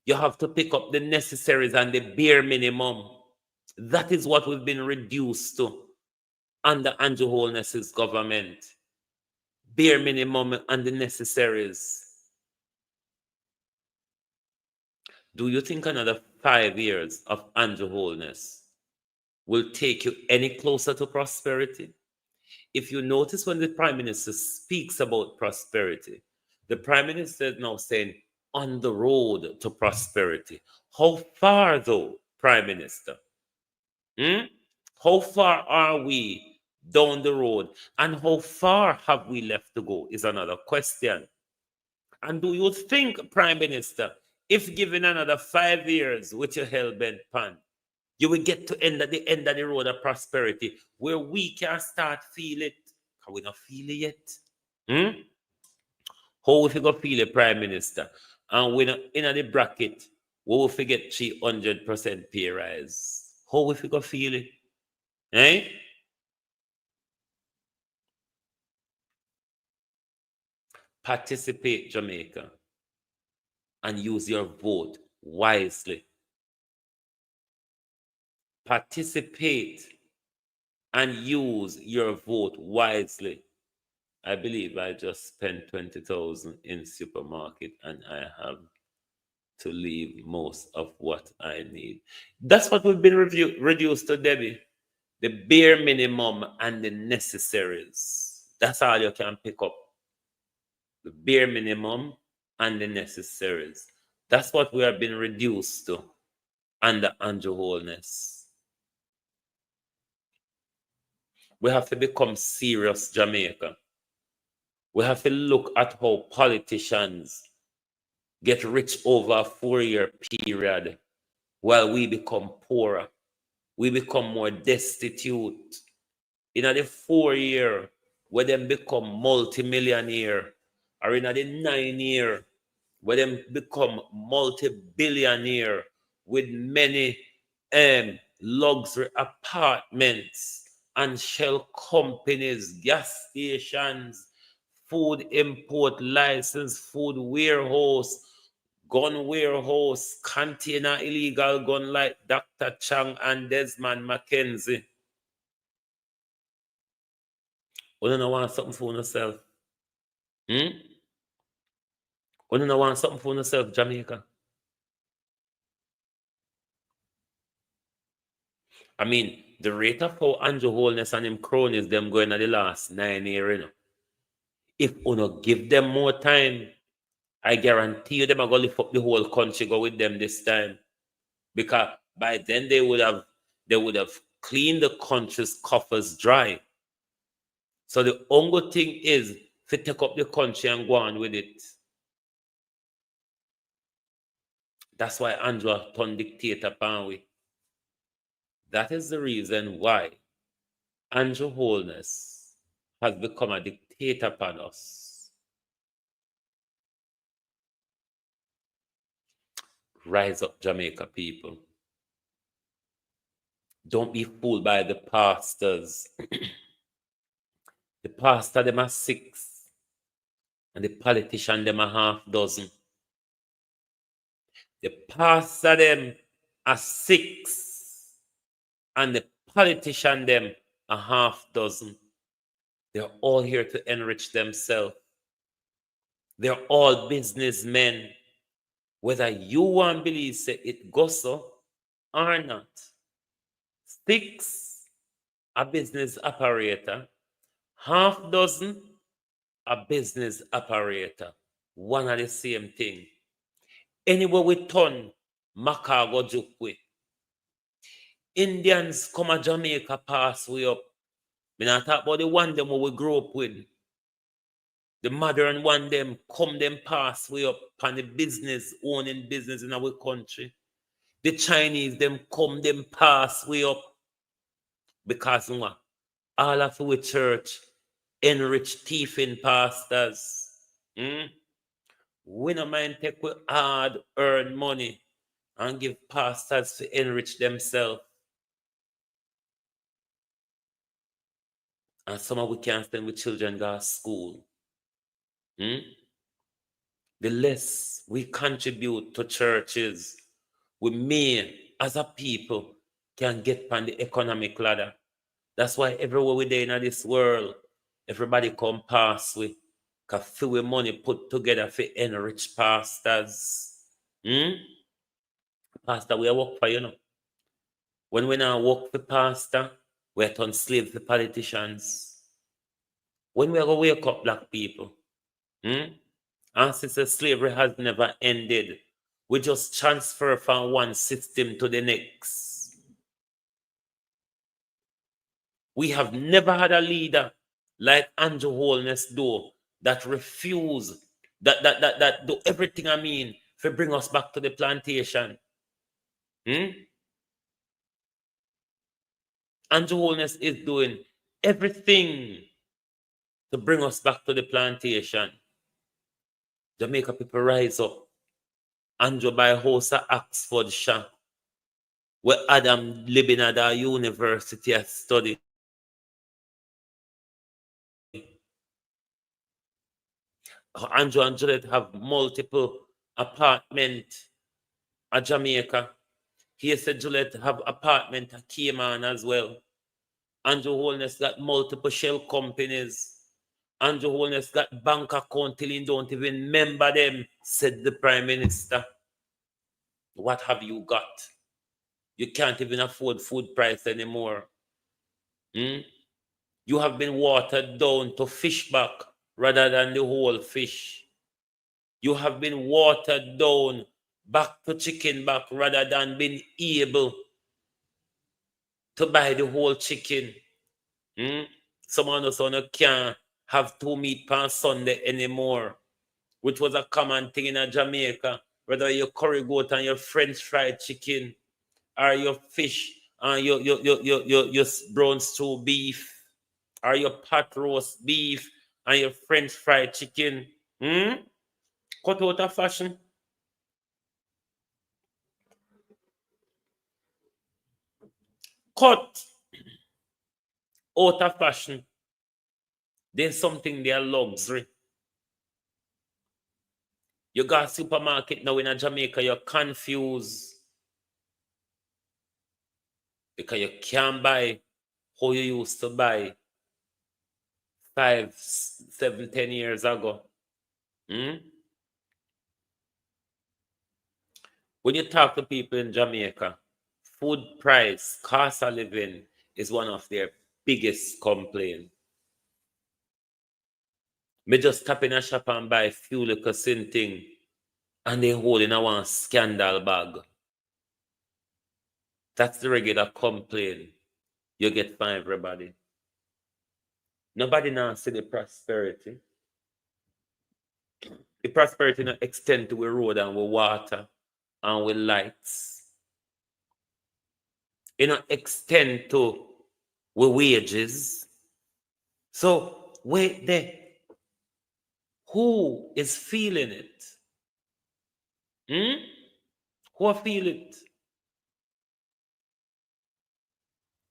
You have to pick up the necessaries and the bare minimum. That is what we've been reduced to under Andrew Holness's government. Bare minimum and the necessaries. Do you think another 5 years of Andrew Holness will take you any closer to prosperity? If you notice, when the Prime Minister speaks about prosperity, the Prime Minister is now saying, on the road to prosperity. How far, though, Prime Minister? How far are we down the road? And how far have we left to go is another question. And do you think, Prime Minister, if given another 5 years with your hell-bent pan, you will get to the end of the road of prosperity, where we can start feel it? Can we not feel it yet? How if you go feel it, Prime Minister? And we're in the bracket, we will forget 300% pay rise. How if you go feel it? Eh? Participate, Jamaica, and use your vote wisely. Participate and use your vote wisely. I believe I just spent 20,000 in supermarket and I have to leave most of what I need. That's what we've been reduced to, Debbie. The bare minimum and the necessaries. That's all you can pick up. The bare minimum and the necessaries. That's what we have been reduced to under Andrew Holness. We have to become serious, Jamaica. We have to look at how politicians get rich over a 4-year period while we become poorer. We become more destitute. In the 4-year, where them become multi-millionaire, or in the 9-year, where them become multi-billionaire with many luxury apartments and shell companies, gas stations, food import license, food warehouse, gun warehouse, container illegal gun like Dr. Chang and Desmond Mackenzie. You don't want something for yourself? You don't want something for yourself, Jamaica? I mean, the rate of how Andrew Holness and him cronies them going at the last 9 years, you know. If you not give them more time, I guarantee you them are going to lift up the whole country, go with them this time. Because by then they would have clean the country's coffers dry. So the only thing is to take up the country and go on with it. That's why Andrew turned dictator upon we. That is the reason why Andrew Holness has become a dictator upon us. Rise up, Jamaica people. Don't be fooled by the pastors. The pastor them are 6 and the politician them are half dozen. The pastor them are 6 and the politician them are half dozen. They're all here to enrich themselves. They're all businessmen. Whether you want to believe say it goes so or not. 6 a business operator, half dozen a business operator. One of the same thing. Anywhere we turn, Macago joke with. Indians come to Jamaica pass way up. We not talk about the one them we grew up with. The modern one them come them pass way up on the business, owning business in our country. The Chinese them come them pass way up. Because what? All of our church enrich thieving pastors. We no mind take with hard earned money and give pastors to enrich themselves. And some of we can't send with children go to school. The less we contribute to churches, we may, as a people, can get on the economic ladder. That's why everywhere we're in this world, everybody come pass with few money put together for enrich pastors. Pastor, we work for you know. When we now work for pastor, we turn slave for politicians. When we are going to wake up, black people, and since slavery has never ended, we just transfer from one system to the next. We have never had a leader like Andrew Holness do that refuse, that do everything to bring us back to the plantation. Andrew Holness is doing everything to bring us back to the plantation. Jamaica people rise up. Andrew by house at Oxfordshire, where Adam living at our university and study. Andrew and Juliet have multiple apartments at Jamaica. He said Juliet have apartment at Cayman as well. Andrew Holness got multiple shell companies. Andrew Holness got bank account till he don't even remember them, said the Prime Minister. What have you got? You can't even afford food price anymore. You have been watered down to fish back rather than the whole fish. You have been watered down back to chicken back rather than being able to buy the whole chicken. Someone else can't have 2 meat per Sunday anymore, which was a common thing in Jamaica. Whether your curry goat and your French fried chicken, or your fish and your brown stew beef, or your pot roast beef and your French fried chicken. Cut out of fashion. Cut out of fashion. There's something they are luxury. You got a supermarket now in Jamaica, you're confused because you can't buy how you used to buy 5, 7, 10 years ago. When you talk to people in Jamaica, food price, cost of living is one of their biggest complaints. Me just tap in a shop and buy few little thing and they hold in a one scandal bag. That's the regular complaint. you get 5, everybody. Nobody now see the prosperity. The prosperity not extend to a road and with water and with lights. It not extend to with wages. So wait there. Who is feeling it? Who feel it?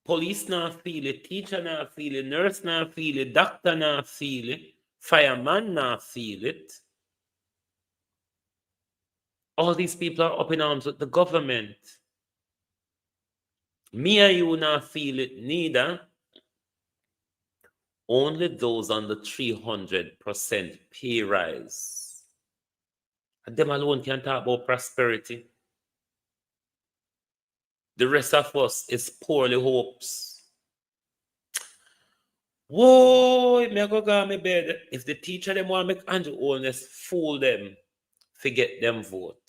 Police not feel it, teacher not feel it, nurse not feel it, doctor not feel it, fireman not feel it. All these people are up in arms with the government. Me and you not feel it neither. Only those on the 300% pay rise. And them alone can talk about prosperity. The rest of us is poorly hopes. Whoa, me go go me bed. If the teacher them want make Andrew Holness fool them, forget them vote.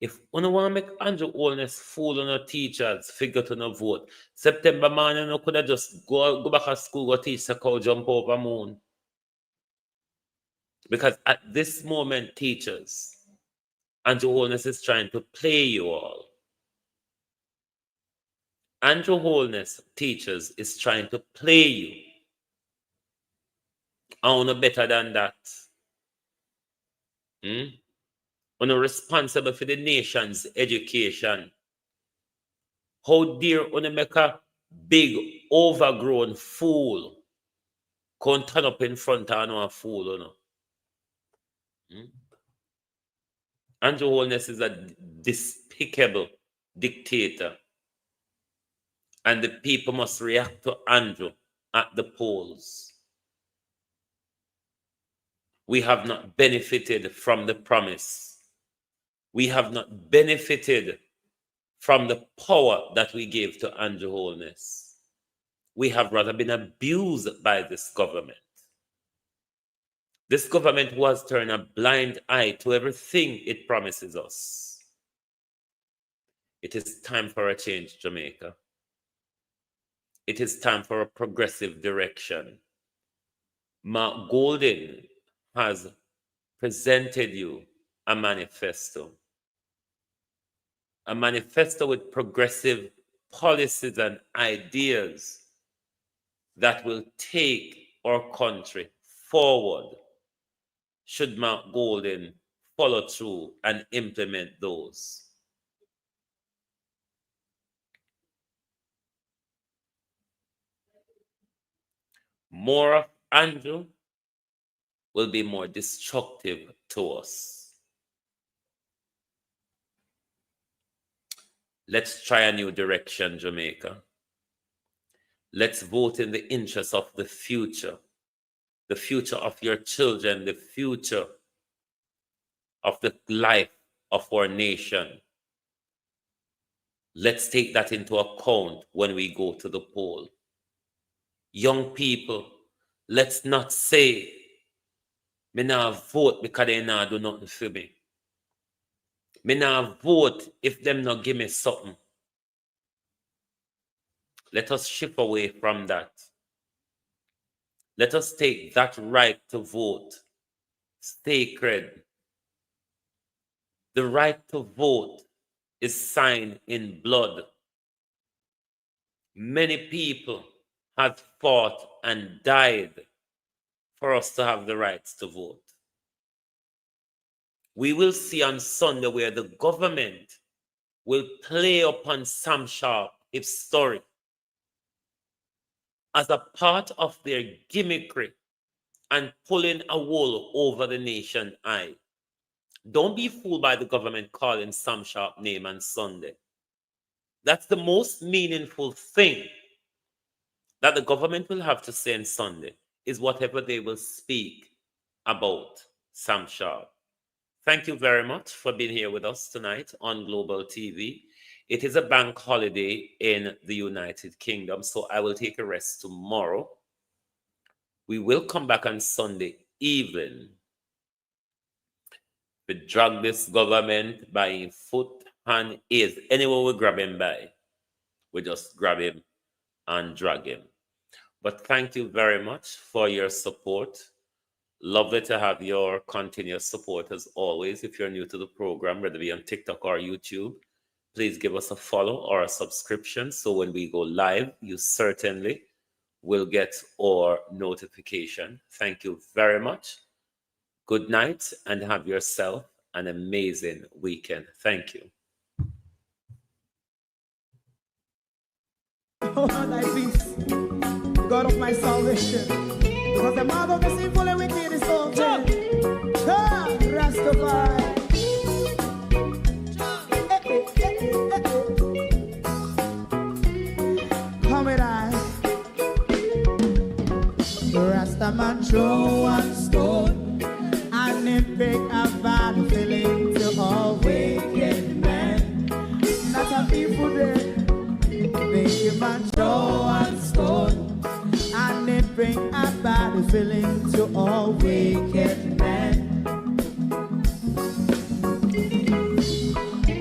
If you want make Andrew Holness fool on the teachers, forget to no vote. September morning, you could have just go back to school, go teach the cow jump over moon. Because at this moment, teachers, Andrew Holness is trying to play you all. Andrew Holness, teachers, is trying to play you. I know better than that. You're responsible for the nation's education. How dare you make a big, overgrown fool come turn up in front of a fool, Andrew Holness is a despicable dictator. And the people must react to Andrew at the polls. We have not benefited from the promise. We have not benefited from the power that we gave to Andrew Holness. We have rather been abused by this government. This government was turning a blind eye to everything it promises us. It is time for a change, Jamaica. It is time for a progressive direction. Mark Golden has presented you a manifesto with progressive policies and ideas that will take our country forward should Mark Golden follow through and implement those. More of Andrew will be more destructive to us. Let's try a new direction, Jamaica. Let's vote in the interest of the future of your children, the future of the life of our nation. Let's take that into account when we go to the poll. Young people, let's not say, me nah vote because they nah do nothing for me. Me nah vote if them not give me something. Let us shift away from that. Let us take that right to vote sacred. The right to vote is signed in blood. Many people have fought and died for us to have the rights to vote. We will see on Sunday where the government will play upon Sam Sharp's story as a part of their gimmickry and pulling a wool over the nation's eye. Don't be fooled by the government calling Sam Sharp name on Sunday. That's the most meaningful thing that the government will have to say on Sunday, is whatever they will speak about Sam Sharp. Thank you very much for being here with us tonight on Global TV. It is a bank holiday in the United Kingdom, so I will take a rest tomorrow. We will come back on Sunday evening. We drag this government by foot and ears. Anyone we grab him by, we just grab him and dragging. But thank you very much for your support. Lovely to have your continuous support as always. If you're new to the program, whether it be on TikTok or YouTube, please give us a follow or a subscription. So when we go live, you certainly will get our notification. Thank you very much. Good night and have yourself an amazing weekend. Thank you. Oh, thy peace, God of my salvation. Because the mouth of the sinful and wicked is open. Rastafari. Come with I. Rastaman throw one stone and it break a bad feeling to all wicked men. Not a people there. Make a man throw one stone and it bring a bad feeling to all wicked men.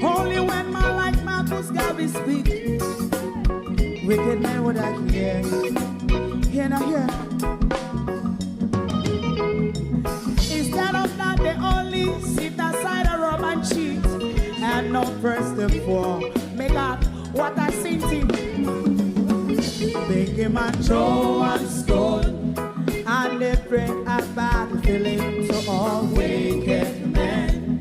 Only when man like Marcus Garvey speak, wicked men would I hear. Hear now hear. Instead of that they only sit aside and rob and cheat and not press the poor. Make up what I seen to make him a throw and stone and they bring a bad feeling to all wicked men.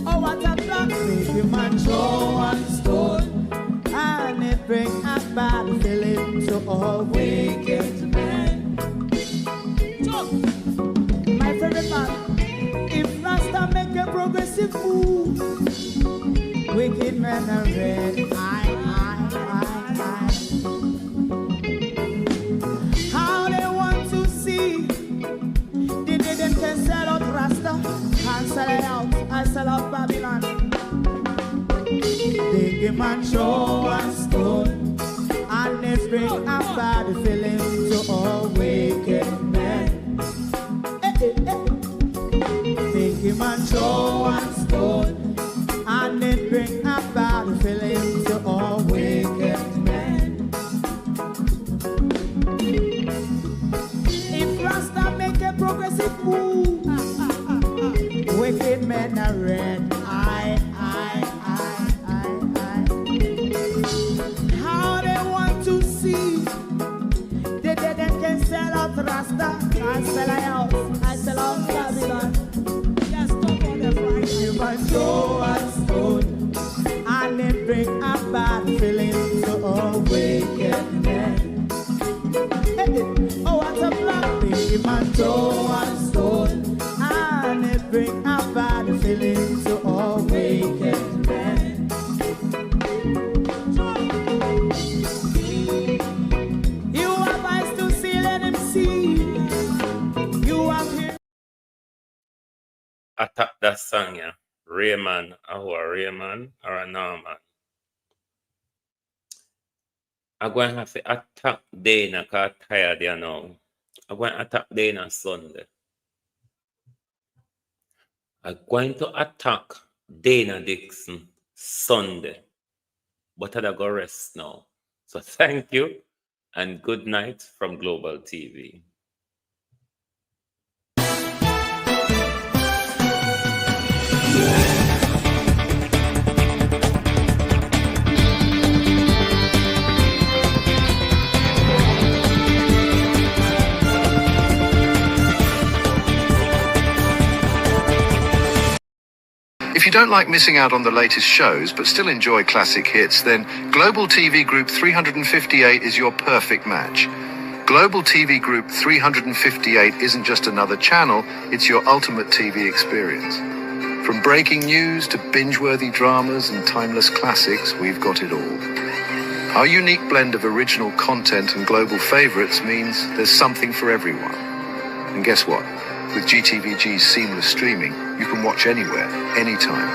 Oh, what a plan! Make him a throw and stone and they bring a bad feeling to all wicked men. My favorite man, if Rasta make a progressive move, wicked men are red. How they want to see the day them can sell out Rasta and sell it out and sell out Babylon. They give man show and stone and they bring a bad feeling to all wicked men. They give man show and stone and it bring a bad feeling to all wicked men. If Rasta make a progressive move, wicked men are red. How they want to see the dead and can sell out Rasta and sell out, I sell out Babylon. Just stop on the Friday. You might go and stone and it bring a bad feeling to all wicked men. Oh, what a black baby man, go and stone and it bring a bad feeling to all wicked men. You have eyes to see, let him see. You have here. Attack that song, yeah. Rayman, or Rayman, or a Norman. I'm going to have to attack Dana because I'm tired there now. I'm going to attack Dana Sunday. I'm going to attack Dana Dixon Sunday. But I'll go rest now. So thank you and good night from Global TV. If you don't like missing out on the latest shows but still enjoy classic hits, then Global TV Group 358 is your perfect match. Global TV Group 358 isn't just another channel, it's your ultimate TV experience. From breaking news to binge-worthy dramas and timeless classics, we've got it all. Our unique blend of original content and global favorites means there's something for everyone. And guess what? With GTVG's seamless streaming, you can watch anywhere, anytime.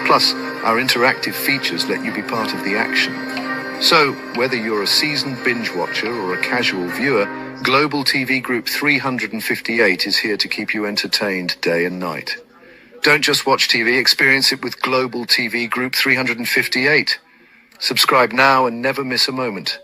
Plus, our interactive features let you be part of the action. So, whether you're a seasoned binge watcher or a casual viewer, Global TV Group 358 is here to keep you entertained day and night. Don't just watch TV, experience it with Global TV Group 358. Subscribe now and never miss a moment.